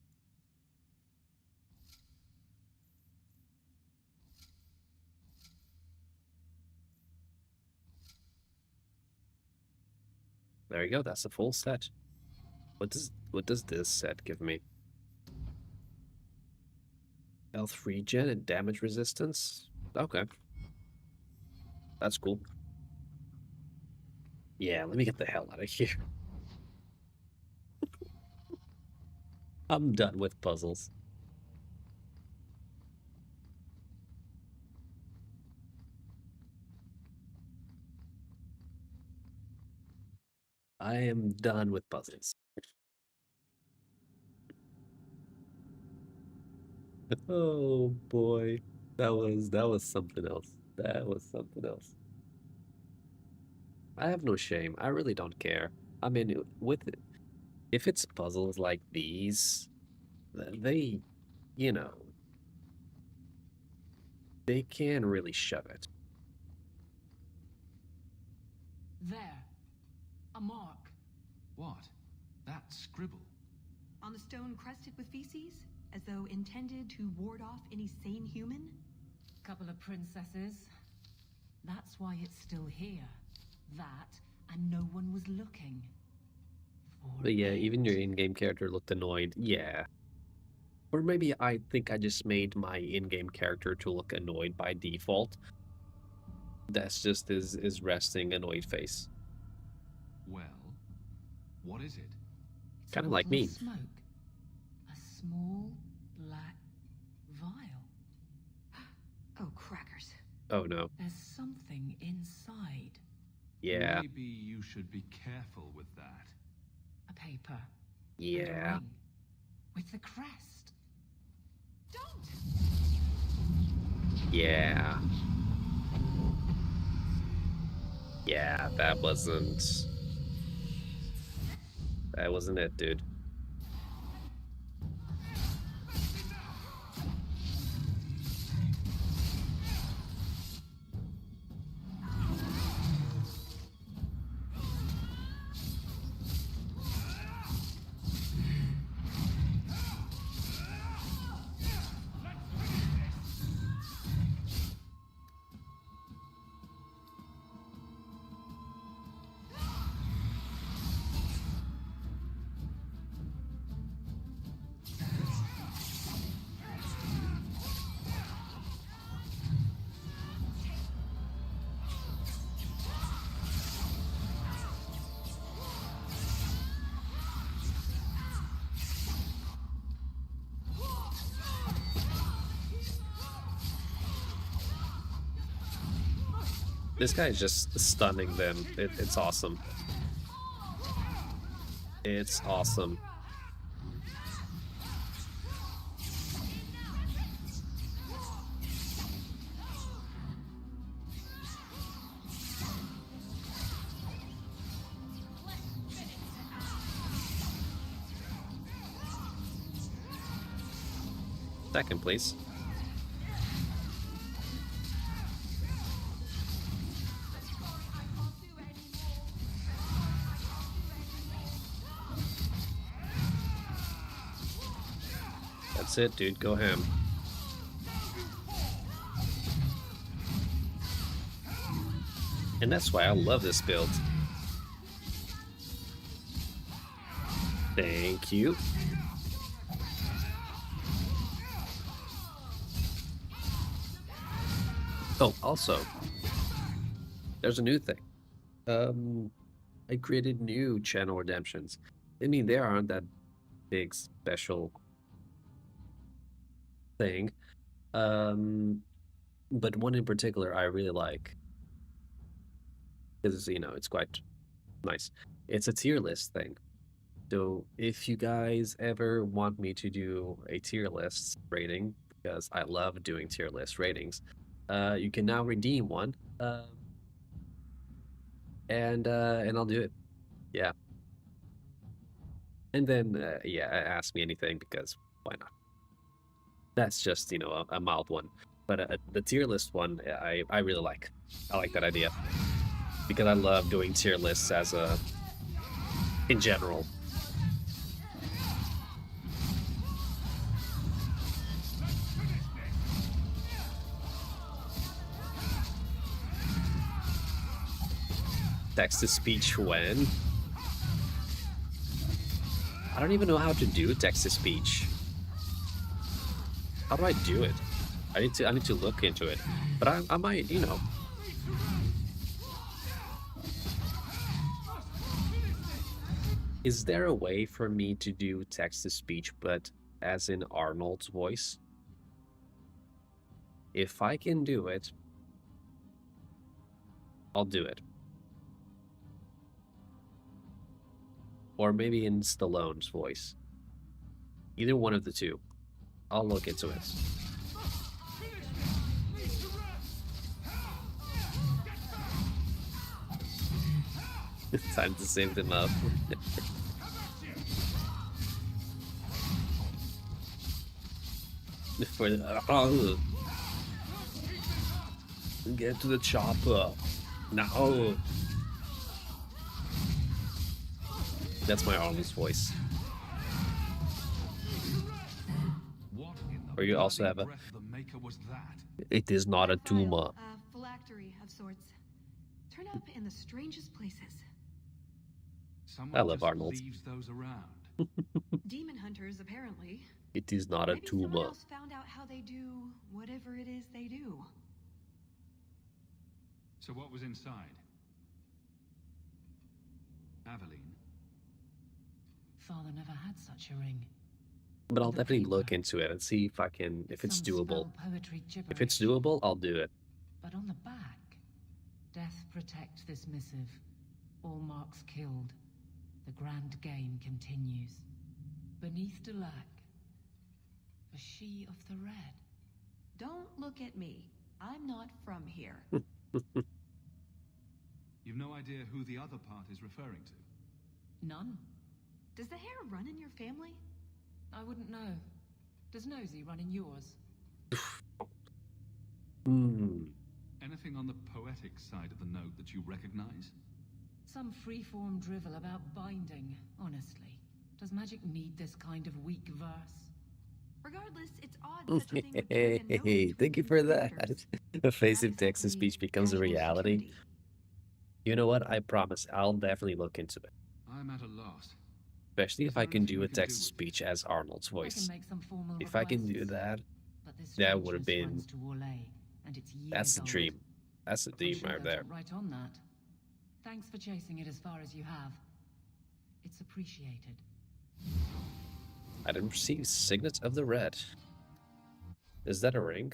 There you go. That's a full set. What does this set give me? Health regen and damage resistance? Okay. That's cool. Yeah, let me get the hell out of here. I'm done with puzzles. I am done with puzzles. Oh boy. That was something else. That was something else. I have no shame. I really don't care. I mean, if it's puzzles like these, they, you know, they can really shove it. There. A mark. What? That scribble? On the stone crusted with feces? As though intended to ward off any sane human? Couple of princesses. That's why it's still here. That, and no one was looking. But yeah, even your in-game character looked annoyed. Yeah. Or maybe I think I just made my in-game character to look annoyed by default. That's just his resting annoyed face. Well, what is it? Kind of like me. Smoke. A small black vial. Oh, crackers. Oh no. There's something inside. Yeah. Maybe you should be careful with that. A paper. Yeah. And a ring with the crest. Don't! Yeah. Yeah, that wasn't it, dude. This guy is just stunning them. It's awesome. It's awesome. Second, please. That's it, dude. Go ham. And that's why I love this build. Thank you. Oh, also, there's a new thing. I created new channel redemptions. I mean, they aren't that big special thing. But one in particular I really like. Because, you know, it's quite nice. It's a tier list thing. So if you guys ever want me to do a tier list rating, because I love doing tier list ratings, you can now redeem one. And I'll do it. Yeah. And then, yeah, ask me anything, because why not? That's just, you know, a mild one. But the tier list one, I really like. I like that idea. Because I love doing tier lists as in general. Text-to-speech when? I don't even know how to do text-to-speech. How do I do it? I need to look into it. But I might, you know. Is there a way for me to do text-to-speech, but as in Arnold's voice? If I can do it, I'll do it. Or maybe in Stallone's voice. Either one of the two. I'll look into it. It's time to save them up. For the, get to the chopper. Now. That's my Arnold's voice. Or you also have a... It is not a tumor. Phylactery of sorts. Turn up in the strangest places. I love Arnold. Leaves those around. Demon hunters, apparently. It is not a Maybe someone tumor. else found out how they do whatever it is they do. So what was inside? Aveline? Father never had such a ring. But I'll definitely look into it and see if I can, if it's doable. Poetry If it's doable, I'll do it. But on the back, death protect this missive. All marks killed. The grand game continues. Beneath Delac, the she of the red. Don't look at me. I'm not from here. You've no idea who the other part is referring to? None. Does the hair run in your family? I wouldn't know. Does Nosy run in yours? Anything on the poetic side of the note that you recognize? Some freeform drivel about binding, honestly. Does magic need this kind of weak verse? Regardless, it's odd such a thing would carry a note Hey, between thank you for that. strangers. Evasive text-to-speech becomes a casual reality. security. You know what? I promise I'll definitely look into it. I'm at a loss. Especially if I can do a text-to-speech as Arnold's I voice. can make some formal If I can do requests, that, but this that would have strangeness been... runs to Orlais, and it's That's years the old. dream. That's the I'm dream sure right they'll there. jump right on that. Thanks for chasing it as far as you have. It's appreciated. I didn't receive Signet of the Red. Is that a ring?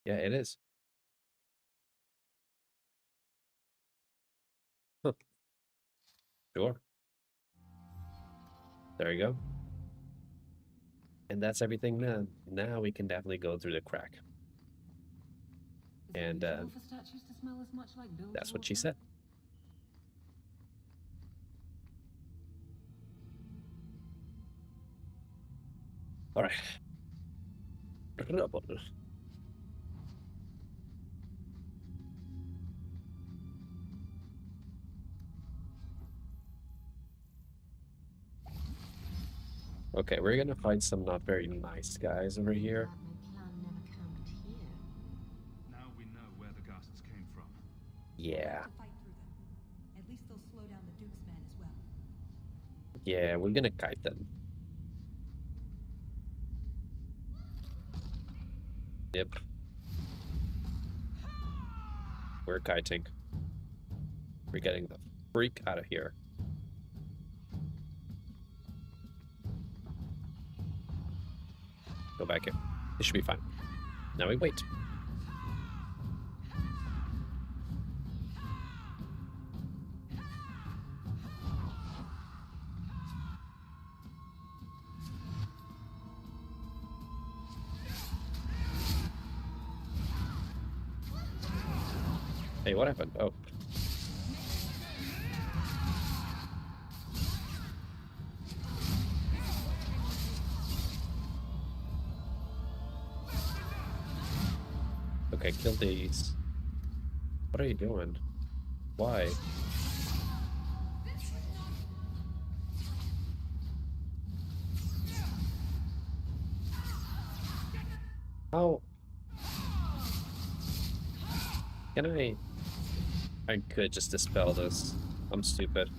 Yeah, it is. Huh. Sure. There you go. And that's everything now. Now we can definitely go through the crack. Is it And usual for statues to smell as much like bilge that's what she water? said. All right. Okay, we're gonna find some not very nice guys over here. Now we know where the ghasts came from. Yeah. To fight through them. At least they'll slow down the Duke's men as well. Yeah, we're gonna kite them. Yep. We're kiting. We're getting the freak out of here. Go back in. It should be fine. Now we wait. Hey, what happened? Oh. Okay, kill these. What are you doing? Why? How? Can I could just dispel this. I'm stupid.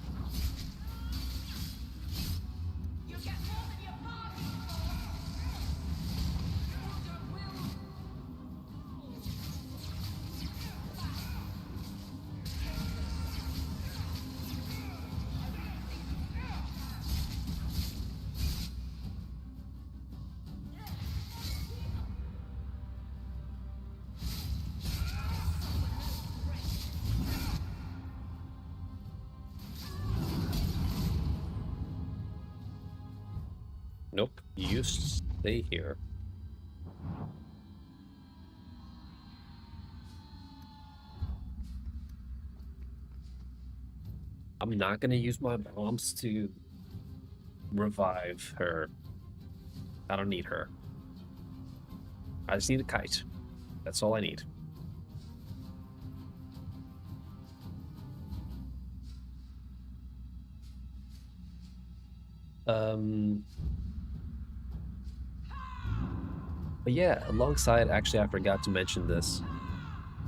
Nope, you stay here. I'm not gonna use my bombs to revive her. I don't need her. I just need a kite. That's all I need. But yeah, alongside, actually, I forgot to mention this.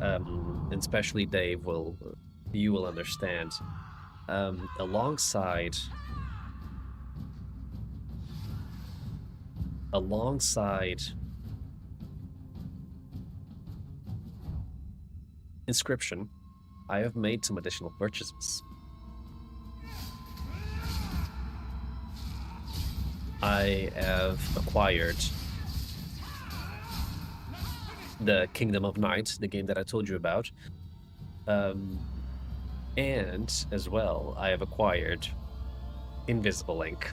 And especially Dave you will understand. Alongside alongside Inscription, I have made some additional purchases. I have acquired the Kingdom of Night, the game that I told you about. And as well, I have acquired Invisible Ink.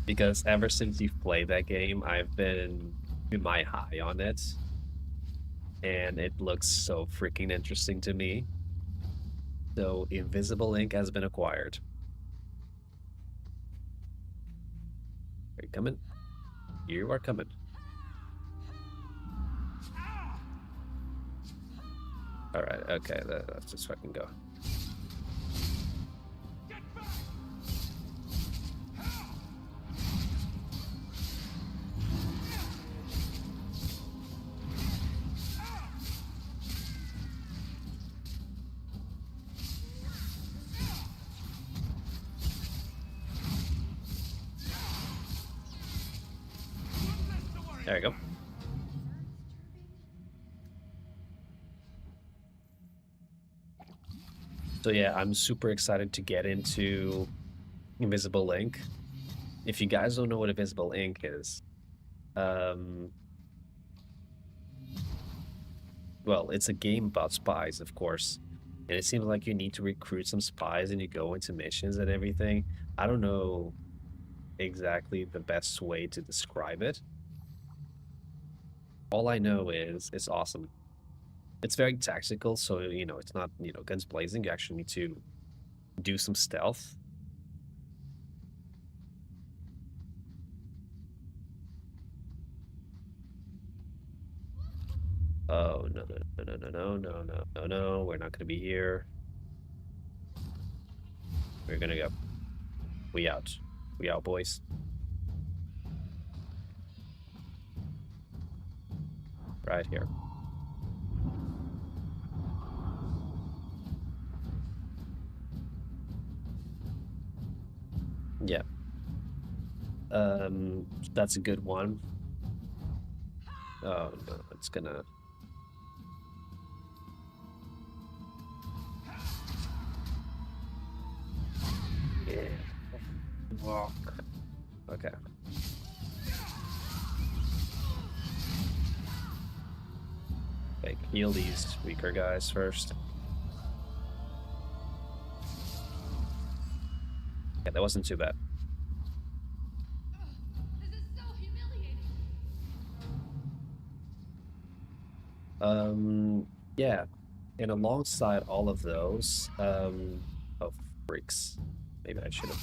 Because ever since you've played that game, I've been in my high on it. And it looks so freaking interesting to me. So Invisible Ink has been acquired. Are you coming? You are coming. Alright, okay, let's just fucking go. There you go. So yeah, I'm super excited to get into Invisible Ink. If you guys don't know what Invisible Ink is, well, it's a game about spies, of course. And it seems like you need to recruit some spies and you go into missions and everything. I don't know exactly the best way to describe it. All I know is it's awesome. It's very tactical, so, you know, it's not, you know, guns blazing. You actually need to do some stealth. Oh, no, no, we're not gonna be here. We're gonna go. We out. We out, boys. Right here. Yeah. That's a good one. Oh, no, it's gonna... Yeah. Walk. Okay. Okay, heal these weaker guys first. Yeah, that wasn't too bad. Yeah. And alongside all of those, oh, freaks. Maybe I should have.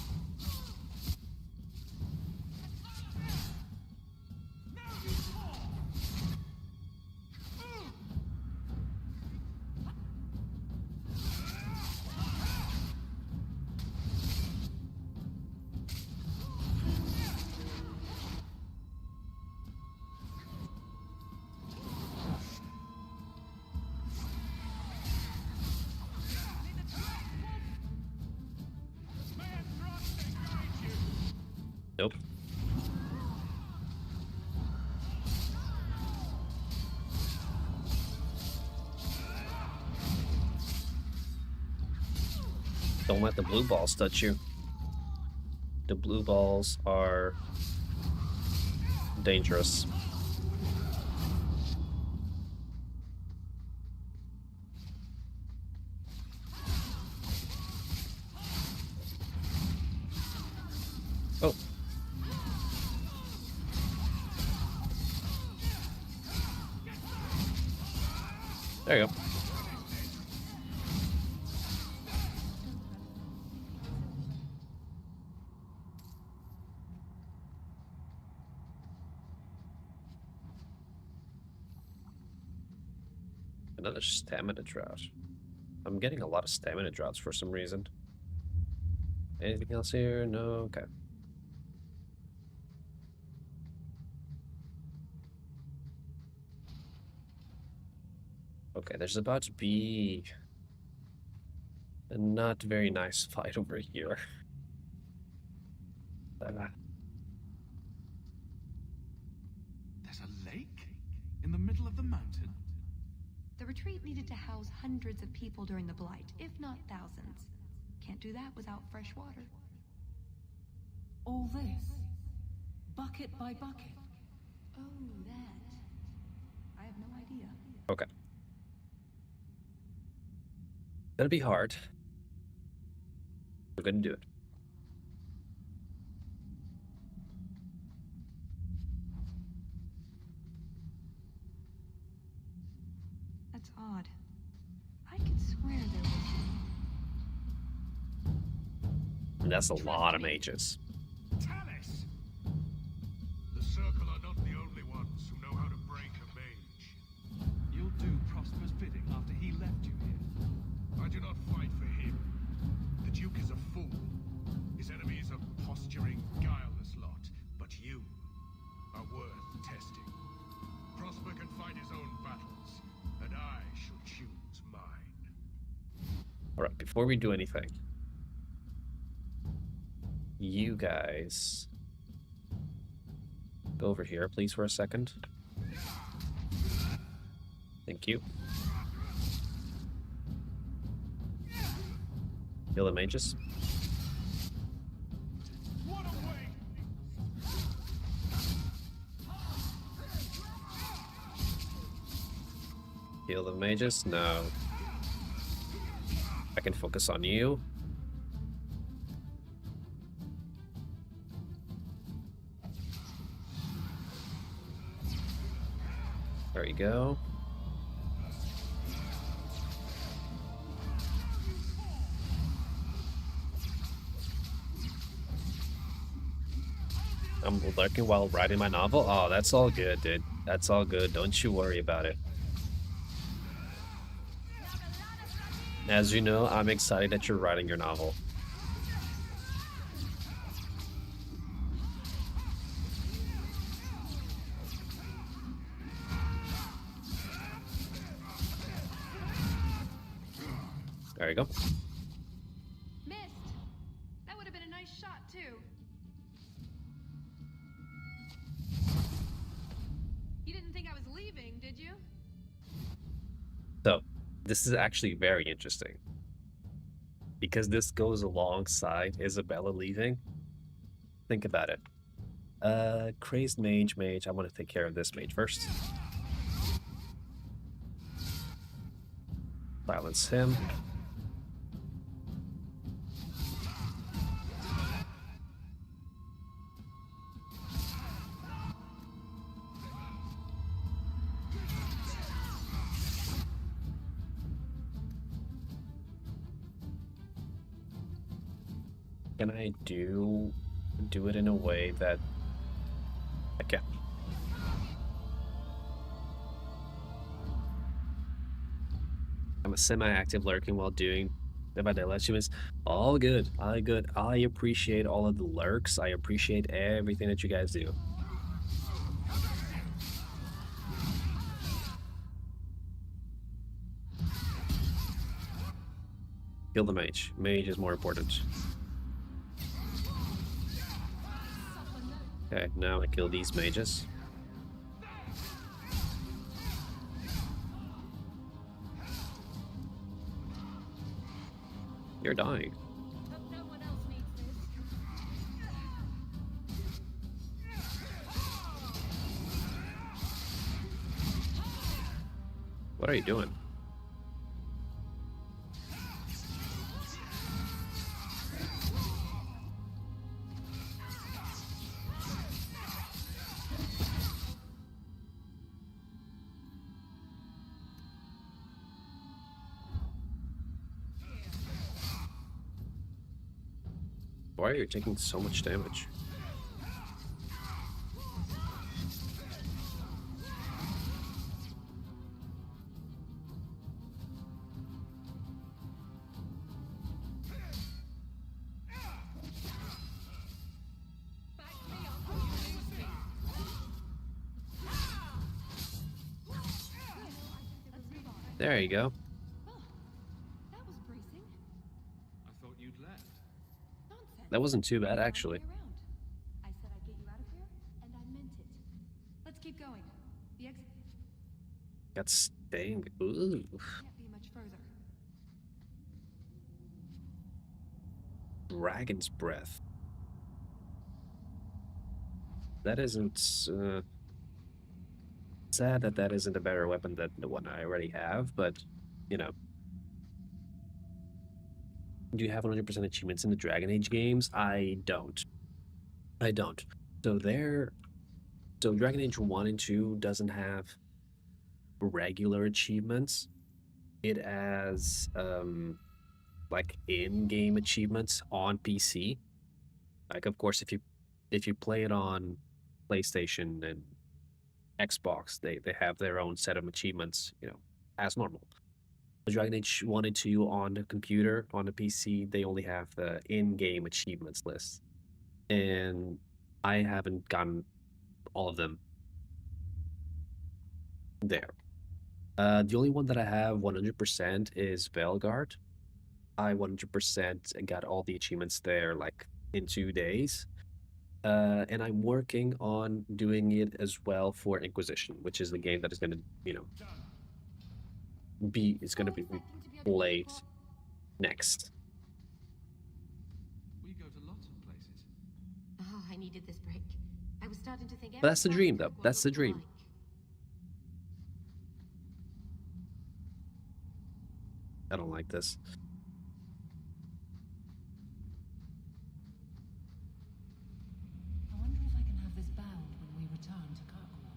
Nope. Don't let the blue balls touch you. The blue balls are dangerous. Oh. There you go. Another stamina drought. I'm getting a lot of stamina droughts for some reason. Anything else here? No? Okay. Okay, there's about to be a not very nice fight over here. There's a lake? In the middle of the mountain? The retreat needed to house hundreds of people during the Blight, if not thousands. Can't do that without fresh water. All this? Bucket by bucket? Oh, that. I have no idea. Okay. That'll be hard. We're gonna do it. That's odd. I could swear there was... And that's a lot of mages. Tallis! The Circle are not the only ones who know how to break a mage. You'll do Prosper's bidding after he left you here. I do not fight for him. The Duke is a fool. His enemies a posturing, guileless lot. But you are worth testing. Prosper can fight his own battles, and I shall choose mine. Alright, before we do anything, you guys go over here, please, for a second. Thank you. Kill the mages. Kill the mages? No. I can focus on you. There you go. I'm lurking while writing my novel? Oh, that's all good, dude. That's all good. Don't you worry about it. As you know, I'm excited that you're writing your novel. There you go. Missed! That would have been a nice shot, too. You didn't think I was leaving, did you? So, this is actually very interesting. Because this goes alongside Isabella leaving. Think about it. Crazed mage. I want to take care of this mage first. Silence him. Can I do it in a way that I can? I'm a semi-active lurking while doing by daylight. She was all good. All good. I appreciate all of the lurks. I appreciate everything that you guys do. Kill the mage. Mage is more important. Okay, now I kill these mages. You're dying. What are you doing? Why are you taking so much damage? There you go. That was bracing. I thought you'd left. Nonsense. That wasn't too bad, actually. I said I'd get you out of here, and I meant it. Let's keep keep going. The exit Got staying. Ooh. can't be much further. Dragon's Breath. That isn't... sad that that isn't a better weapon than the one I already have, but, you know. Do you have 100% achievements in the Dragon Age games? I don't. I don't. So Dragon Age 1 and 2 doesn't have regular achievements. It has, like, in-game achievements on PC. Like, of course, if you play it on PlayStation and Xbox, they have their own set of achievements, you know, as normal. The Dragon Age 1 and 2 on the computer, on the PC, they only have the in-game achievements list. And I haven't gotten all of them there. The only one that I have 100% is Veilguard. I 100% got all the achievements there, like, in 2 days. And I'm working on doing it as well for Inquisition, which is the game that is going to, you know, be played next. We go to lots of places. Oh, I needed this break. I was starting to think. But that's the dream, though. That's the dream. I don't like this. I wonder if I can have this bound when we return to Kirkwall.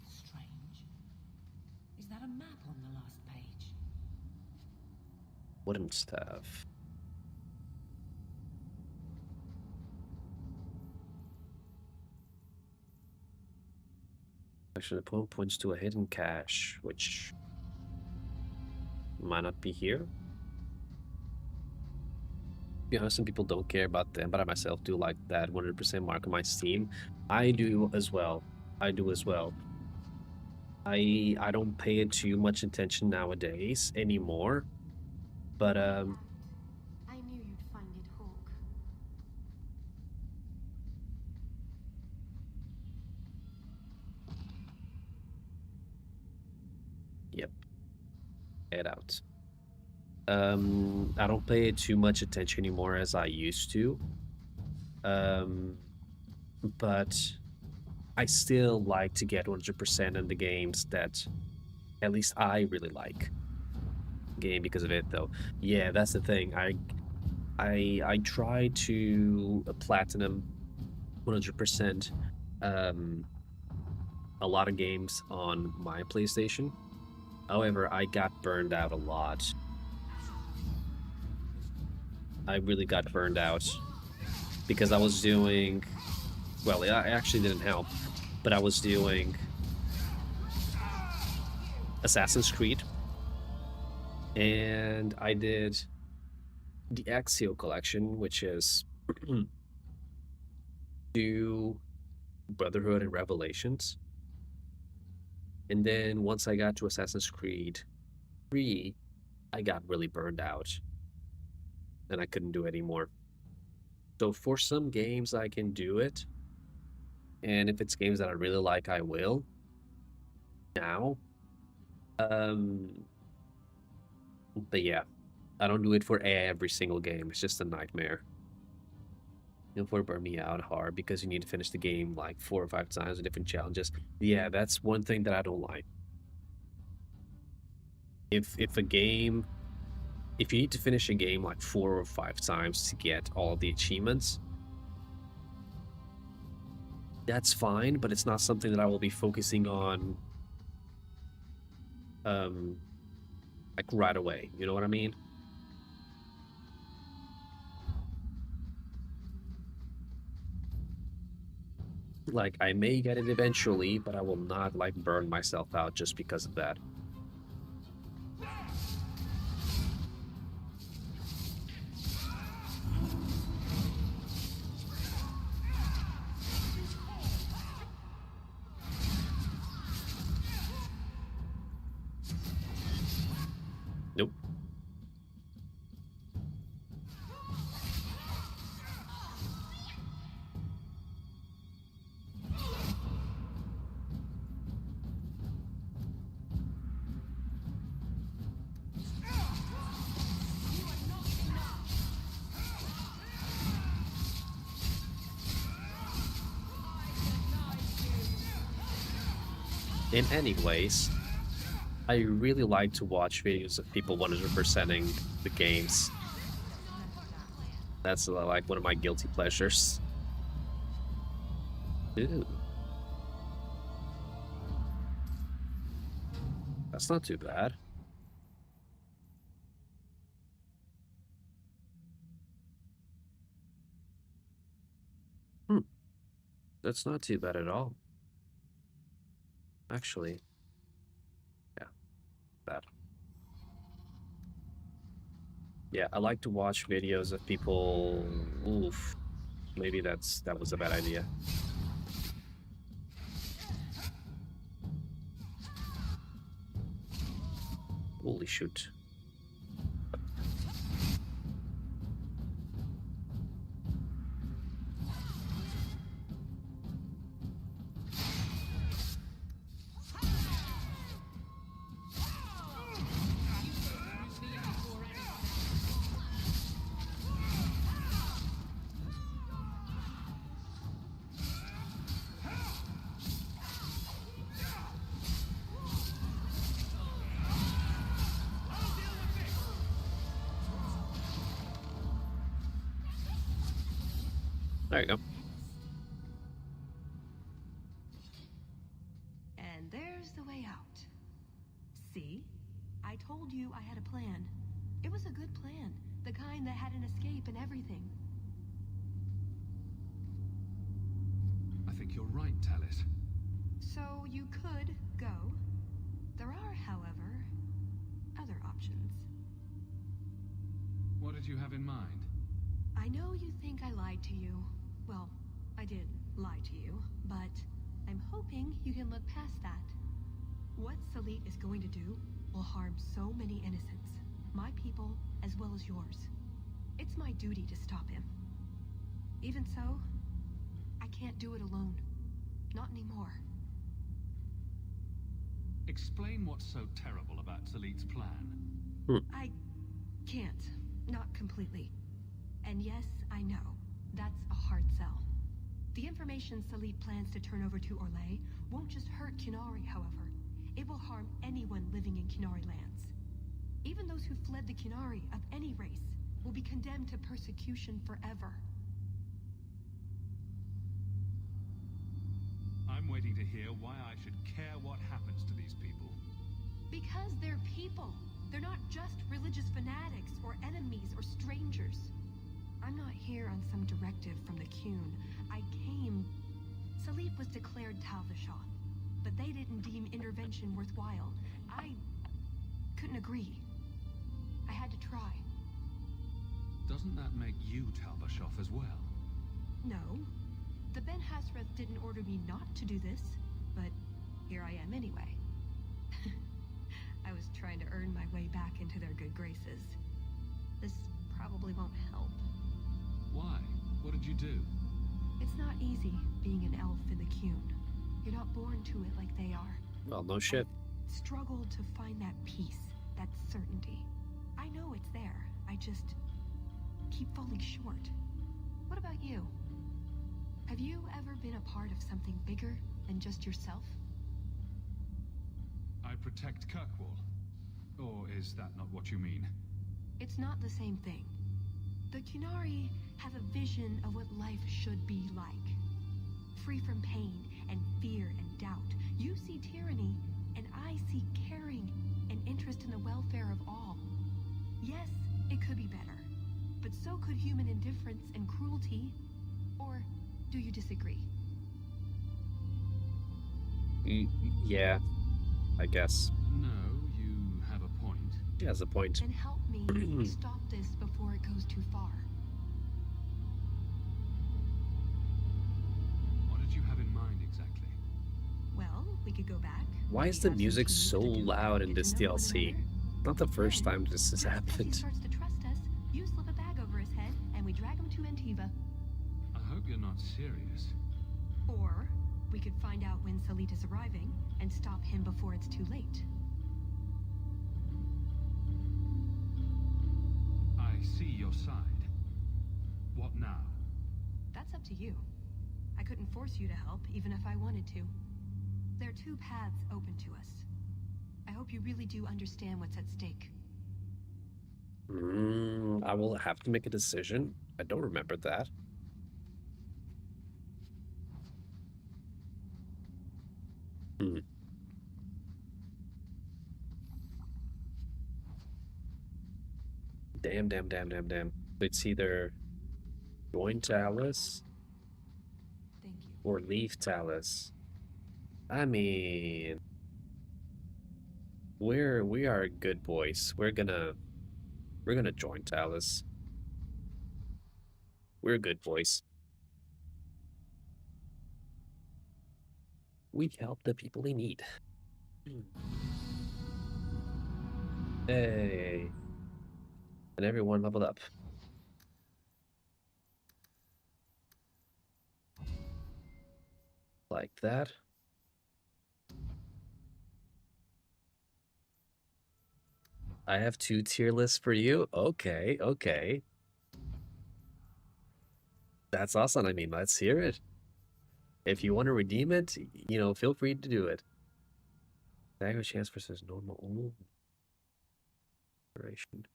Strange. Is that a map on the last page? Wooden staff. Actually, the poem points to a hidden cache, which might not be here. To be honest, some people don't care about them, but I myself do like that 100% mark on my Steam. I do as well. I do as well. I don't pay it too much attention nowadays anymore, but I knew you'd find it, Hawk. Yep. Head out. I don't pay it too much attention anymore as I used to. But I still like to get 100% in the games that at least I really like. Game because of it, though. Yeah, that's the thing. I try to platinum 100% a lot of games on my PlayStation. However, I got burned out a lot. I really got burned out because I was doing, well, it actually didn't help, but I was doing Assassin's Creed, and I did the Axio collection, which is do Brotherhood and Revelations. And then once I got to Assassin's Creed 3, I got really burned out. And I couldn't do it anymore. So for some games, I can do it. And if it's games that I really like, I will. Now. But yeah, I don't do it for every single game. It's just a nightmare. It will burn me out hard because you need to finish the game like 4 or 5 times with different challenges. Yeah, that's one thing that I don't like. If you need to finish a game like 4 or 5 times to get all the achievements, that's fine, but it's not something that I will be focusing on like right away. You know what I mean? Like, I may get it eventually, but I will not, like, burn myself out just because of that. Nope. in any ways, I really like to watch videos of people 100%ing the games. That's like one of my guilty pleasures. Ooh. That's not too bad. That's not too bad at all. Actually, yeah, that. Yeah, I like to watch videos of people. Oof, maybe that was a bad idea. Holy shoot. There you go. And there's the way out. See? I told you I had a plan. It was a good plan. The kind that had an escape and everything. I think you're right, Talis. So you could go. There are, however, other options. What did you have in mind? I know you think I lied to you. Well, I did lie to you, but I'm hoping you can look past that. What Salit is going to do will harm so many innocents, my people as well as yours. It's my duty to stop him. Even so, I can't do it alone. Not anymore. Explain what's so terrible about Salit's plan. I can't. Not completely. And yes, I know. That's a hard sell. The information Salit plans to turn over to Orlais won't just hurt Qunari, however. It will harm anyone living in Qunari lands. Even those who fled the Qunari of any race will be condemned to persecution forever. I'm waiting to hear why I should care what happens to these people. Because they're people. They're not just religious fanatics or enemies or strangers. I'm not here on some directive from the Qun. I came... Salit was declared Tal Vashoth, but they didn't deem intervention worthwhile. I couldn't agree. I had to try. Doesn't that make you Tal Vashoth as well? No. The Ben Hasreth didn't order me not to do this, but here I am anyway. I was trying to earn my way back into their good graces. This probably won't help. Why? What did you do? It's not easy being an elf in the Qun. You're not born to it like they are. Well, no shit. I've struggled to find that peace, that certainty. I know it's there. I just keep falling short. What about you? Have you ever been a part of something bigger than just yourself? I protect Kirkwall. Or is that not what you mean? It's not the same thing. The Qunari have a vision of what life should be like. Free from pain and fear and doubt. You see tyranny, and I see caring and interest in the welfare of all. Yes, it could be better, but so could human indifference and cruelty. Or do you disagree? Yeah, I guess. No, you have a point. He has a point. Then help me stop this before it goes too far. What did you have in mind exactly? Well, we could go back. Why is the music so loud in this DLC? Not the first time this has happened. If he starts to trust us, you slip a bag over his head and we drag him to Antiva. I hope you're not serious. Or we could find out when Salit is arriving and stop him before it's too late. I see your side. What now? That's up to you. I couldn't force you to help, even if I wanted to. There are two paths open to us. I hope you really do understand what's at stake. I will have to make a decision. I don't remember that. Damn. It's either join Talus or leave Talus. I mean, we are good boys. We're gonna join Talus. We're good boys. We help the people in need. Hey. And everyone leveled up. Like that. I have 2 tier lists for you. Okay. That's awesome. I mean, let's hear it. If you want to redeem it, you know, feel free to do it. Dagger chance versus normal. Ooh. Duration.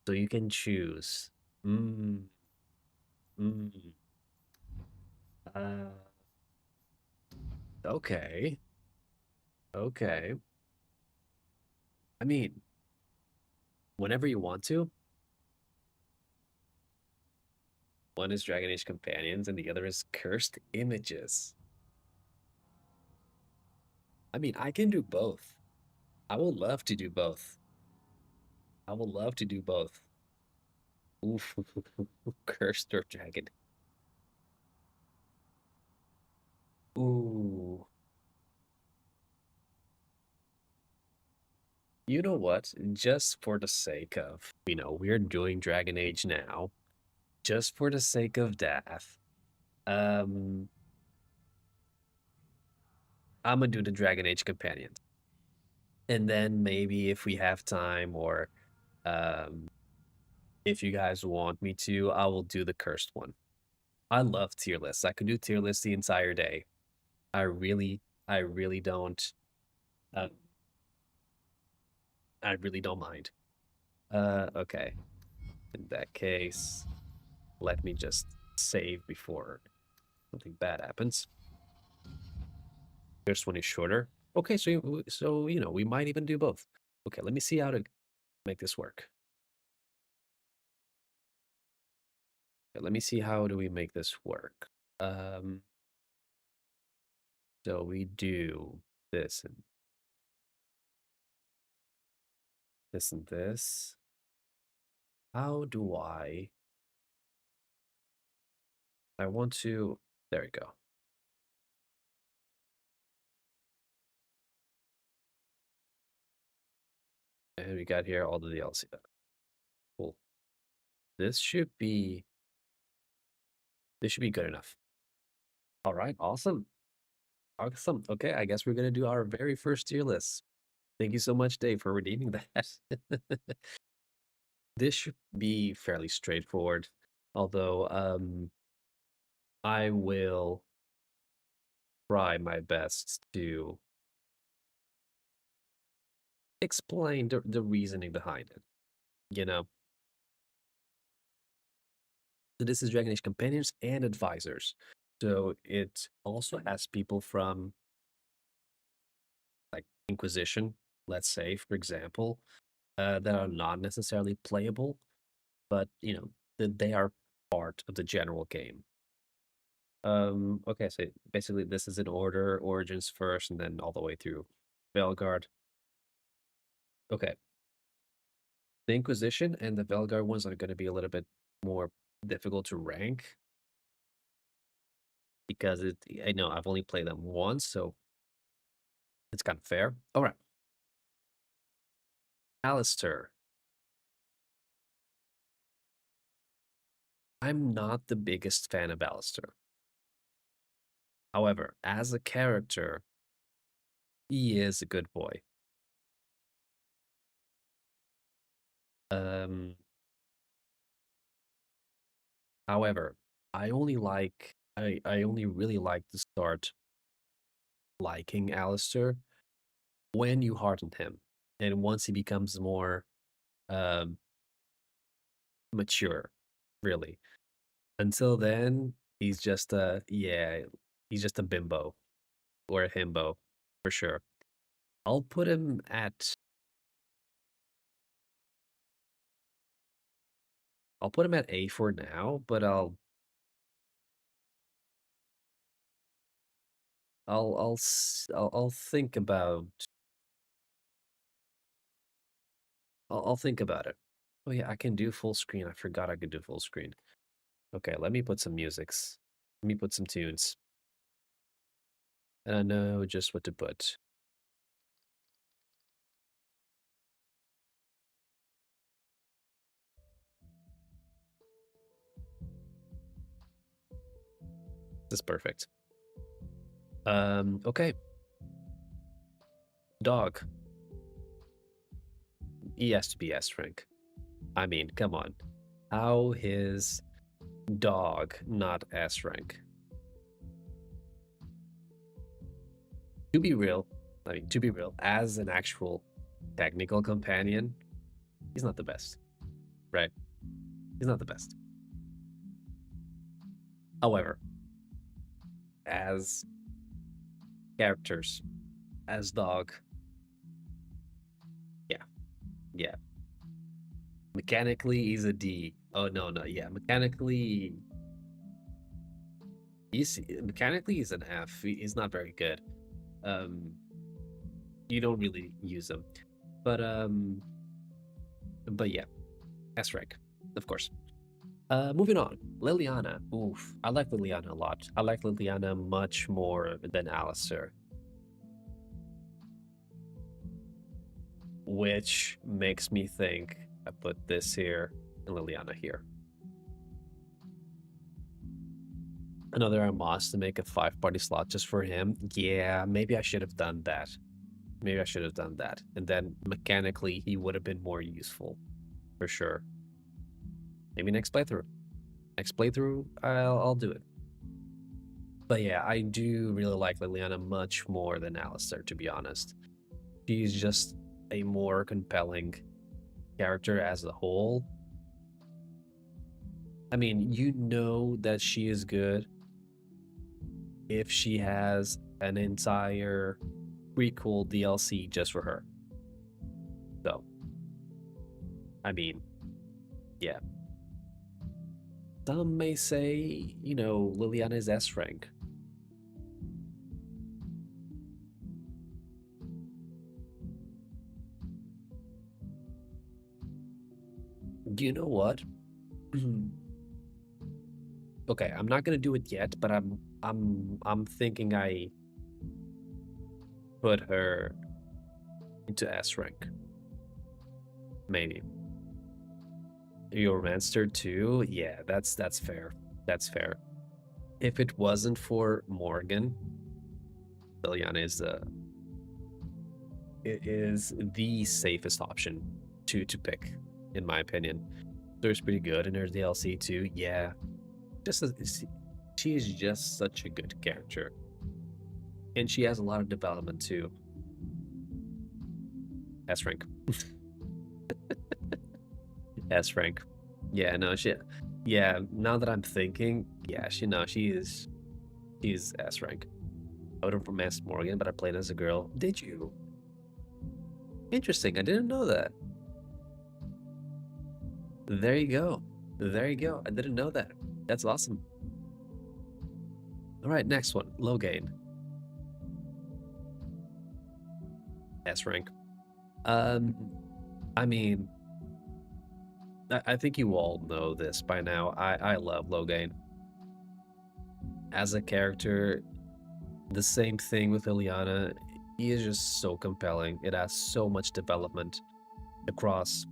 So you can choose. Okay. Okay. I mean, whenever you want to. One is Dragon Age Companions and the other is Cursed Images. I mean, I can do both. I will love to do both. I will love to do both. Oof. Cursed or Dragon. Ooh. You know what? Just for the sake of, you know, we're doing Dragon Age now. Just for the sake of death. I'm gonna do the Dragon Age Companions. And then maybe if we have time or if you guys want me to, I will do the cursed one. I love tier lists. I could do tier lists the entire day. I really don't. Uh, I really don't mind. Okay. In that case, let me just save before something bad happens. First one is shorter. Okay, so you know we might even do both. Okay, let me see how to make this work. Okay, let me see how do we make this work. So we do this and this and this. How do I want to, there we go. And we got here all the DLC. Cool. This should be good enough. All right, awesome. Awesome. Okay, I guess we're gonna do our very first tier list. Thank you so much, Dave, for redeeming that. This should be fairly straightforward, although I will try my best to explain the reasoning behind it. You know, so this is Dragon Age Companions and Advisors. So it also has people from like Inquisition, let's say, for example, that are not necessarily playable, but you know, they are part of the general game. Okay, so basically this is in order, Origins first, and then all the way through Velgard. Okay. The Inquisition and the Velgard ones are going to be a little bit more difficult to rank because I know I've only played them once, so it's kind of fair. All right. Alistair. I'm not the biggest fan of Alistair. However, as a character, he is a good boy. However, I only really like the start liking Alistair when you harden him, and once he becomes more um, mature, really. Until then, he's just he's just a bimbo or a himbo for sure. I'll put him at A for now, but I'll think about I'll think about it. Oh yeah, I can do full screen. I forgot I could do full screen. Okay, let me put some musics. Let me put some tunes. And I know just what to put. This is perfect. Okay. Dog. He has to be S rank. I mean, come on. How is dog not S rank? To be real, as an actual technical companion, he's not the best. Right? He's not the best. However, as characters, as dog, yeah. Mechanically, he's a D. Oh no, yeah. Mechanically, he's an F. He's not very good. You don't really use him, but yeah, S rank, of course. Moving on, Liliana. Oof, I like Liliana a lot. I like Liliana much more than Alistair, which makes me think I put this here and Liliana here. Another Amos to make a 5-party slot just for him. Yeah, maybe I should have done that. Maybe I should have done that. And then mechanically, he would have been more useful. For sure. Maybe next playthrough. Next playthrough, I'll do it. But yeah, I do really like Liliana much more than Alistair, to be honest. She's just a more compelling character as a whole. I mean, you know that she is good if she has an entire prequel DLC just for her. So, I mean, yeah. Some may say, you know, Liliana is S rank. You know what? Okay, I'm not gonna do it yet, but I'm thinking I put her into S rank. Maybe. Your Romancer too? Yeah, that's fair. That's fair. If it wasn't for Morgan, Liliana is the safest option to pick, in my opinion. There's pretty good in her DLC too. Yeah, she is just such a good character, and she has a lot of development too. S rank. S rank. Yeah, no, yeah, now that I'm thinking, yeah, she's S rank. I would have romanced Morgan, but I played as a girl. Did you? Interesting, I didn't know that. There you go. There you go. I didn't know that. That's awesome. All right, next one. Loghain. S rank. I mean, I think you all know this by now. I love Loghain. As a character, the same thing with Liliana. He is just so compelling. It has so much development across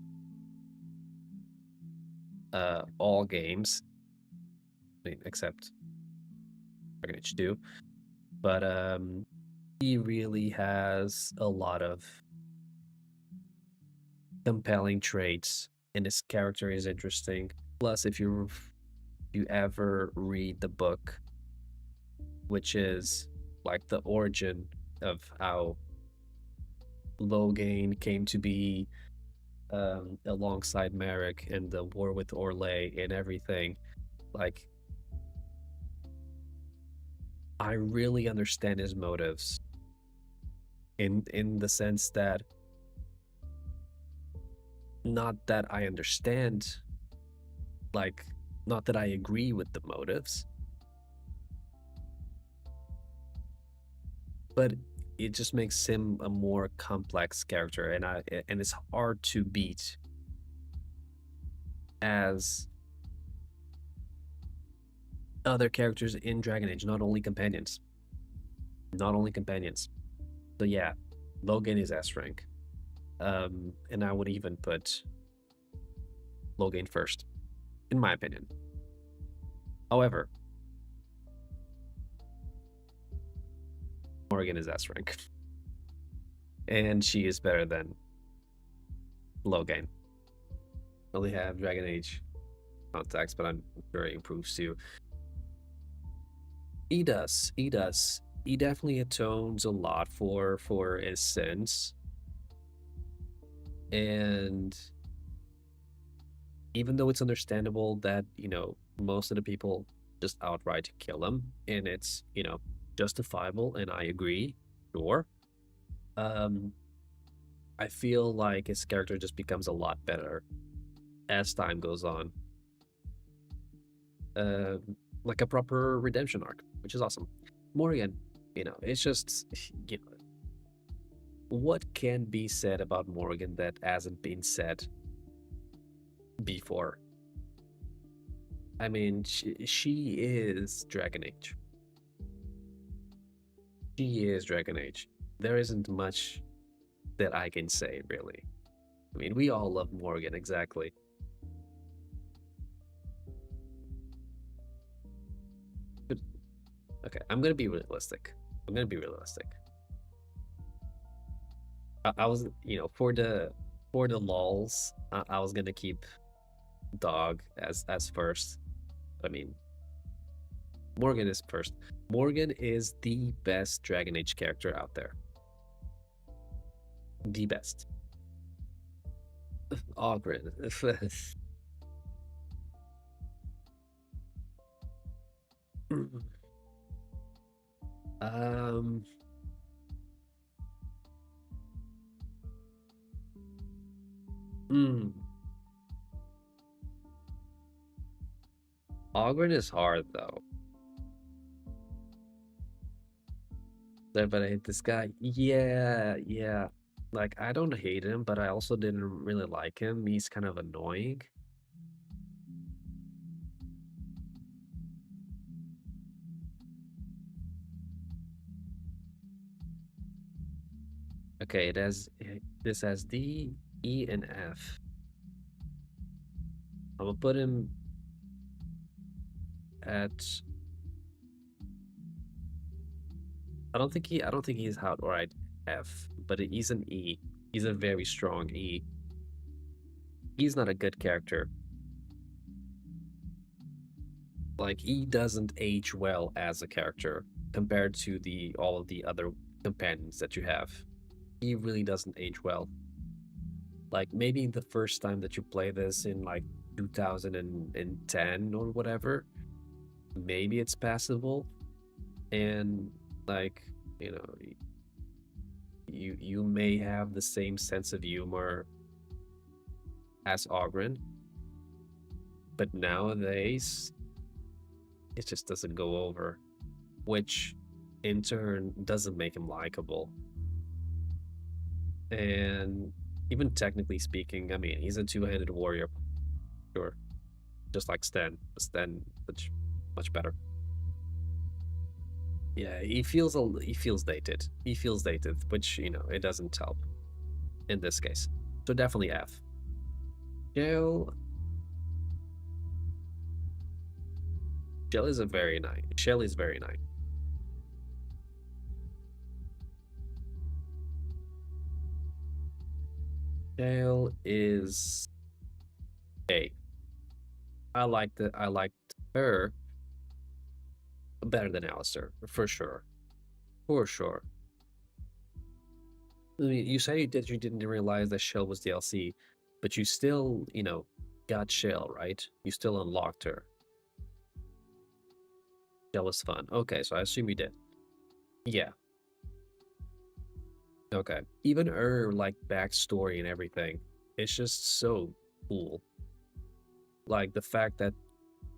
all games. I mean, except Dragon Age 2. But he really has a lot of compelling traits, and his character is interesting. Plus, if you ever read the book, which is like the origin of how Logain came to be alongside Merrick and the war with Orlais and everything. Like, I really understand his motives in the sense that, not that I understand, like, not that I agree with the motives, but it just makes him a more complex character, and it's hard to beat as other characters in Dragon Age, not only companions. So yeah, Logan is S rank. And I would even put Logan first, in my opinion. However, Morgan is S rank. And she is better than Logan. Only have Dragon Age contacts, but I'm sure it improves too. He does. He definitely atones a lot for his sins. And even though it's understandable that, most of the people just outright kill him, and it's, justifiable, and I agree, sure. I feel like his character just becomes a lot better as time goes on. Like a proper redemption arc, which is awesome. Morgan, it's just, what can be said about Morgan that hasn't been said before? I mean, she is Dragon Age. She is Dragon Age. There isn't much that I can say, really. I mean, we all love Morgan, exactly. But, okay, I'm gonna be realistic. I was, for the lulz, I was gonna keep Dog as first. I mean, Morgan is first. Morgan is the best Dragon Age character out there. The best. Ogren. Ogren is hard though. But I hate this guy. Yeah. Like, I don't hate him, but I also didn't really like him. He's kind of annoying. Okay, this has D, E, and F. I'm gonna put him at. I don't think he's outright F, but he's an E. He's a very strong E. He's not a good character. Like, he doesn't age well as a character compared to all of the other companions that you have. He really doesn't age well. Like, maybe the first time that you play this in like 2010 or whatever, maybe it's passable, and like, you may have the same sense of humor as Ogren, but nowadays it just doesn't go over, which in turn doesn't make him likable. And even technically speaking, I mean, he's a two-handed warrior, sure, just like Sten, but Sten much better. Yeah, he feels dated. He feels dated, which, it doesn't help in this case. So definitely F. Shell is very nice. Shell is very nice. Shell is A. I liked her better than Alistair, for sure. I mean, you say that you didn't realize that Shell was DLC, but you still, got Shell, right? You still unlocked her. That was fun. Okay, so I assume you did. Yeah. Okay. Even her, like, backstory and everything, it's just so cool. Like, the fact that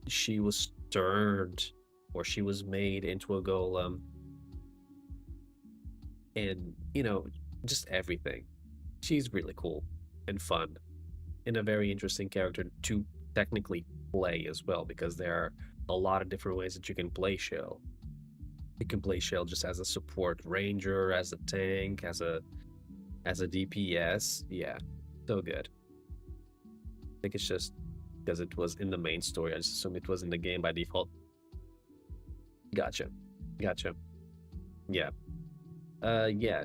she was turned, or she was made into a golem, and, just everything. She's really cool and fun, and a very interesting character to technically play as well, because there are a lot of different ways that you can play Shell. You can play Shell just as a support ranger, as a tank, as a DPS. Yeah, so good. I think it's just because it was in the main story. I just assume it was in the game by default. Gotcha. Yeah. Yeah.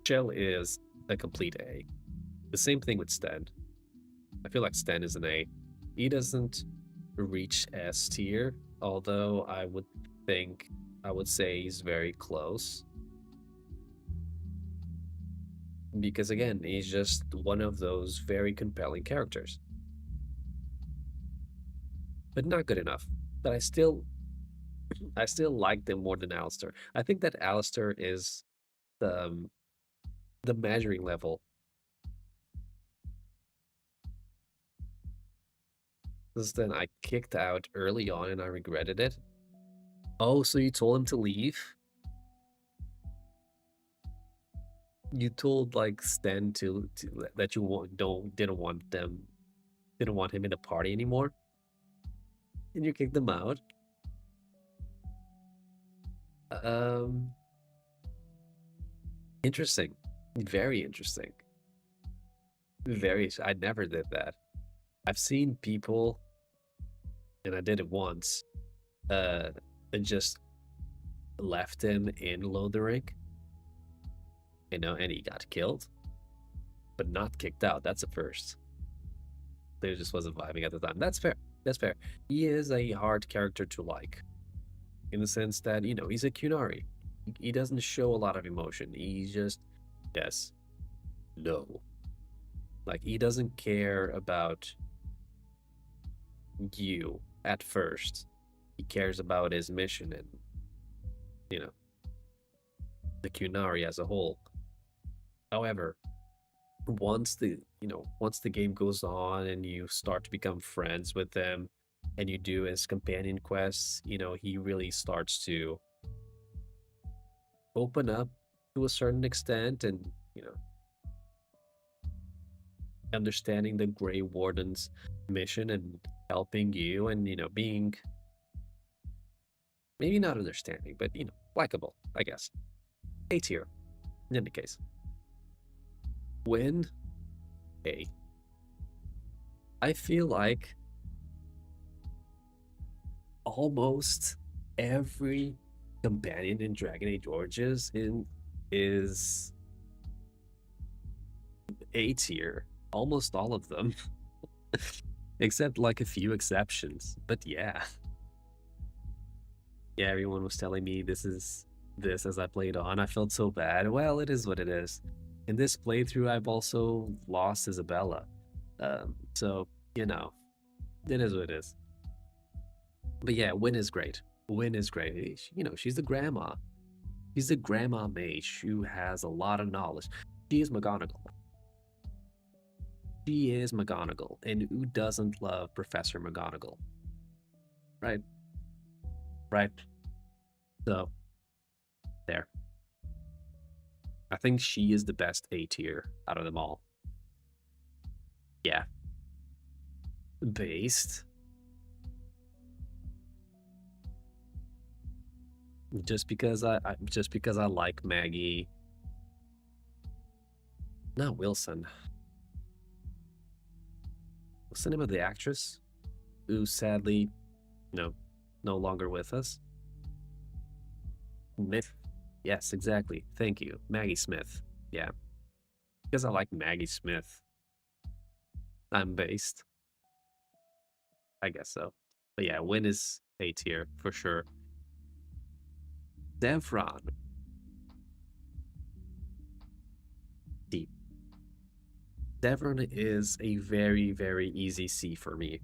Shell is a complete A. The same thing with Sten. I feel like Sten is an A. He doesn't reach S tier, although I would say he's very close. Because again, he's just one of those very compelling characters. But not good enough. But I still like them more than Alistair. I think that Alistair is the measuring level. Because then I kicked out early on and I regretted it. Oh, so you told him to leave? You told like Stan to that you didn't want him in the party anymore, and you kicked them out. Interesting, very interesting. I never did that. I've seen people, and I did it once, and just left him in Lothering, and he got killed, but not kicked out. That's a first. They just wasn't vibing at the time. That's fair. He is a hard character to like, in the sense that, he's a Kunari. He doesn't show a lot of emotion. He's just, yes, no. Like, he doesn't care about you at first. He cares about his mission and, the Kunari as a whole. However, once the game goes on and you start to become friends with them and you do his companion quests, he really starts to open up to a certain extent, and understanding the Grey Warden's mission and helping you, and being, maybe not understanding, but likable, I guess. A tier in any case. Win A. I feel like almost every companion in Dragon Age Origins is A tier. Almost all of them. Except like a few exceptions. But yeah. Yeah, everyone was telling me this as I played on. I felt so bad. Well, it is what it is. In this playthrough, I've also lost Isabella. So, it is what it is. But yeah, Win is great. Win is great. She's the grandma. She's the grandma mage who has a lot of knowledge. She is McGonagall. She is McGonagall. And who doesn't love Professor McGonagall? Right? So, there. I think she is the best A tier out of them all. Yeah. Based. Just because I like Maggie. No, Wilson. What's the name of the actress who sadly, no longer with us? Smith. Yes, exactly. Thank you. Maggie Smith. Yeah. Because I like Maggie Smith. I'm based. I guess so. But yeah, Win is A tier for sure. Devron. Devon is a very, very easy C for me.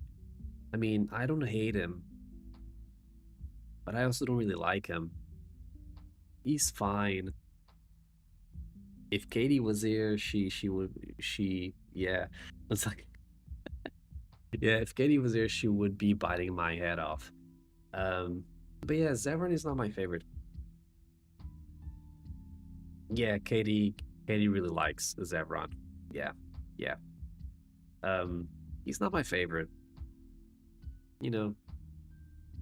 I mean, I don't hate him, but I also don't really like him. He's fine. If Katie was here, yeah. It's like, yeah, if Katie was here, she would be biting my head off. But yeah, Zevran is not my favorite. Yeah, Katie really likes Zevran. Yeah. He's not my favorite. You know,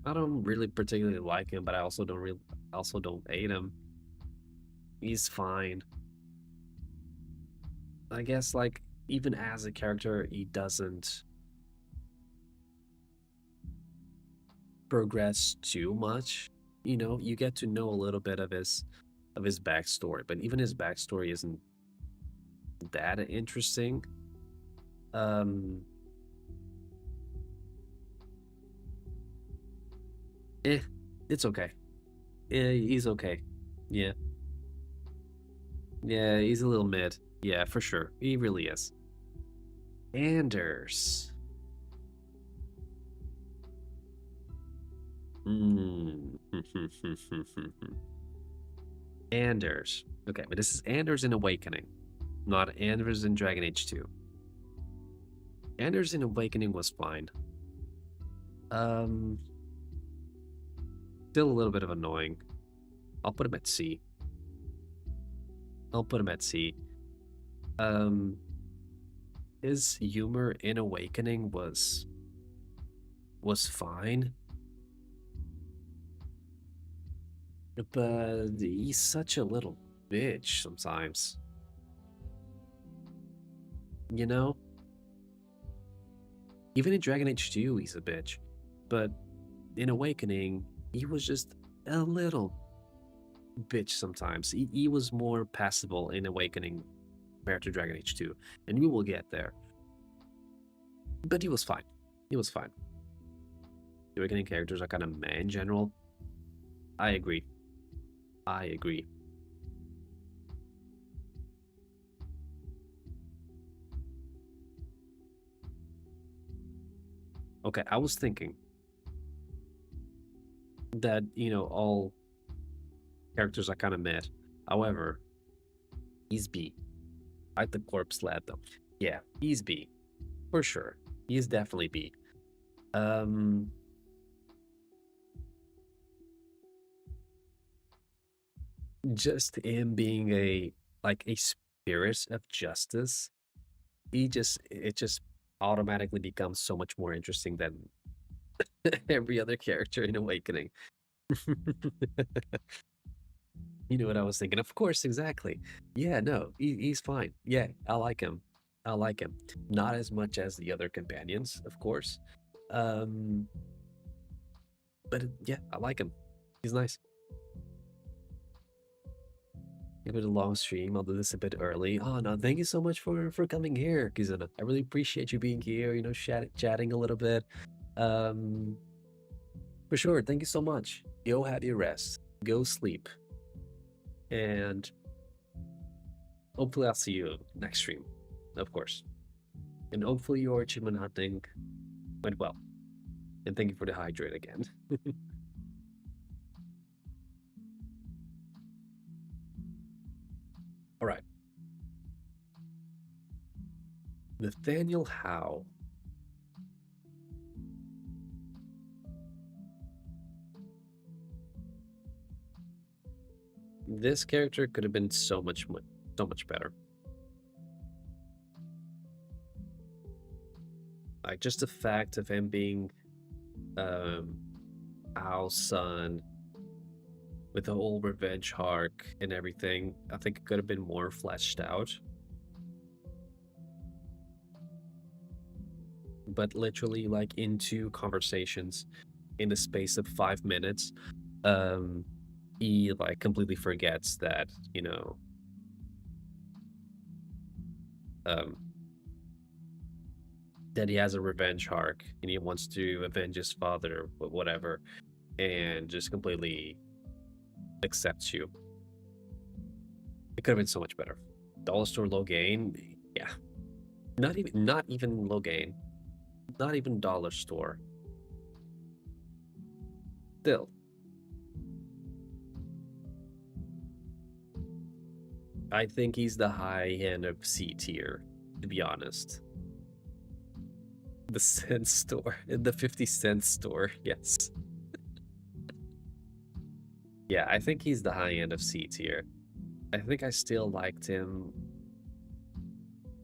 I don't really particularly like him, but I also don't hate him. He's fine. I guess, like, even as a character, he doesn't progress too much. You know, you get to know a little bit of his backstory, but even his backstory isn't that interesting. It's okay. He's okay. Yeah, he's a little mid. Yeah, for sure. He really is. Anders. Anders. Okay, but this is Anders in Awakening, not Anders in Dragon Age 2. Anders in Awakening was fine. Still a little bit of annoying. I'll put him at C. His humor in Awakening was fine. But he's such a little bitch sometimes. You know? Even in Dragon Age 2, he's a bitch. But in Awakening, he was just a little bitch sometimes. He was more passable in Awakening compared to Dragon Age 2. And we will get there. But he was fine. The Awakening characters are kind of meh in general. I agree. Okay, I was thinking that, you know, all characters are kind of meh. However, he's B. Like the corpse lad, though. Yeah, he's B. For sure. He's definitely B. Just him being a spirit of justice, it just automatically becomes so much more interesting than every other character in Awakening. You know what I was thinking? Of course, exactly. Yeah, no, he's fine. Yeah, I like him. Not as much as the other companions, of course. But yeah, I like him. He's nice. Give it a long stream. I'll do this a bit early. Oh no, thank you so much for coming here, Kizuna. I really appreciate you being here, you know, chatting a little bit. For sure, thank you so much. Go have your rest. Go sleep. And hopefully I'll see you next stream, of course. And hopefully your achievement hunting went well. And thank you for the hydrate again. All right. Nathaniel Howe. This character could have been so much better. Like, just the fact of him being Howe's son with the whole revenge arc and everything, I think it could have been more fleshed out. But literally, like, in 2 conversations in the space of 5 minutes, he like completely forgets that, you know, that he has a revenge arc and he wants to avenge his father, whatever, and just completely accepts you. It could have been so much better. Dollar store Logain, yeah. Not even Logain. Not even dollar store. Still. I think he's the high end of C tier, to be honest. The cent store, the 50-cent store, yes. Yeah, I think he's the high end of C tier. I think I still liked him.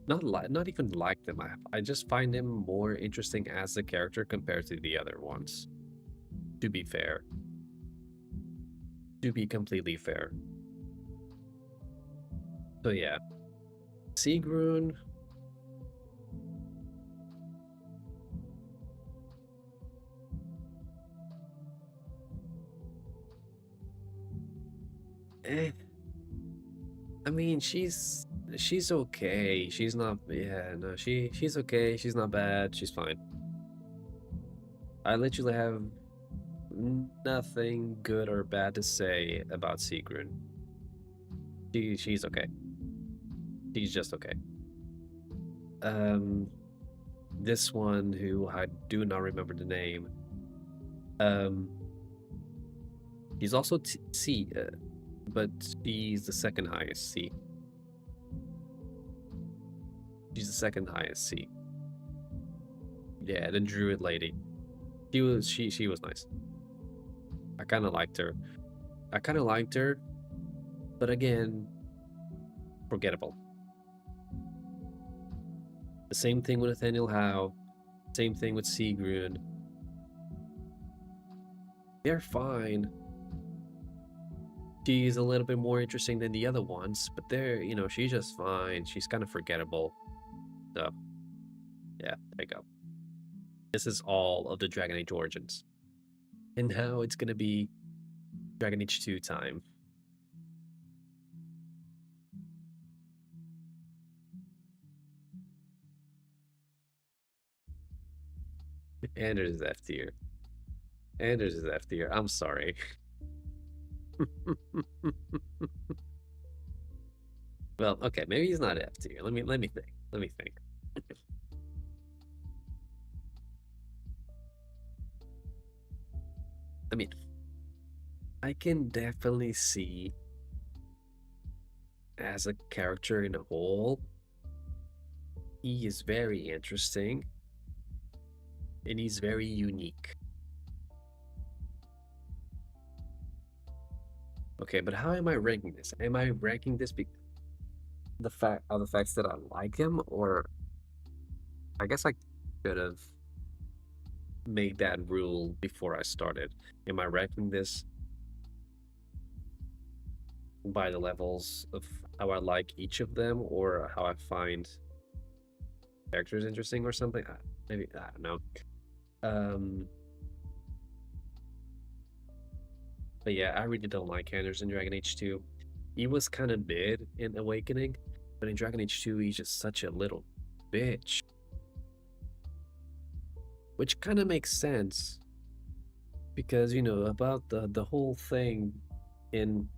Not even liked him. I just find him more interesting as a character compared to the other ones. To be fair. To be completely fair. So yeah. Sigrun. I mean, she's okay. She's not, yeah, no, she's okay. She's not bad. She's fine. I literally have nothing good or bad to say about Sigrun. She's okay. She's just okay. This one who I do not remember the name. He's also C, but she's the second highest C. She's the second highest C. Yeah, the druid lady. She was nice. I kind of liked her. But again, forgettable. The same thing with Nathaniel Howe. Same thing with Sigrun. They're fine. She's a little bit more interesting than the other ones, but they're, you know, she's just fine. She's kind of forgettable. So, yeah, there you go. This is all of the Dragon Age Origins. And now it's gonna be Dragon Age 2 time. Anders is F tier. Anders is F tier. I'm sorry. Well, okay, maybe he's not F tier. Let me think. I mean, I can definitely see as a character in a whole, he is very interesting and he's very unique. Okay, but how am I ranking this? Am I ranking this because the facts that I like him, or I guess I could have made that rule before I started. Am I ranking this by the levels of how I like each of them, or how I find characters interesting or something? Maybe, I don't know. But yeah, I really don't like Anders in Dragon Age 2. He was kind of mid in Awakening, but in Dragon Age 2, he's just such a little bitch. Which kind of makes sense. Because, you know, about the whole thing in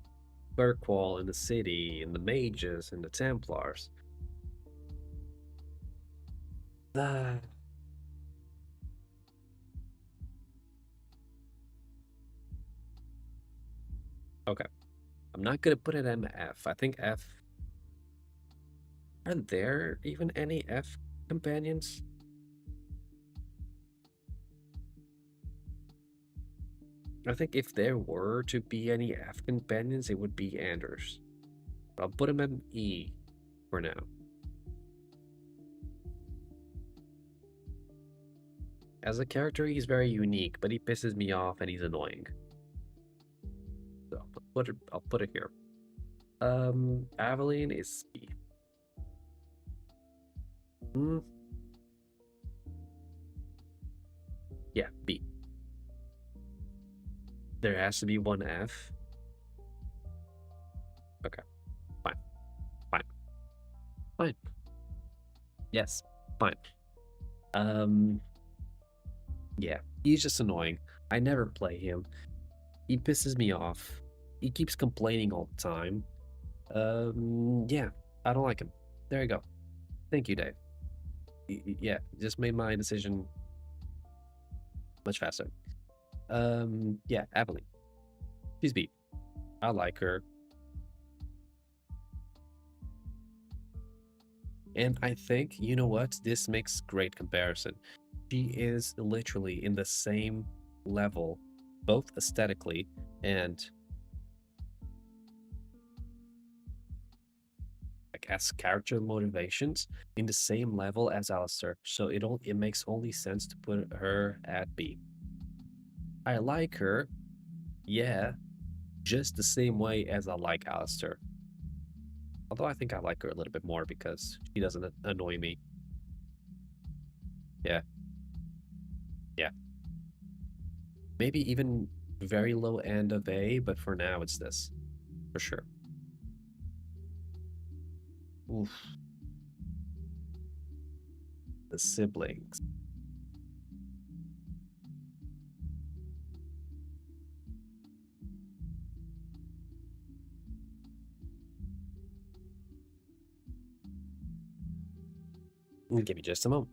Burkwall, in the city, and the mages, and the Templars. Okay. I'm not gonna put it in F. I think F. Are there even any F companions? I think if there were to be any F companions, it would be Anders. I'll put him in E for now. As a character, he's very unique, but he pisses me off and he's annoying. So I'll put it here. Aveline is B. Yeah, B. There has to be one F. Okay. Fine. Yes, fine. Yeah, he's just annoying. I never play him. He pisses me off. He keeps complaining all the time. Yeah, I don't like him. There you go. Thank you, Dave. Yeah, just made my decision much faster. Yeah, Evelyn. She's beat. I like her. And I think, you know what? This makes great comparison. She is literally in the same level, both aesthetically and like as character motivations, in the same level as Alistair. So it makes only sense to put her at B. I like her, yeah, just the same way as I like Alistair. Although I think I like her a little bit more because she doesn't annoy me. Yeah. Yeah. Maybe even very low end of A, but for now it's this. For sure. Oof. The siblings. Give me just a moment.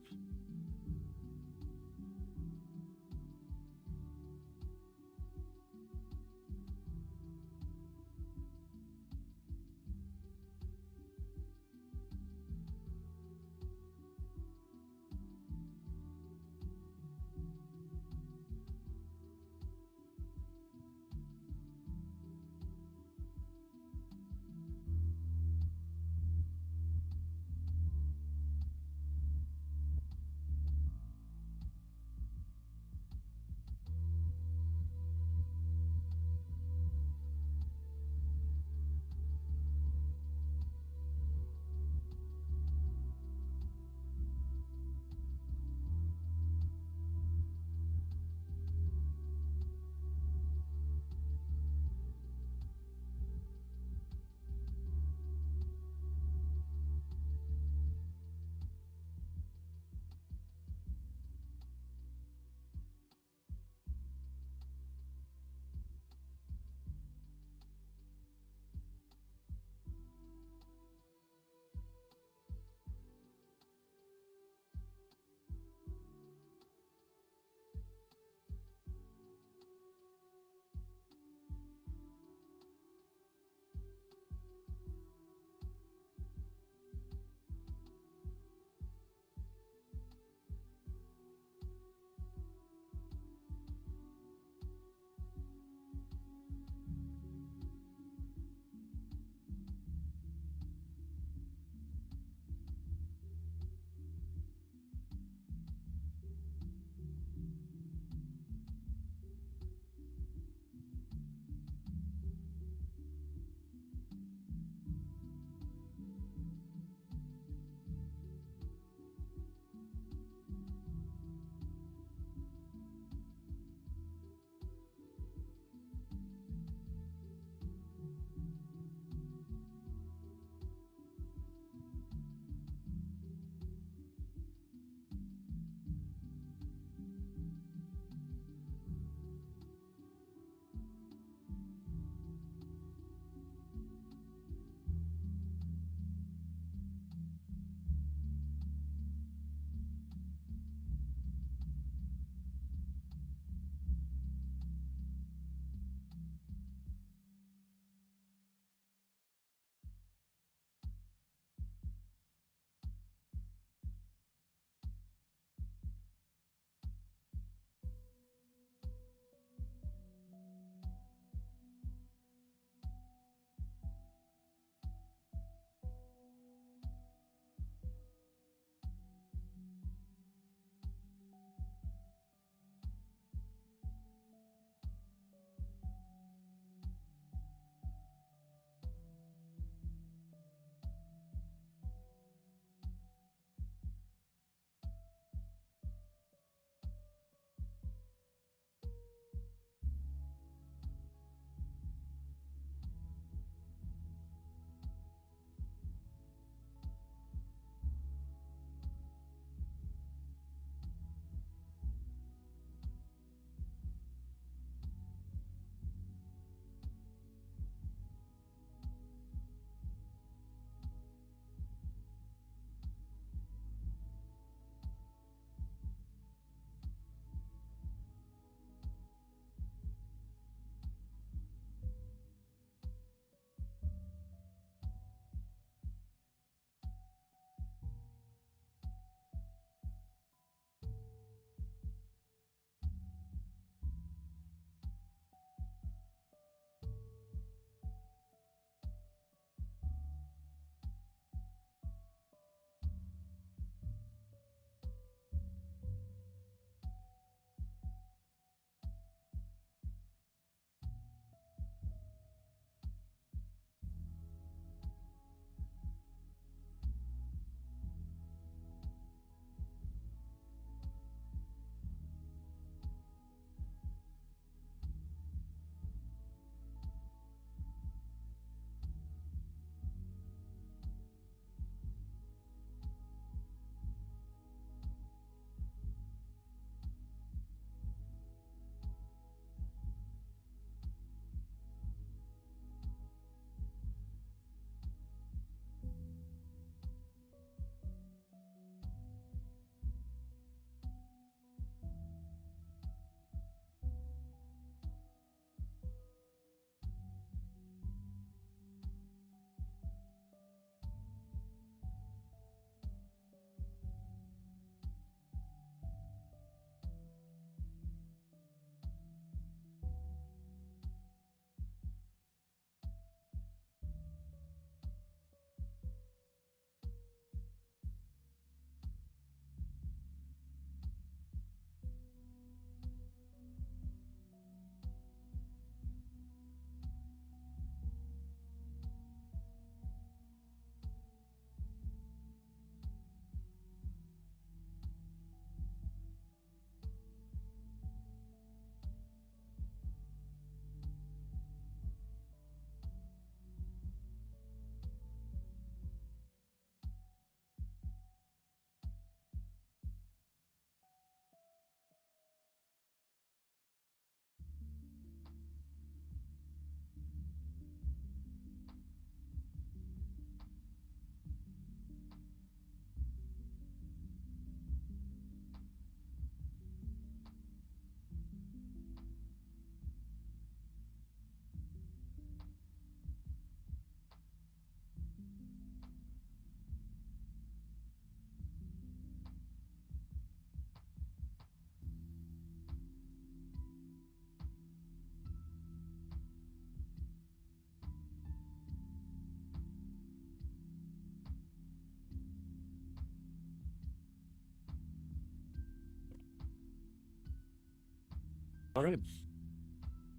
All right.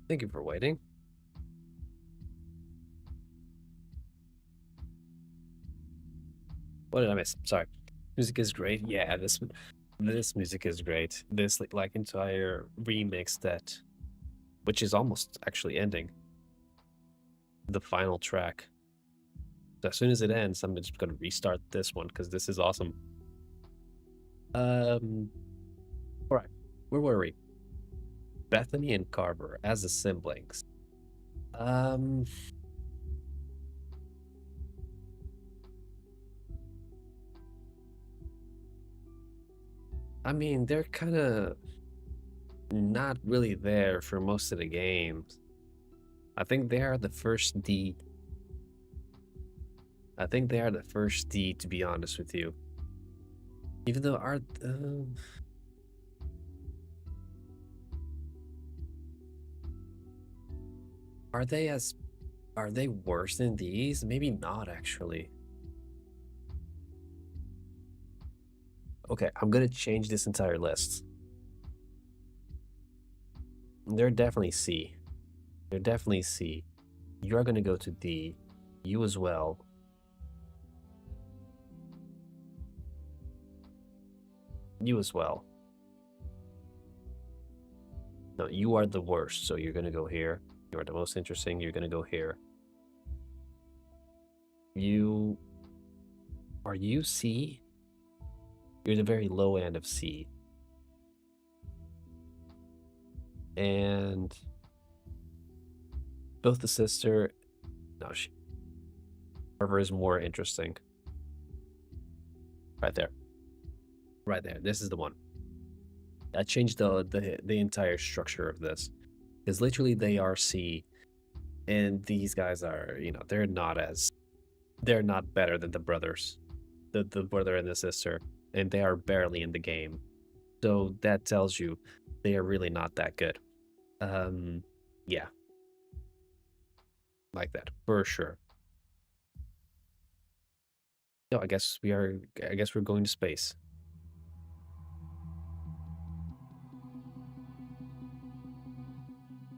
Thank you for waiting. What did I miss? Sorry. Music is great. Yeah, this music is great. This like entire remix that, which is almost actually ending. The final track. So as soon as it ends, I'm just gonna restart this one because this is awesome. All right, where were we? Bethany and Carver as the siblings. I mean, they're kind of not really there for most of the games. I think they are the first D. I think they are the first D, to be honest with you. Even though are they worse than these? Maybe not, actually. Okay, I'm gonna change this entire list. They're definitely C. They're definitely C. You are gonna go to D. You as well. You as well. No, you are the worst, so you're gonna go here. You are the most interesting, you're gonna go here. Are you C? You're the very low end of C. And both the sister, no, Carver is more interesting. Right there. Right there. This is the one. I changed the entire structure of this. Because literally they are C, and these guys are, they're not better than the brothers. The brother and the sister. And they are barely in the game. So that tells you they are really not that good. Yeah. Like that, for sure. No, I guess we're going to space.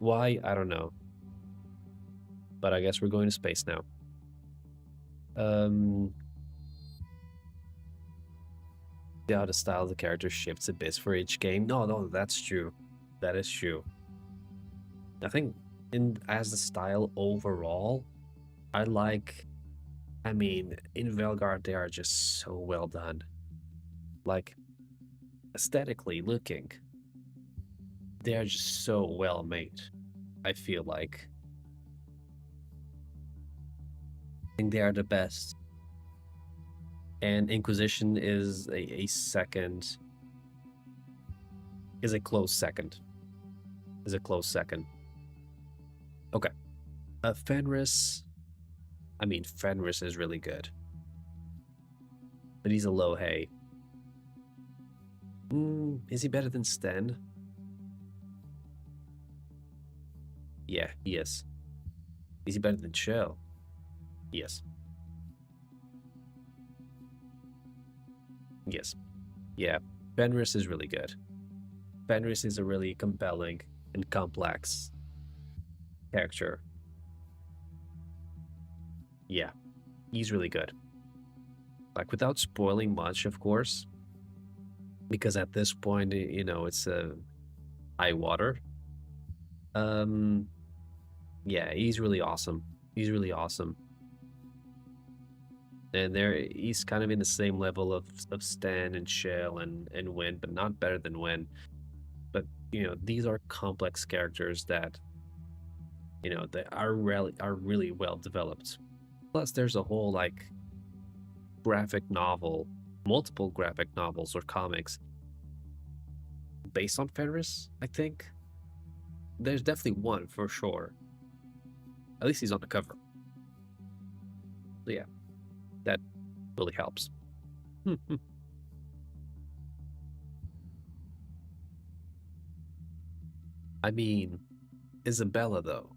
Why? I don't know. But I guess we're going to space now. Yeah, the style of the character shifts a bit for each game. No, that's true. That is true. I think as the style overall, in Velgard, they are just so well done. Like, aesthetically looking, they are just so well made, I feel like. I think they are the best. And Inquisition is a close second. Okay. Fenris. Fenris is really good. But he's a low hay. Is he better than Sten? Yeah, he is. Is he better than Shell? Yes. Yes. Yeah, Fenris is really good. Fenris is a really compelling and complex character. Yeah, he's really good. Like, without spoiling much, of course, because at this point, it's high water. Yeah, he's really awesome. He's really awesome. And he's kind of in the same level of Stan and Shell and Wen, but not better than Wen. But these are complex characters that they are really well developed. Plus, there's a whole multiple graphic novels or comics based on Fenris. I think there's definitely one for sure. At least he's on the cover. So yeah, that really helps. Isabella, though.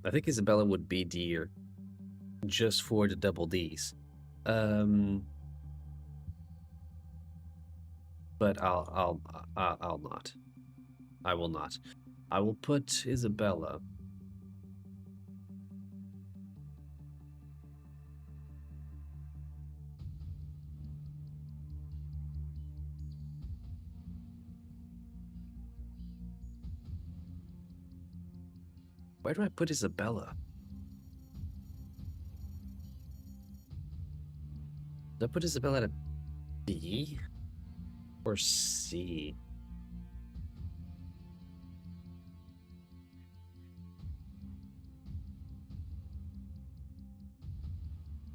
I think Isabella would be D just for the double Ds. But I'll not. I will not. I will put Isabella. Where do I put Isabella? Do I put Isabella at a B or C?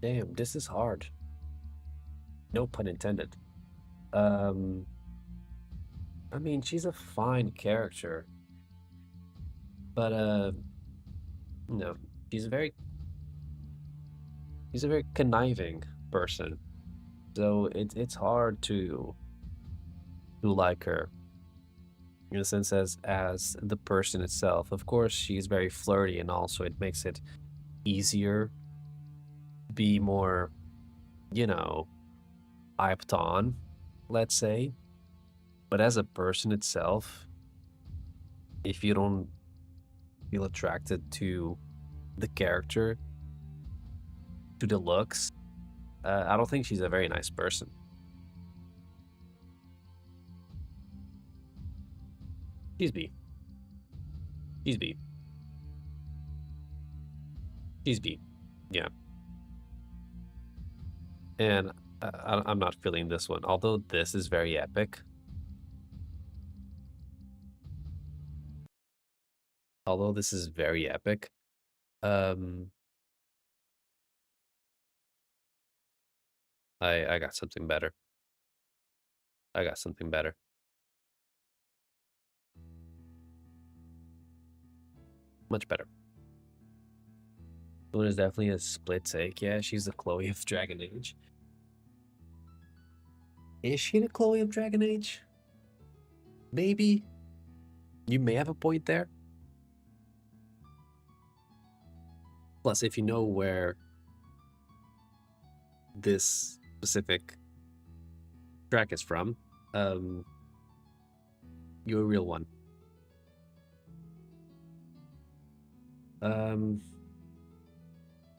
Damn, this is hard. No pun intended. I mean, she's a fine character, but no, she's a very conniving person. So it's hard to like her in a sense as the person itself. Of course, she's very flirty, and also it makes it easier to be more, you know, hyped on, let's say. But as a person itself, if you don't feel attracted to the character, to the looks, I don't think she's a very nice person. She's B. She's B. She's B. Yeah. And I'm not feeling this one, although this is very epic. Although this is very epic, I got something better. I got something better. Much better. One is definitely a split take. Yeah, she's the Chloe of Dragon Age. Is she the Chloe of Dragon Age? Maybe. You may have a point there. Plus, if you know where this specific track is from, you're a real one.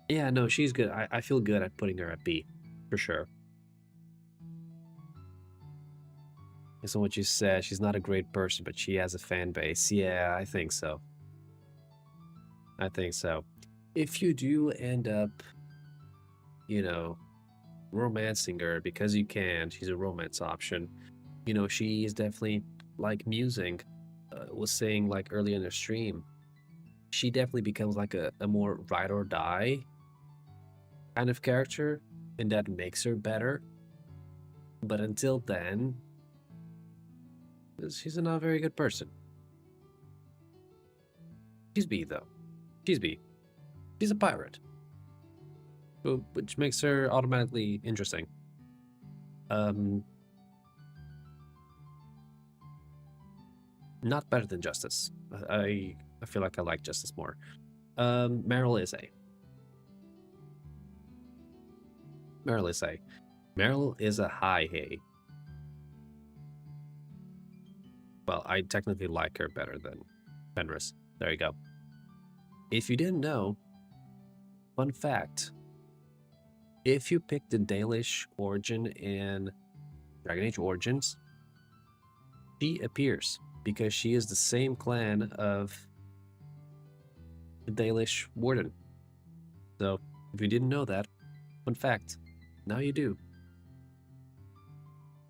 Yeah, no, she's good. I feel good at putting her at B, for sure. Based on what you said, she's not a great person, but she has a fan base. Yeah, I think so. I think so. If you do end up, you know, romancing her because you can, she's a romance option. You know, she is definitely like Musing was saying like earlier in the stream. She definitely becomes like a more ride or die kind of character, and that makes her better. But until then, she's a not very good person. She's B though. She's B. She's a pirate, which makes her automatically interesting. Not better than Justice. I feel like I like Justice more. Meryl is A. Meryl is A. Meryl is a high A. Well, I technically like her better than Fenris. There you go. If you didn't know, fun fact, if you pick the Dalish origin in Dragon Age Origins, she appears because she is the same clan of the Dalish warden. So, if you didn't know that, fun fact, now you do.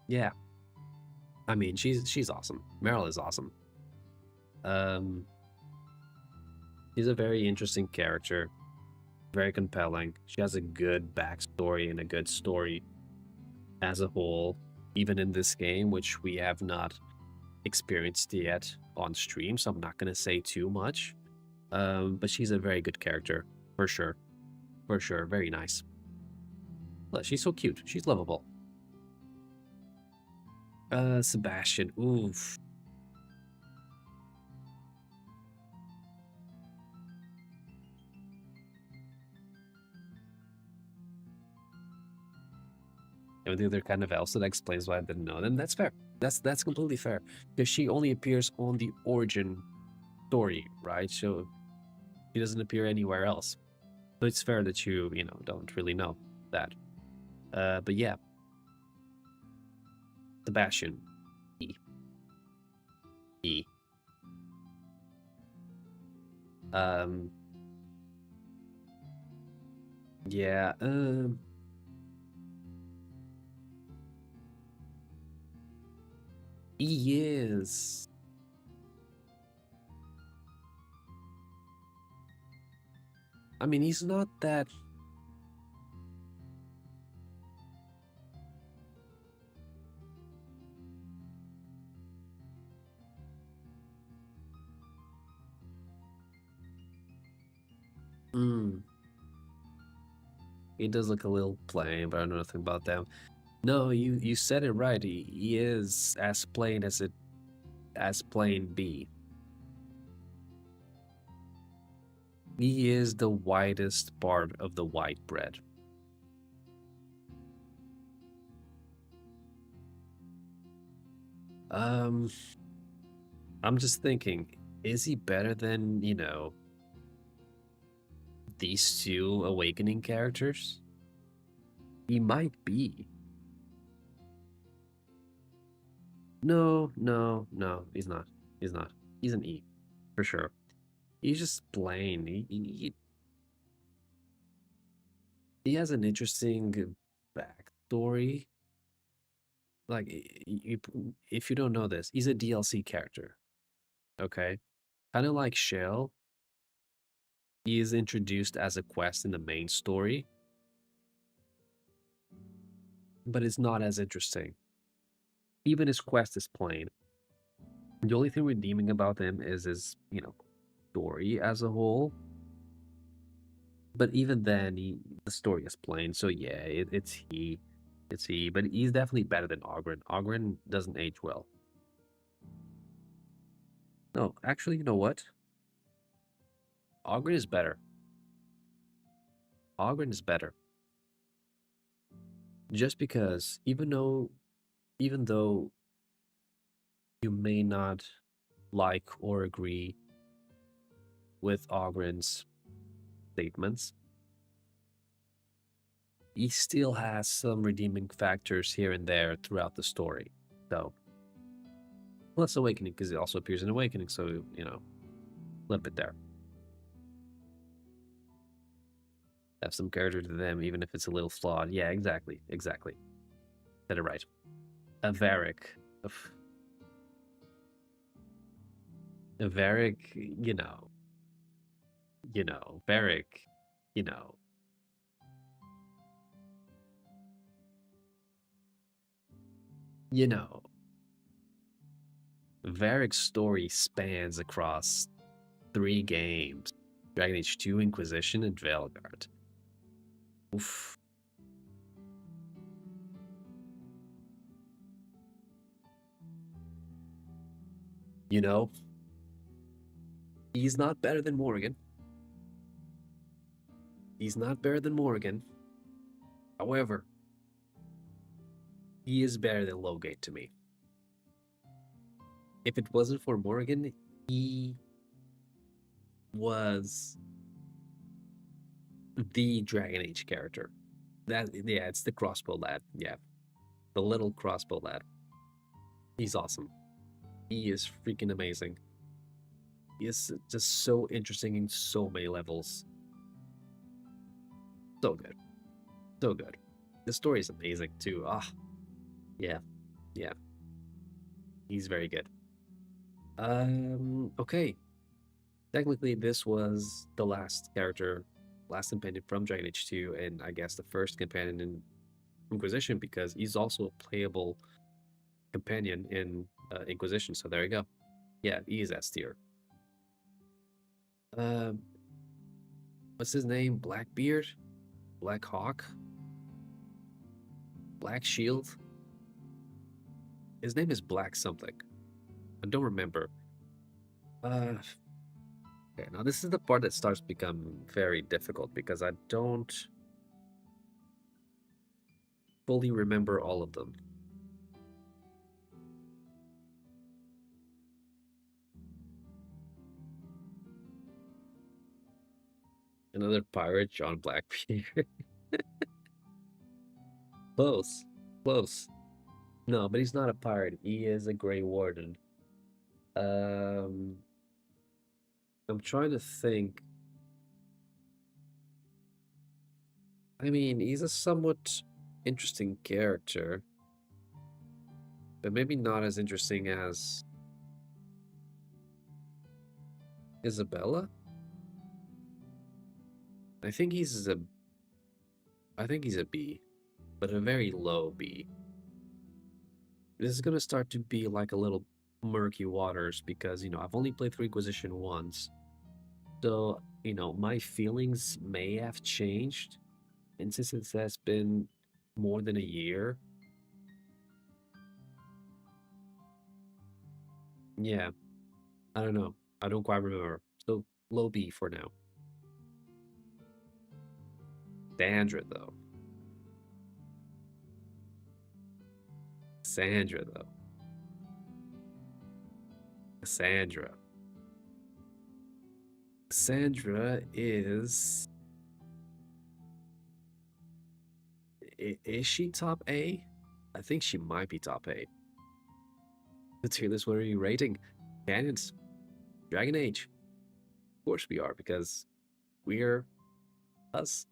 Yeah. I mean, she's awesome. Meryl is awesome. She's a very interesting character. Very compelling. She has a good backstory and a good story as a whole, even in this game, which we have not experienced yet on stream, so I'm not going to say too much. But she's a very good character, for sure. For sure, very nice. Look, she's so cute. She's lovable. Sebastian, oof. And the other kind of else that explains why I didn't know them, that's fair. That's completely fair, because she only appears on the origin story, right? So she doesn't appear anywhere else. So it's fair that you know, don't really know that. But yeah, Sebastian, E. E. Yeah, he is. I mean, he's not that. He does look a little plain, but I know nothing about them. No, you said it right. He is as plain as plain be. He is the whitest part of the white bread. I'm just thinking, is he better than, you know, these two awakening characters? He might be. No, he's not. He's not. He's an E, for sure. He's just plain. He has an interesting backstory. Like, if you don't know this, he's a DLC character. Okay? Kind of like Shell, he is introduced as a quest in the main story, but it's not as interesting. Even his quest is plain. The only thing redeeming about him is his, you know, story as a whole. But even then, the story is plain. So yeah, it's he. It's he. But he's definitely better than Ogren. Ogren doesn't age well. No, actually, you know what? Ogren is better. Ogren is better. Just because even though you may not like or agree with Ogren's statements, he still has some redeeming factors here and there throughout the story. So, plus Awakening, because it also appears in Awakening, so, you know, a little bit there. Have some character to them, even if it's a little flawed. Yeah, exactly. Said it right. Varric. Varric, Varric, you know. Varric's story spans across 3 games. Dragon Age 2, Inquisition, and Veilguard. Oof. You know, he's not better than Morgan. He's not better than Morgan. However, he is better than Lowgate to me. If it wasn't for Morgan, he was the Dragon Age character. Yeah, it's the crossbow lad. Yeah, the little crossbow lad. He's awesome. He is freaking amazing. He is just so interesting in so many levels. So good. So good. The story is amazing too. Yeah. He's very good. Okay. Technically, this was the last companion from Dragon Age 2, and I guess the first companion in Inquisition, because he's also a playable companion in Inquisition. So there you go. Yeah, he is S tier. What's his name? Blackbeard? Black Hawk? Black Shield? His name is Black something. I don't remember. Okay, now this is the part that starts to become very difficult because I don't fully remember all of them. Another pirate, John Blackbeard. Close. Close. No, but he's not a pirate. He is a Grey Warden. I'm trying to think. I mean, he's a somewhat interesting character, but maybe not as interesting as Isabella. I think he's a B, but a very low B. This is gonna start to be like a little murky waters because, you know, I've only played 3 Inquisition once. So, you know, my feelings may have changed. And since it has been more than a year, yeah, I don't know. I don't quite remember. So low B for now. Sandra, though. Sandra, though. Sandra. Sandra is... Is she top A? I think she might be top A. Let's hear this. What are you rating? Canyons. Dragon Age. Of course we are, because we're us.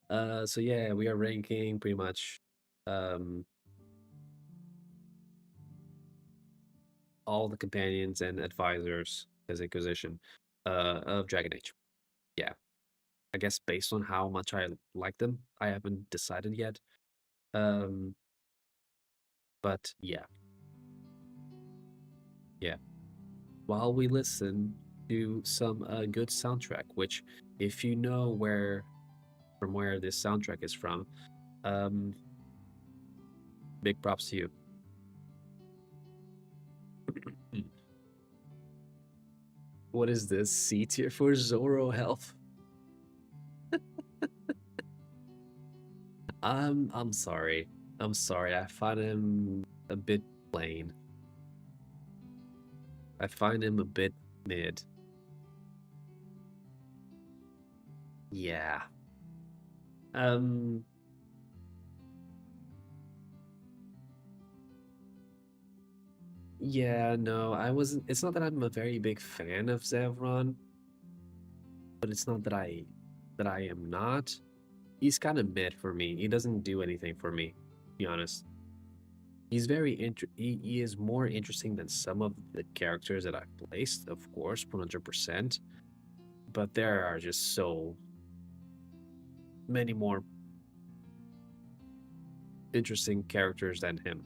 So yeah, we are ranking pretty much all the companions and advisors as Inquisition of Dragon Age. Yeah. I guess based on how much I like them, I haven't decided yet. But yeah. Yeah. While we listen to some good soundtrack, which if you know from where this soundtrack is from, big props to you. What is this? C tier for Zoro Health? I'm sorry. I'm sorry. I find him a bit plain. I find him a bit mid. Yeah. Yeah, no, I wasn't. It's not that I'm a very big fan of Zevron, but it's not that I am not. He's kind of mid for me. He doesn't do anything for me, to be honest. He's very he is more interesting than some of the characters that I've placed, of course, 100%. But there are just so many more interesting characters than him.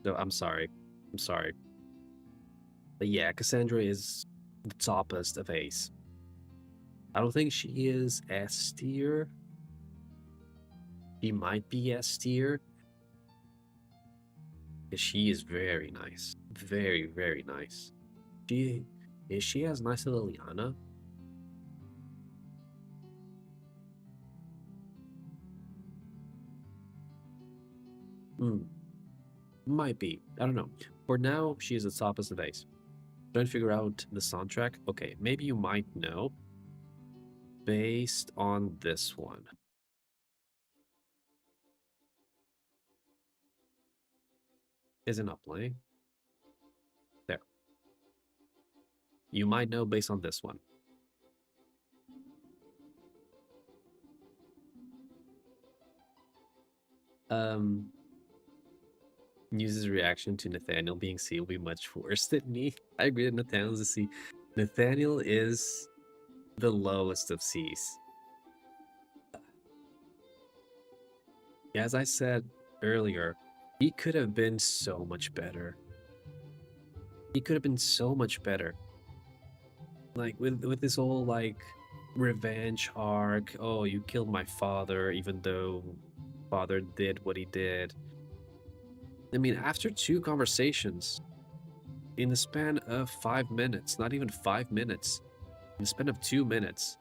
So I'm sorry. I'm sorry. But yeah, Cassandra is the toppest of Ace. I don't think she is S tier. She might be S tier. She is very nice. Very, very nice. Is she as nice as Liliana? Might be. I don't know. For now, she is the toppest of Ace. Trying to figure out the soundtrack. Okay, maybe you might know. Based on this one. Is it not playing? There. You might know based on this one. News's reaction to Nathaniel being C will be much worse than me. I agree that Nathaniel is a C. Nathaniel is the lowest of C's. As I said earlier, he could have been so much better. He could have been so much better. Like with this whole like revenge arc. Oh, you killed my father, even though father did what he did. I mean, after 2 conversations, in the span of 5 minutes, not even 5 minutes, in the span of 2 minutes,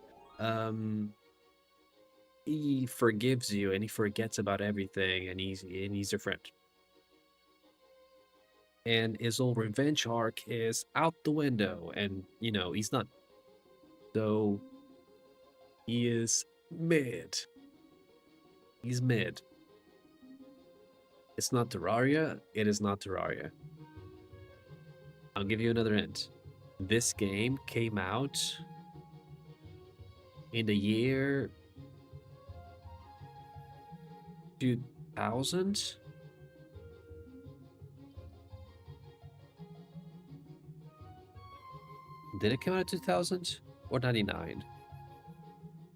he forgives you and he forgets about everything, and he's your friend. And his whole revenge arc is out the window, and you know he's not. So He is mid. He's mid. It's not Terraria. It is not Terraria. I'll give you another hint. This game came out in the year 2000. Did it come out in 2000 or 99?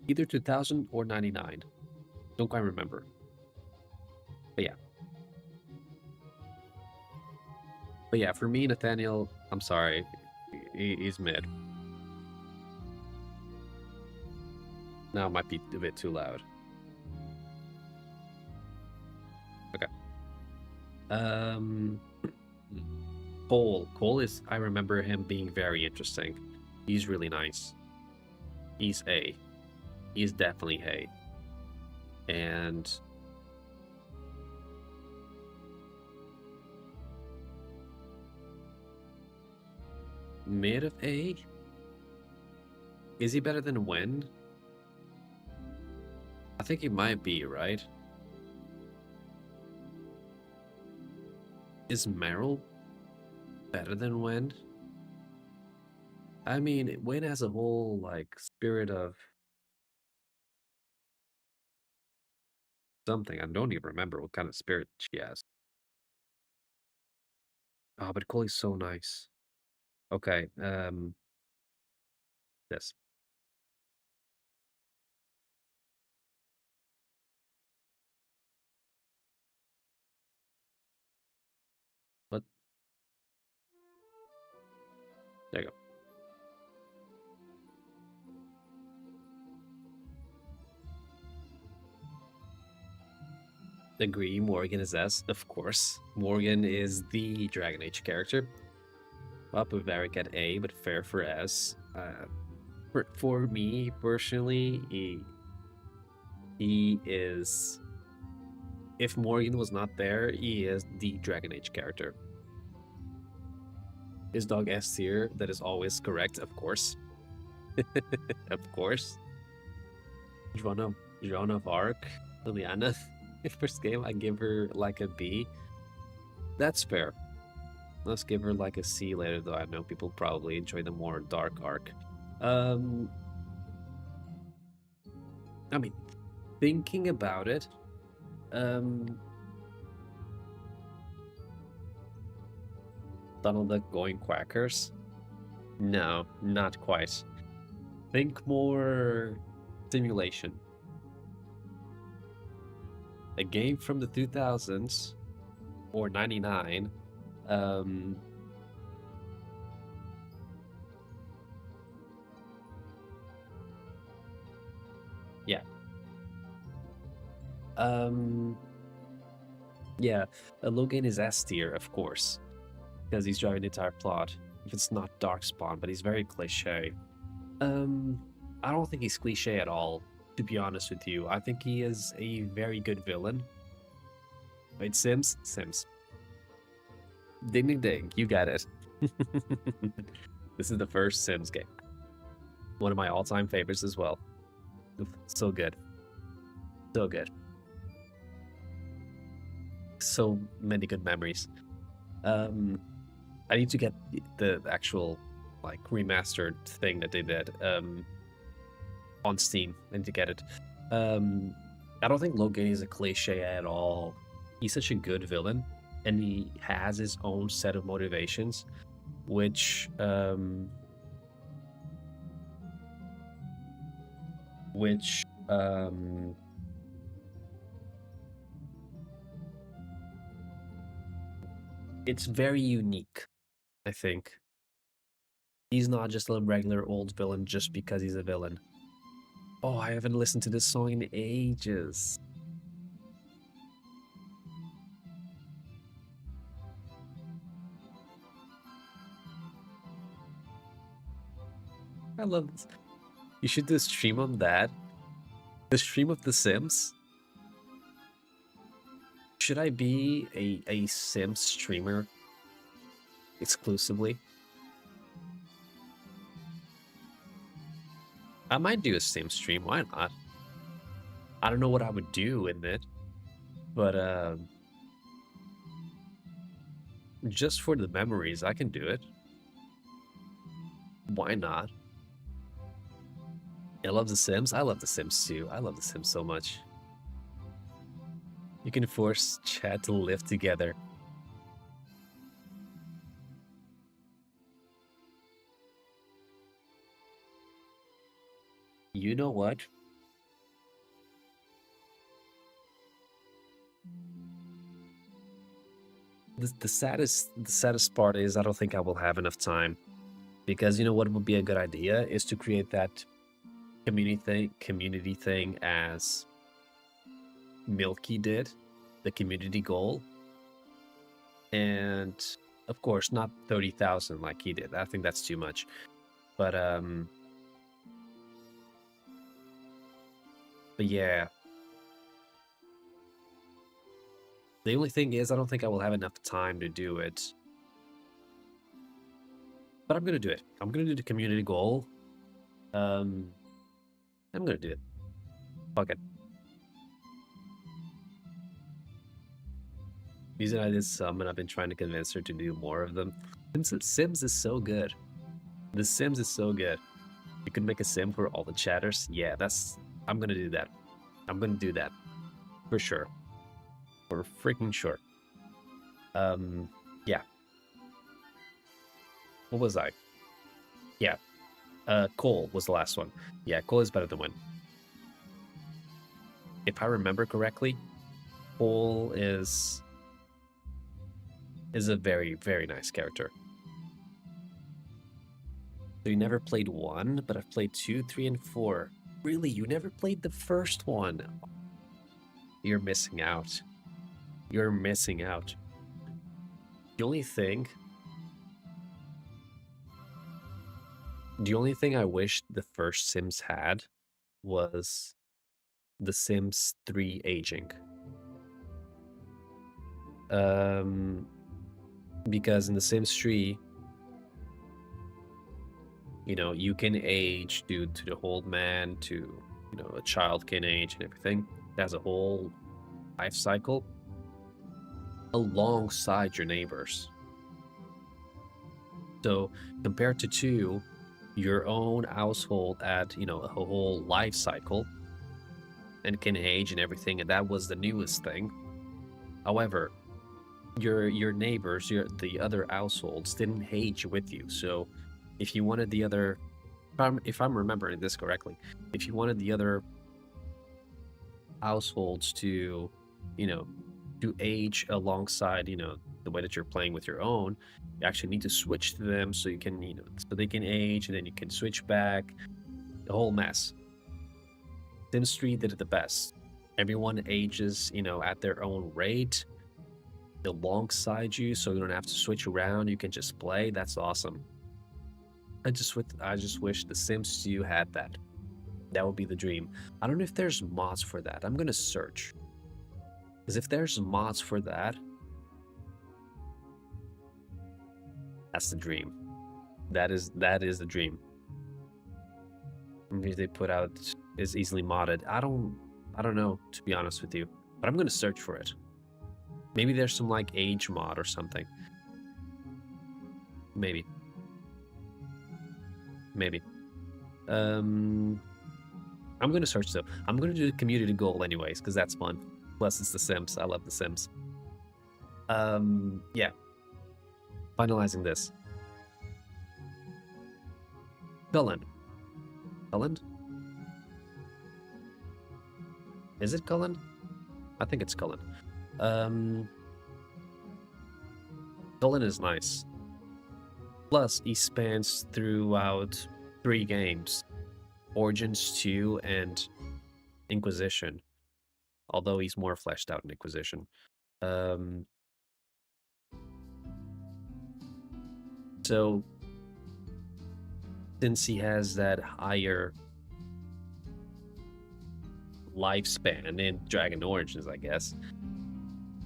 Either 2000 or 99. Don't quite remember. But yeah. But yeah, for me, Nathaniel, I'm sorry, he's mid. Now it might be a bit too loud. Okay. Cole. Cole is, I remember him being very interesting. He's really nice. He's A. He's definitely A. And mid of A? Is he better than Wen? I think he might be, right? Is Meryl better than Wen? I mean, Wen has a whole, like, spirit of something. I don't even remember what kind of spirit she has. Oh, but Cole's so nice. Okay, this. What? There you go. Agree, Morgan is S, of course. Morgan is the Dragon Age character. I'll put Varric at A, but fair for S. For me, personally, he is... If Morgan was not there, he is the Dragon Age character. Is dog S tier? That is always correct, of course. Of course. Joan of Arc, Liliana. First game, I give her like a B. That's fair. Let's give her like a C later, though I know people probably enjoy the more dark arc. I mean, thinking about it, Donald Duck going quackers? No, not quite. Think more simulation. A game from the 2000s or 99. Yeah. Yeah, Logan is S tier, of course, because he's driving the entire plot. If it's not Darkspawn, but he's very cliche. I don't think he's cliche at all, to be honest with you. I think he is a very good villain. Wait, Sims? Sims. Ding ding ding, you got it. This is the first Sims game. One of my all-time favorites as well. So good. So good. So many good memories. I need to get the actual like remastered thing that they did on Steam. I need to get it. I don't think Logan is a cliche at all. He's such a good villain, and he has his own set of motivations, which it's very unique, I think. He's not just a regular old villain just because he's a villain. Oh, I haven't listened to this song in ages. I love this. You should do a stream on that. The stream of The Sims. Should I be a Sims streamer exclusively? I might do a Sims stream. Why not? I don't know what I would do in it, but just for the memories, I can do it. Why not? I love The Sims. I love The Sims too. I love The Sims so much. You can force chat to live together. You know what? The saddest part is I don't think I will have enough time, because you know what would be a good idea is to create that community thing as Milky did, the community goal, and of course not 30,000 like he did. I think that's too much, but yeah. The only thing is, I don't think I will have enough time to do it. But I'm gonna do it. I'm gonna do the community goal. I'm gonna do it. Fuck it. Using I did some, and I've been trying to convince her to do more of them. Sims is so good. The Sims is so good. You can make a sim for all the chatters. Yeah, I'm gonna do that. I'm gonna do that. For sure. For freaking sure. Yeah. What was I? Yeah. Cole was the last one. Yeah, Cole is better than Win. If I remember correctly, Cole is a very, very nice character. So you never played 1, but I've played 2, 3, and 4. Really? You never played the first one? You're missing out. You're missing out. The only thing I wish the first Sims had was the Sims 3 aging. Because in the Sims 3, you know, you can age to the old man, to, you know, a child can age and everything. It has a whole life cycle alongside your neighbors. So compared to 2, your own household had, you know, a whole life cycle and can age and everything, and that was the newest thing. However, your neighbors, the other households didn't age with you. So if you wanted the other, if I'm remembering this correctly, if you wanted the other households to, you know, to age alongside, you know, the way that you're playing with your own, you actually need to switch to them so you can, you know, so they can age, and then you can switch back. The whole mess. Sims 3 did it the best. Everyone ages, you know, at their own rate alongside you, so you don't have to switch around. You can just play. That's awesome. I just wish the Sims 2 had that. That would be the dream. I don't know if there's mods for that. I'm gonna search. Because if there's mods for that, that's the dream. That is the dream. Maybe they put out is easily modded. I don't know, to be honest with you. But I'm gonna search for it. Maybe there's some like age mod or something. Maybe. I'm gonna search though. I'm gonna do the community goal anyways, because that's fun. Plus it's The Sims. I love The Sims. Yeah. Finalizing this. Cullen. Is it Cullen? I think it's Cullen. Cullen is nice. Plus, he spans throughout 3 games. Origins 2 and Inquisition. Although he's more fleshed out in Inquisition. So, since he has that higher lifespan in Dragon Origins, I guess,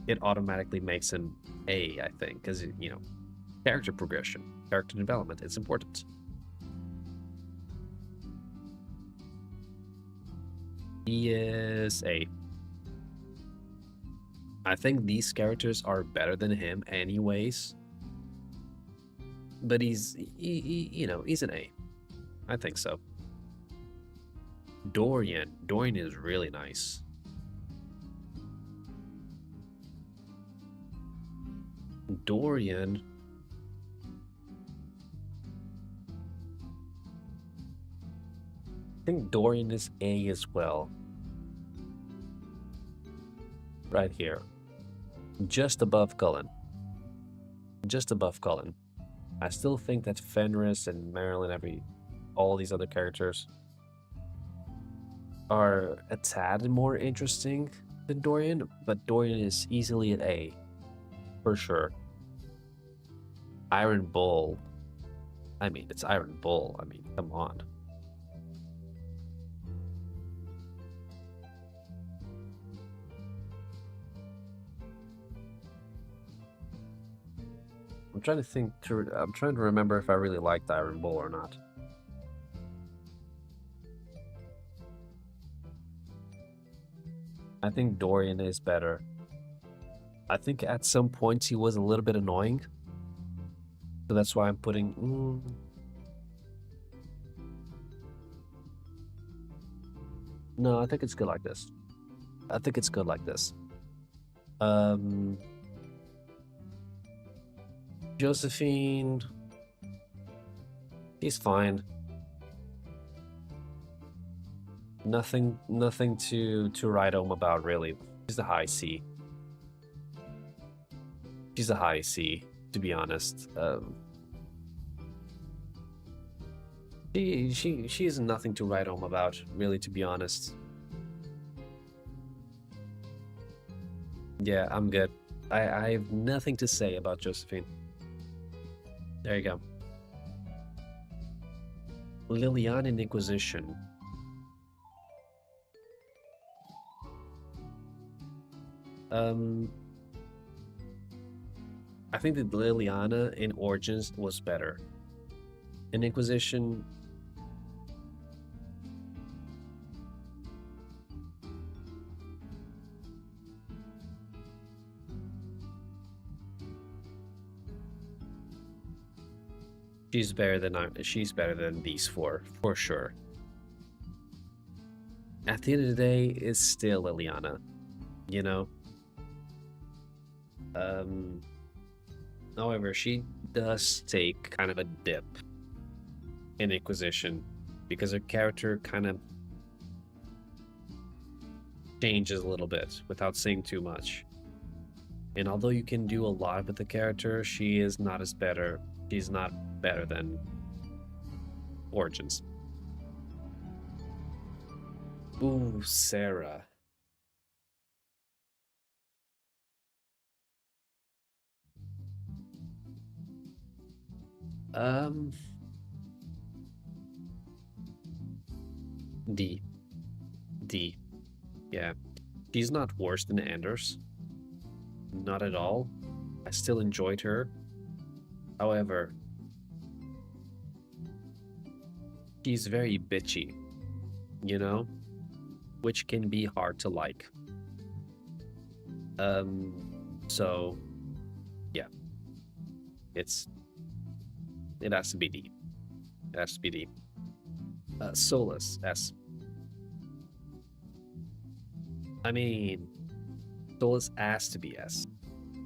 it automatically makes him A, I think, because, you know, character progression, character development, it's important. He is A. I think these characters are better than him anyways. But he's, you know, he's an A. I think so. Dorian is really nice. Dorian, I think Dorian is A as well. Right here. Just above Cullen. Just above Cullen. I still think that Fenris and Marilyn, all these other characters are a tad more interesting than Dorian, but Dorian is easily an A, for sure. Iron Bull. I mean, it's Iron Bull. I mean, come on. I'm trying to remember if I really liked Iron Bull or not. I think Dorian is better. I think at some points he was a little bit annoying. So that's why I'm putting... No, I think it's good like this. I think it's good like this. Josephine... She's fine. Nothing to write home about, really. She's a high C. She's a high C, to be honest. She has nothing to write home about, really, to be honest. Yeah, I'm good. I have nothing to say about Josephine. There you go. Liliana in Inquisition. I think that Liliana in Origins was better. In Inquisition... She's better than these four, for sure. At the end of the day, it's still Liliana, you know? However, she does take kind of a dip in Inquisition because her character kind of changes a little bit without saying too much. And although you can do a lot with the character, she is not as better. She's not better than Origins. Ooh, Sarah. D. Yeah. She's not worse than Anders. Not at all. I still enjoyed her. However, she's very bitchy, you know? Which can be hard to like. So, yeah. It has to be D. It has to be D. Solus, S. I mean, Solus has to be S.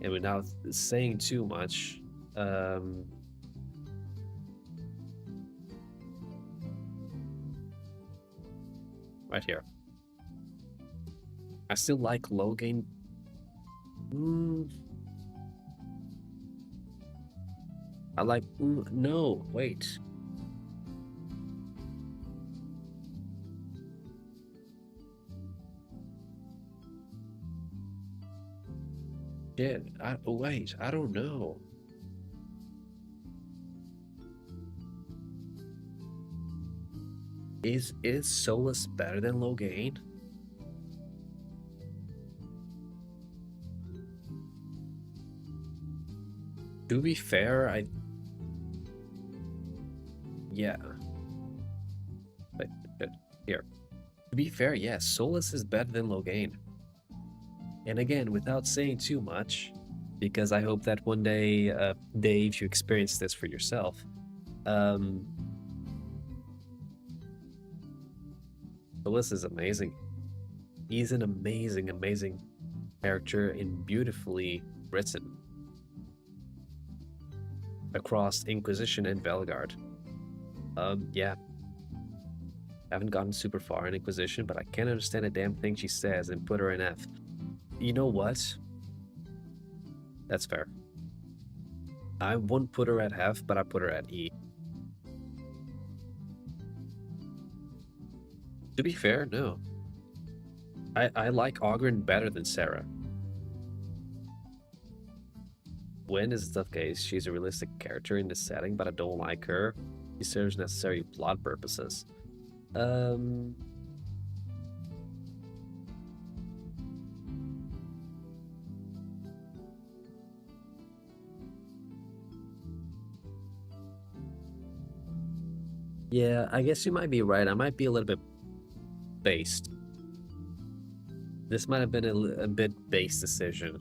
And without saying too much, right here. I still like Logan. I like... no, wait. Shit, wait, I don't know. Is Solus better than Logain? To be fair, yeah. But here. To be fair, yes, Solus is better than Loghain. And again, without saying too much, because I hope that one day, Dave, you experience this for yourself. Solus is amazing. He's an amazing, amazing character and beautifully written across Inquisition and Belgard. Yeah. Haven't gotten super far in Inquisition, but I can't understand a damn thing she says and put her in F. You know what? That's fair. I wouldn't put her at F, but I put her at E. To be fair, no. I like Oghren better than Sarah. Gwen is a tough case. She's a realistic character in this setting, but I don't like her. She serves necessary plot purposes. Yeah, I guess you might be right. I might be a little bit based. This might have been a bit based decision.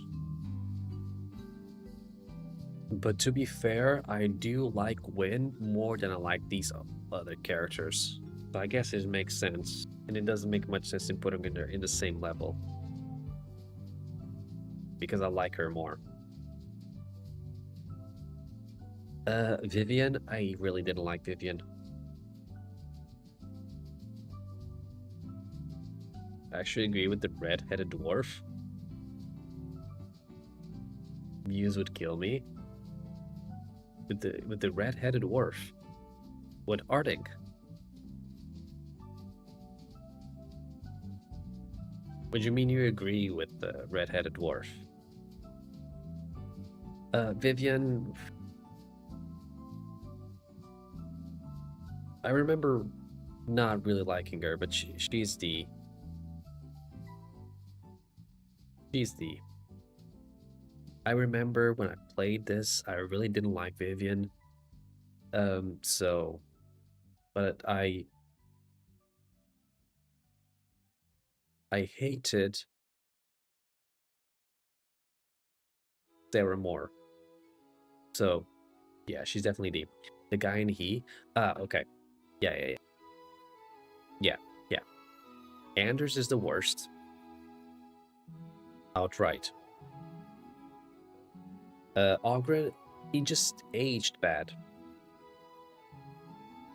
But to be fair, I do like Gwen more than I like these other characters. So I guess it makes sense. And it doesn't make much sense in putting her in the same level. Because I like her more. Vivian, I really didn't like Vivian. I actually agree with the red-headed dwarf. Muse would kill me. With the red-headed dwarf. What Artig? What do you mean you agree with the red-headed dwarf? Vivian... I remember not really liking her, but she's the... I remember when I played this, I really didn't like Vivian. But I hated Sarah more. So, yeah, she's definitely deep. The guy in he. Okay. Yeah. Anders is the worst. Outright. Oghren, he just aged bad.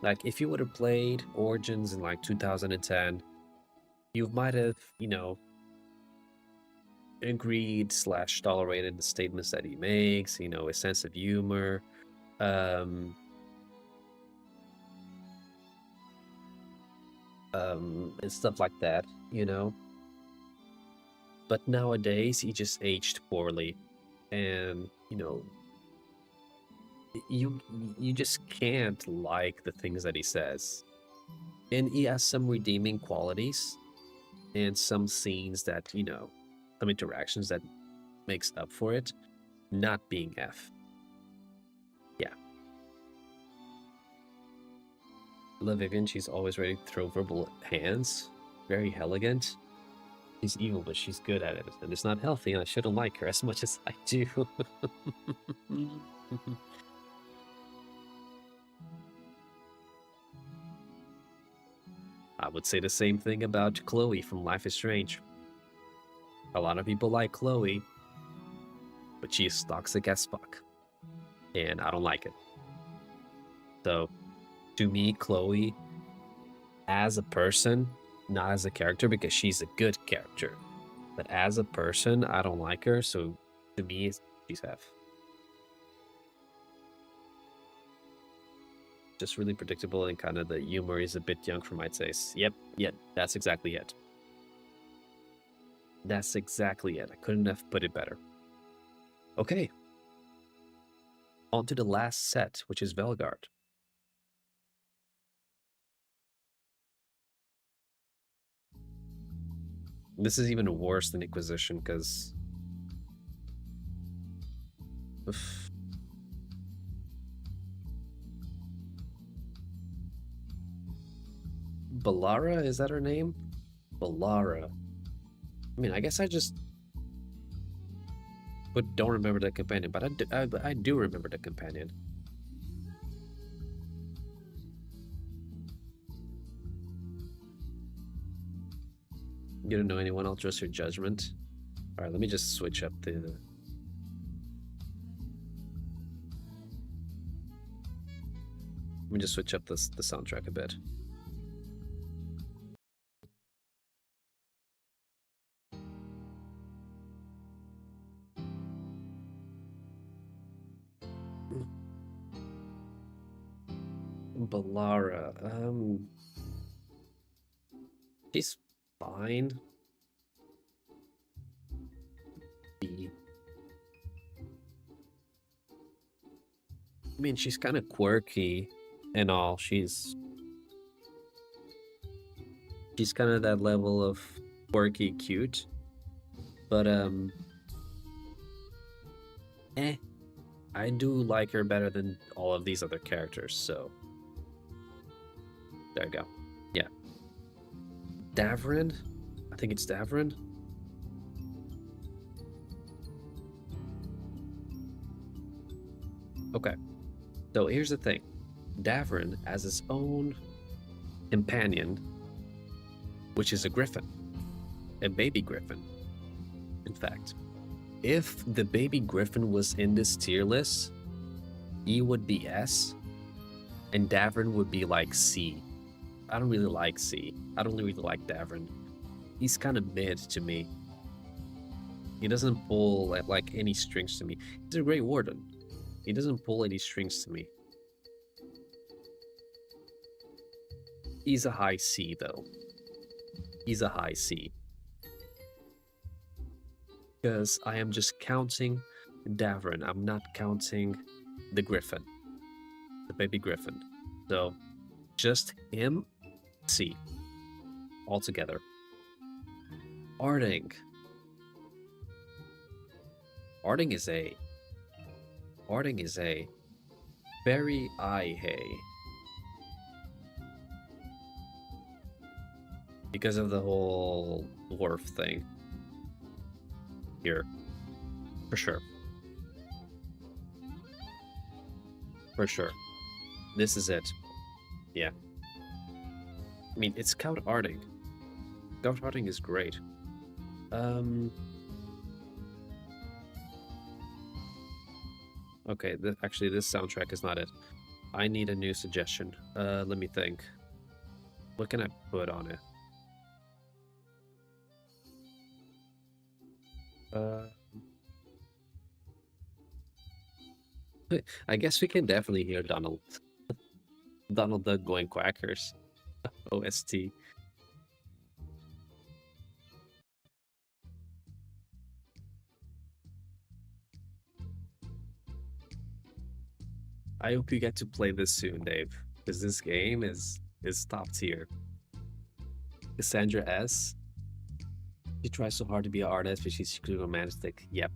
Like, if you would have played Origins in, like, 2010, you might have, you know, agreed / tolerated the statements that he makes, you know, his sense of humor, and stuff like that, you know. But nowadays, he just aged poorly, and, you know, you just can't like the things that he says. And he has some redeeming qualities, and some scenes that, you know, some interactions that makes up for it, not being F. Yeah. Love Vivian, she's always ready to throw verbal hands. Very elegant. She's evil, but she's good at it. And it's not healthy, and I shouldn't like her as much as I do. I would say the same thing about Chloe from Life is Strange. A lot of people like Chloe, but she's toxic as fuck. And I don't like it. So, to me, Chloe, as a person, not as a character, because she's a good character, but as a person, I don't like her, so to me, she's F. Just really predictable, and kind of the humor is a bit young for my taste. Yep, that's exactly it. That's exactly it. I couldn't have put it better. Okay. On to the last set, which is Velgard. This is even worse than Inquisition, because... Balara, is that her name? Balara. I mean, I guess I just don't remember the companion, but I do remember the companion. You don't know anyone, I'll trust your judgment. Alright, let me just switch up the... Let me just switch up the soundtrack a bit. Balara, she's fine. I mean, she's kind of quirky and all. She's kind of that level of quirky cute. But I do like her better than all of these other characters, so there you go. Yeah. Davrin? I think it's Davrin. Okay. So here's the thing. Davrin has his own companion, which is a griffin. A baby griffin, in fact. If the baby griffin was in this tier list, he would be S, and Davrin would be like C. I don't really like C. I don't really like Davrin. He's kind of mid to me. He doesn't pull at like any strings to me. He's a great warden. He doesn't pull any strings to me. He's a high C though. He's a high C. Because I am just counting Davrin. I'm not counting the griffin. The baby griffin. So, just him, C. Altogether. Arding. Arding is A. Arding is A. Very I-hay. Because of the whole dwarf thing. Here. For sure. For sure. This is it. Yeah. I mean, it's Scout Arding. Scout Arding is great. Okay, actually this soundtrack is not it. I need a new suggestion. Let me think. What can I put on it? I guess we can definitely hear Donald Duck going quackers. OST. I hope you get to play this soon, Dave, because this game is top tier. Cassandra S. She tries so hard to be an artist, but she's secretly romantic. Yep.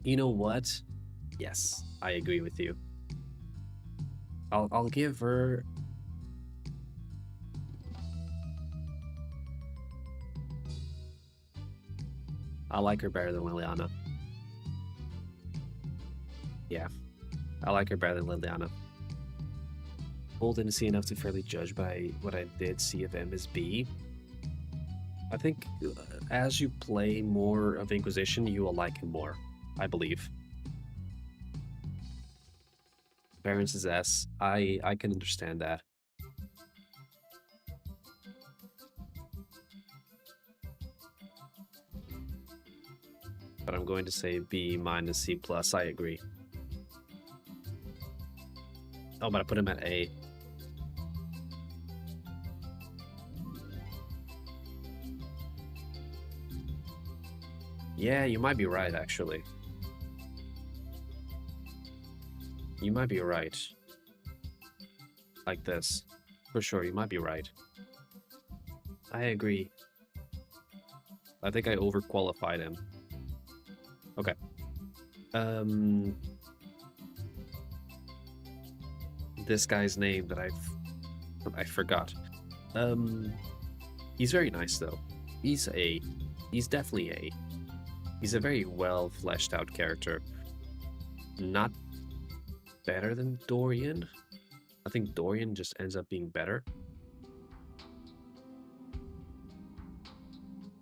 You know what? Yes, I agree with you. I'll give her... I like her better than Liliana. Yeah, I like her better than Liliana. Bull didn't see enough to fairly judge by what I did see of him as B. I think as you play more of Inquisition, you will like him more, I believe. Parents is S. I can understand that. But I'm going to say B minus C plus. I agree. Oh, but I put him at A. Yeah, you might be right, actually. You might be right. Like this. For sure, you might be right. I agree. I think I overqualified him. Okay. This guy's name that I forgot. He's very nice though. He's definitely A. He's a very well fleshed out character. Not better than Dorian. I think Dorian just ends up being better.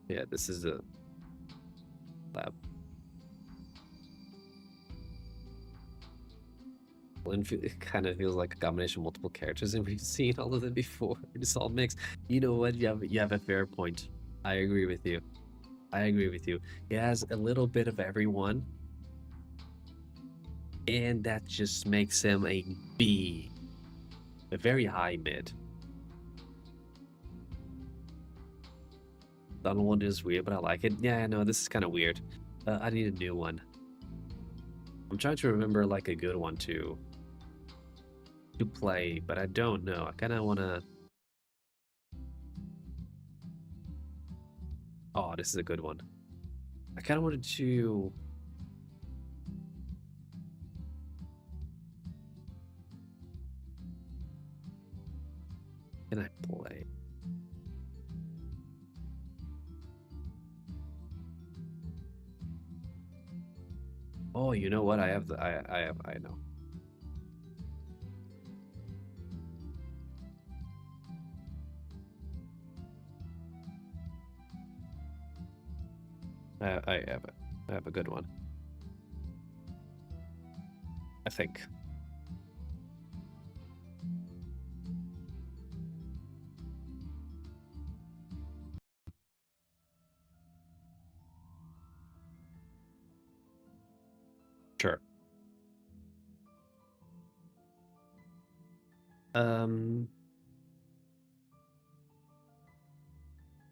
Yeah, this is a lab. It kind of feels like a combination of multiple characters, and we've seen all of them before. It's all mixed. You know what? You have a fair point. I agree with you. I agree with you. It has a little bit of everyone, and that just makes him a B, a very high mid. Donald one is weird, but I like it. Yeah, no, this is kind of weird. I need a new one. I'm trying to remember like a good one to play, but I don't know. I kind of want to. Oh, this is a good one. I kind of wanted to. Can I play? Oh, you know what? I have the. I know. I have a good one. I think. Sure.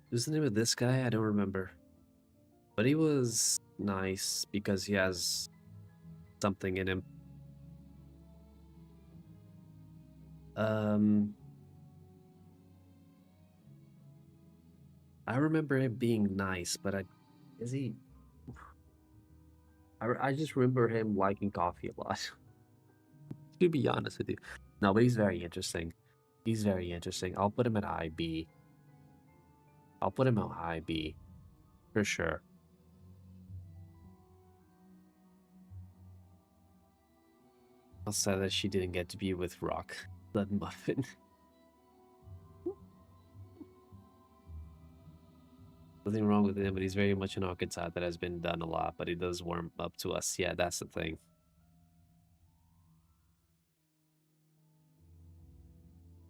What's the name of this guy? I don't remember. But he was nice because he has something in him. I remember him being nice, but is he? I just remember him liking coffee a lot. To be honest with you, no, but he's very interesting. He's very interesting. I'll put him at IB. I'll put him at IB for sure. I'll say that she didn't get to be with Rock Blood Muffin. Nothing wrong with him, but he's very much an archetype that has been done a lot, but he does warm up to us. Yeah, that's the thing.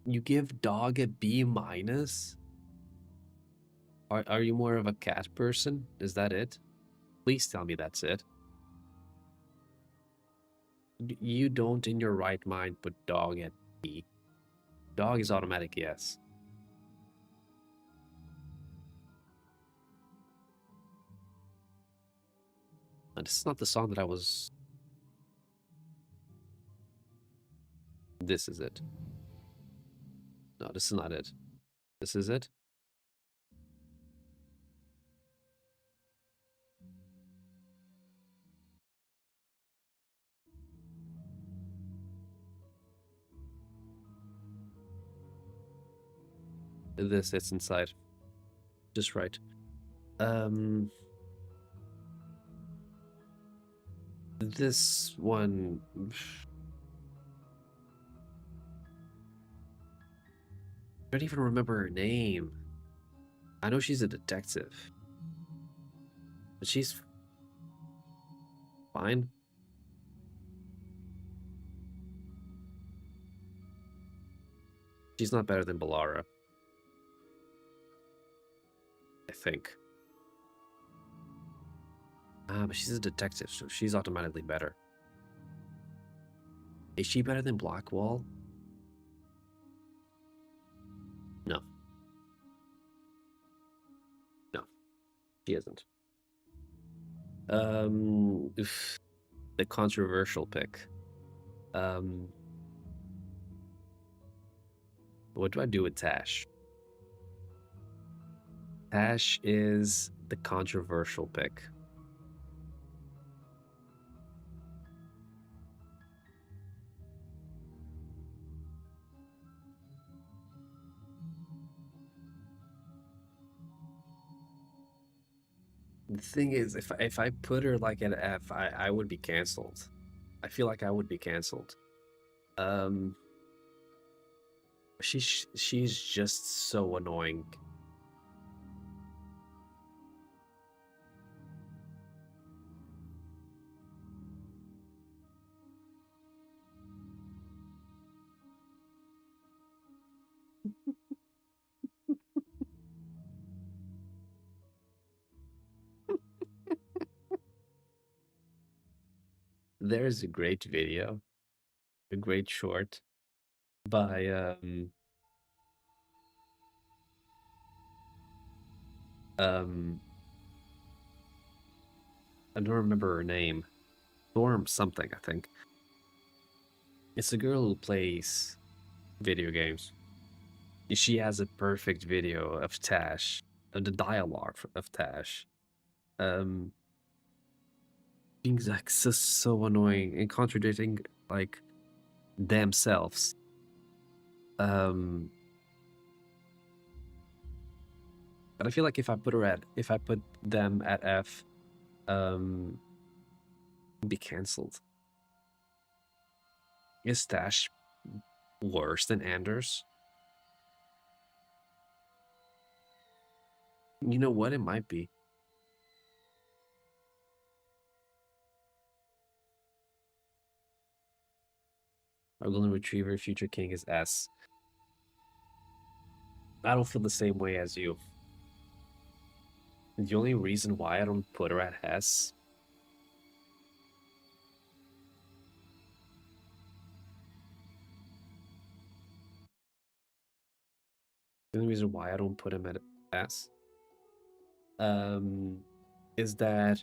You give dog a B minus? Are you more of a cat person? Is that it? Please tell me that's it. You don't in your right mind put dog at B. Dog is automatic yes. And this is not the song that I was... This is it. No, this is not it. This is it. This, it's inside. Just right. This one... I don't even remember her name. I know she's a detective. But she's... fine. She's not better than Balara. I think. But she's a detective, so she's automatically better. Is she better than Blackwall? No. No. She isn't. The controversial pick. What do I do with Tash? Tash is the controversial pick. The thing is, if I put her like at F, I would be canceled. I feel like I would be canceled. She's just so annoying. There's a great video, a great short by I don't remember her name. Storm something, I think. It's a girl who plays video games. She has a perfect video of Tash, of the dialogue of Tash. Being like so annoying and contradicting like themselves. But I feel like if I put them at F, be cancelled. Is Tash worse than Anders? You know what? It might be. Our golden retriever future king is S. I don't feel the same way as you. The only reason why I don't put her at S the only reason why I don't put him at S is that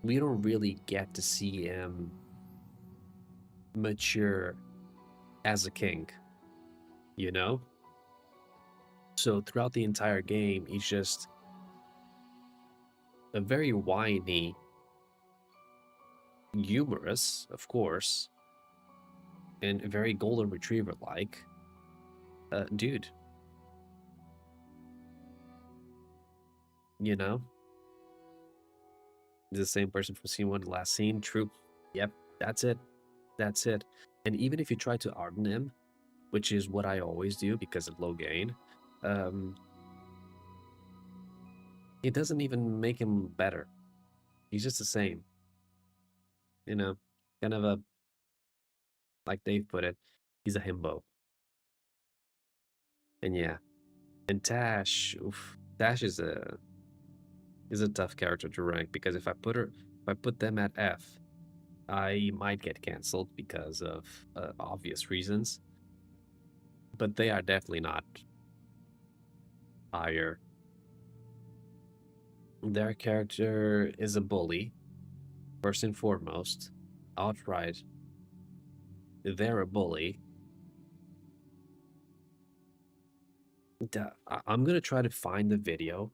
we don't really get to see him mature as a king, you know? So throughout the entire game, he's just a very whiny, humorous, of course, and very golden retriever-like dude. You know? The same person from scene 1 to last scene. True. Yep, that's it. That's it. And even if you try to harden him, which is what I always do because of low gain, it doesn't even make him better. He's just the same. You know, kind of a, like Dave put it, he's a himbo. And yeah. And Tash, oof, Tash is a tough character to rank because if I put them at F, I might get canceled because of obvious reasons. But they are definitely not higher. Their character is a bully, first and foremost, outright. They're a bully. I'm gonna try to find the video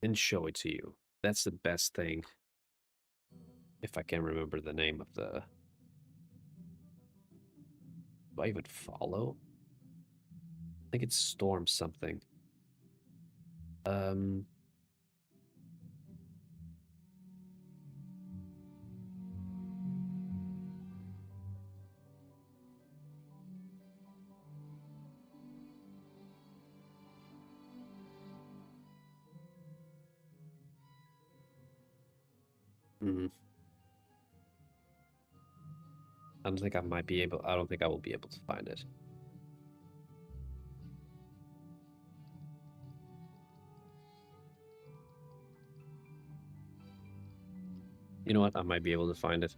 and show it to you. That's the best thing. If I can remember the name of the... Do I even follow? I think it's Storm something. I don't think I might be able... I don't think I will be able to find it. You know what? I might be able to find it.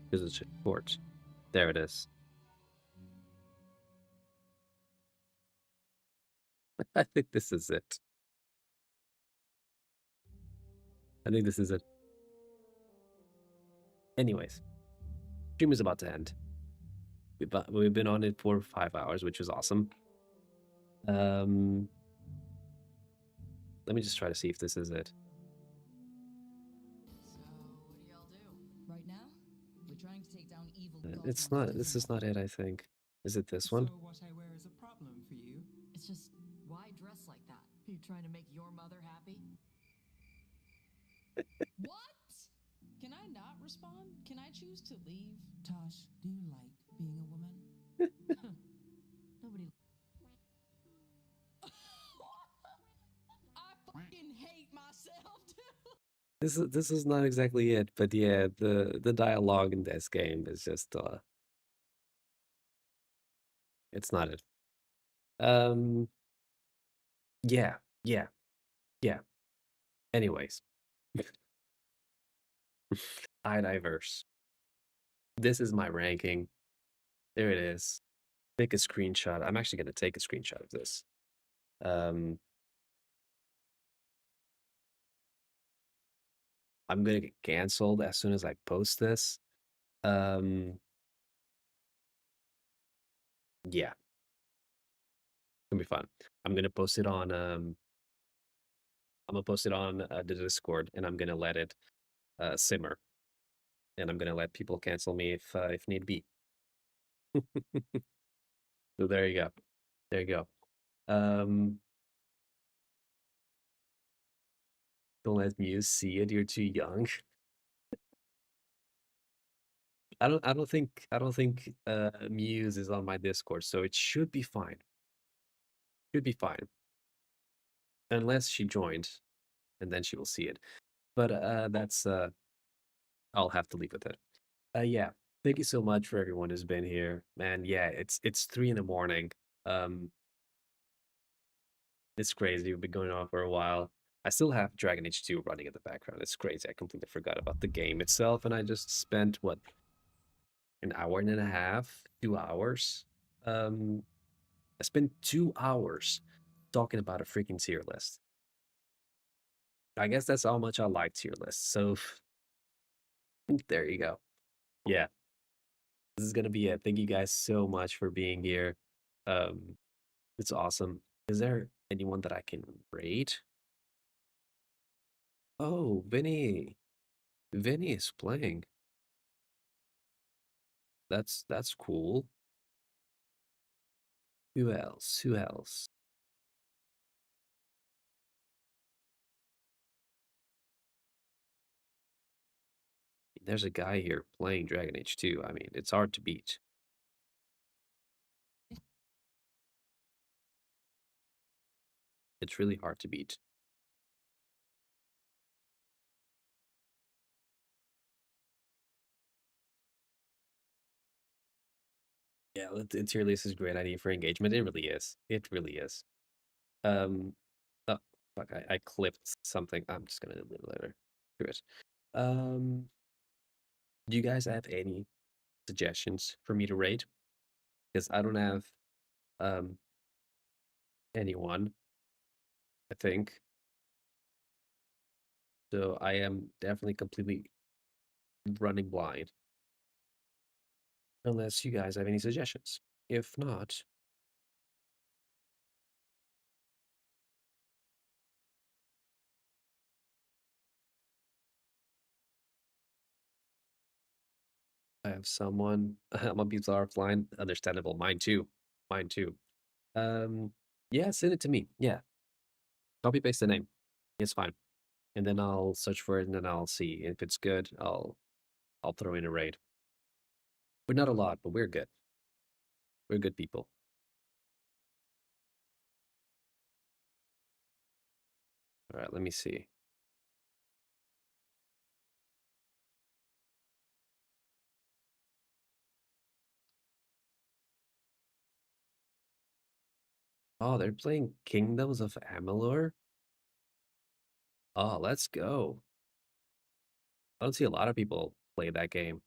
Because it's short. There it is. I think this is it. I think this is it. Anyways. Stream is about to end. We've been on it for 5 hours, which is awesome. Let me just try to see if this is it. So, what do y'all do? Right now, we're trying to take down evil It's not. This is not it, I think. Is it this one? So what I wear is a problem for you? It's just Why dress like that? Are you trying to make your mother happy? What? Can I not respond? Can I choose to leave? Tosh, do you like being a woman? Nobody. I fucking hate myself too. This is not exactly it, but yeah, the dialogue in this game is just it's not it. Yeah, yeah, yeah. Anyways, iDiverse. This is my ranking. There it is. Take a screenshot. I'm actually gonna take a screenshot of this. I'm gonna get canceled as soon as I post this. Yeah, it's gonna be fun. I'm gonna post it on I'm gonna post it on the Discord, and I'm gonna let it simmer, and I'm gonna let people cancel me if need be. So there you go. There you go. Don't let Muse see it. You're too young. I don't think Muse is on my Discord, so it should be fine. Should be fine. Unless she joined, and then she will see it. But that's I'll have to leave with it. Yeah. Thank you so much for everyone who's been here. Man, yeah, it's 3 in the morning. It's crazy. We've been going on for a while. I still have Dragon Age 2 running in the background. It's crazy. I completely forgot about the game itself, and I just spent what, an hour and a half, 2 hours. I spent 2 hours talking about a freaking tier list. I guess that's how much I like tier lists. So there you go. Yeah. This is gonna be it. Thank you guys so much for being here. It's awesome. Is there anyone that I can rate? Oh, Vinny. Vinny is playing. That's cool. Who else? Who else? There's a guy here playing Dragon Age 2. I mean, it's hard to beat. It's really hard to beat. Yeah, the tier list is a great idea for engagement. It really is. It really is. Oh, fuck, I clipped something. I'm just gonna delete it later. Screw it. Do you guys have any suggestions for me to rate? Because I don't have anyone, I think. So I am definitely completely running blind. Unless you guys have any suggestions. If not, I have someone. I'm a bizarre offline. Understandable. Mine too. Mine too. Yeah, send it to me. Yeah. Copy paste the name. It's fine. And then I'll search for it and then I'll see. If it's good, I'll throw in a raid. But not a lot, but we're good. We're good people. All right, let me see. Oh, they're playing Kingdoms of Amalur? Oh, let's go. I don't see a lot of people play that game.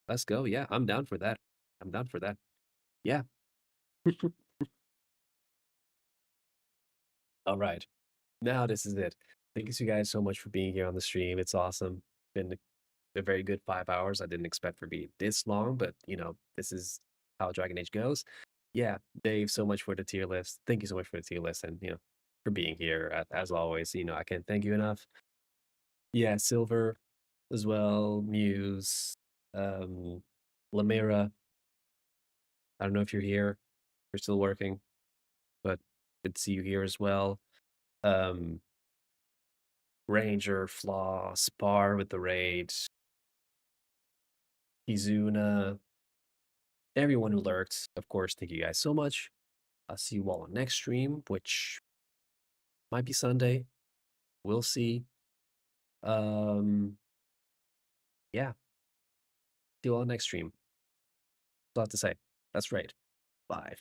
Let's go. Yeah, I'm down for that. I'm down for that. Yeah. All right. Now this is it. Thank you guys so much for being here on the stream. It's awesome. Been a very good 5 hours. I didn't expect for it to be this long, but this is how Dragon Age goes. Yeah, Dave, so much for the tier list. Thank you so much for the tier list and for being here as always. I can't thank you enough. Yeah, Silver as well, Muse, Lamira. I don't know if you're here. You're still working, but Good to see you here as well. Um, Ranger, Flaw, Spar with the raid, Izuna, everyone who lurked. Of course, thank you guys so much. I'll see you all on next stream, which might be Sunday. We'll see. Yeah. See you all next stream. That's all I have to say. That's right. Bye.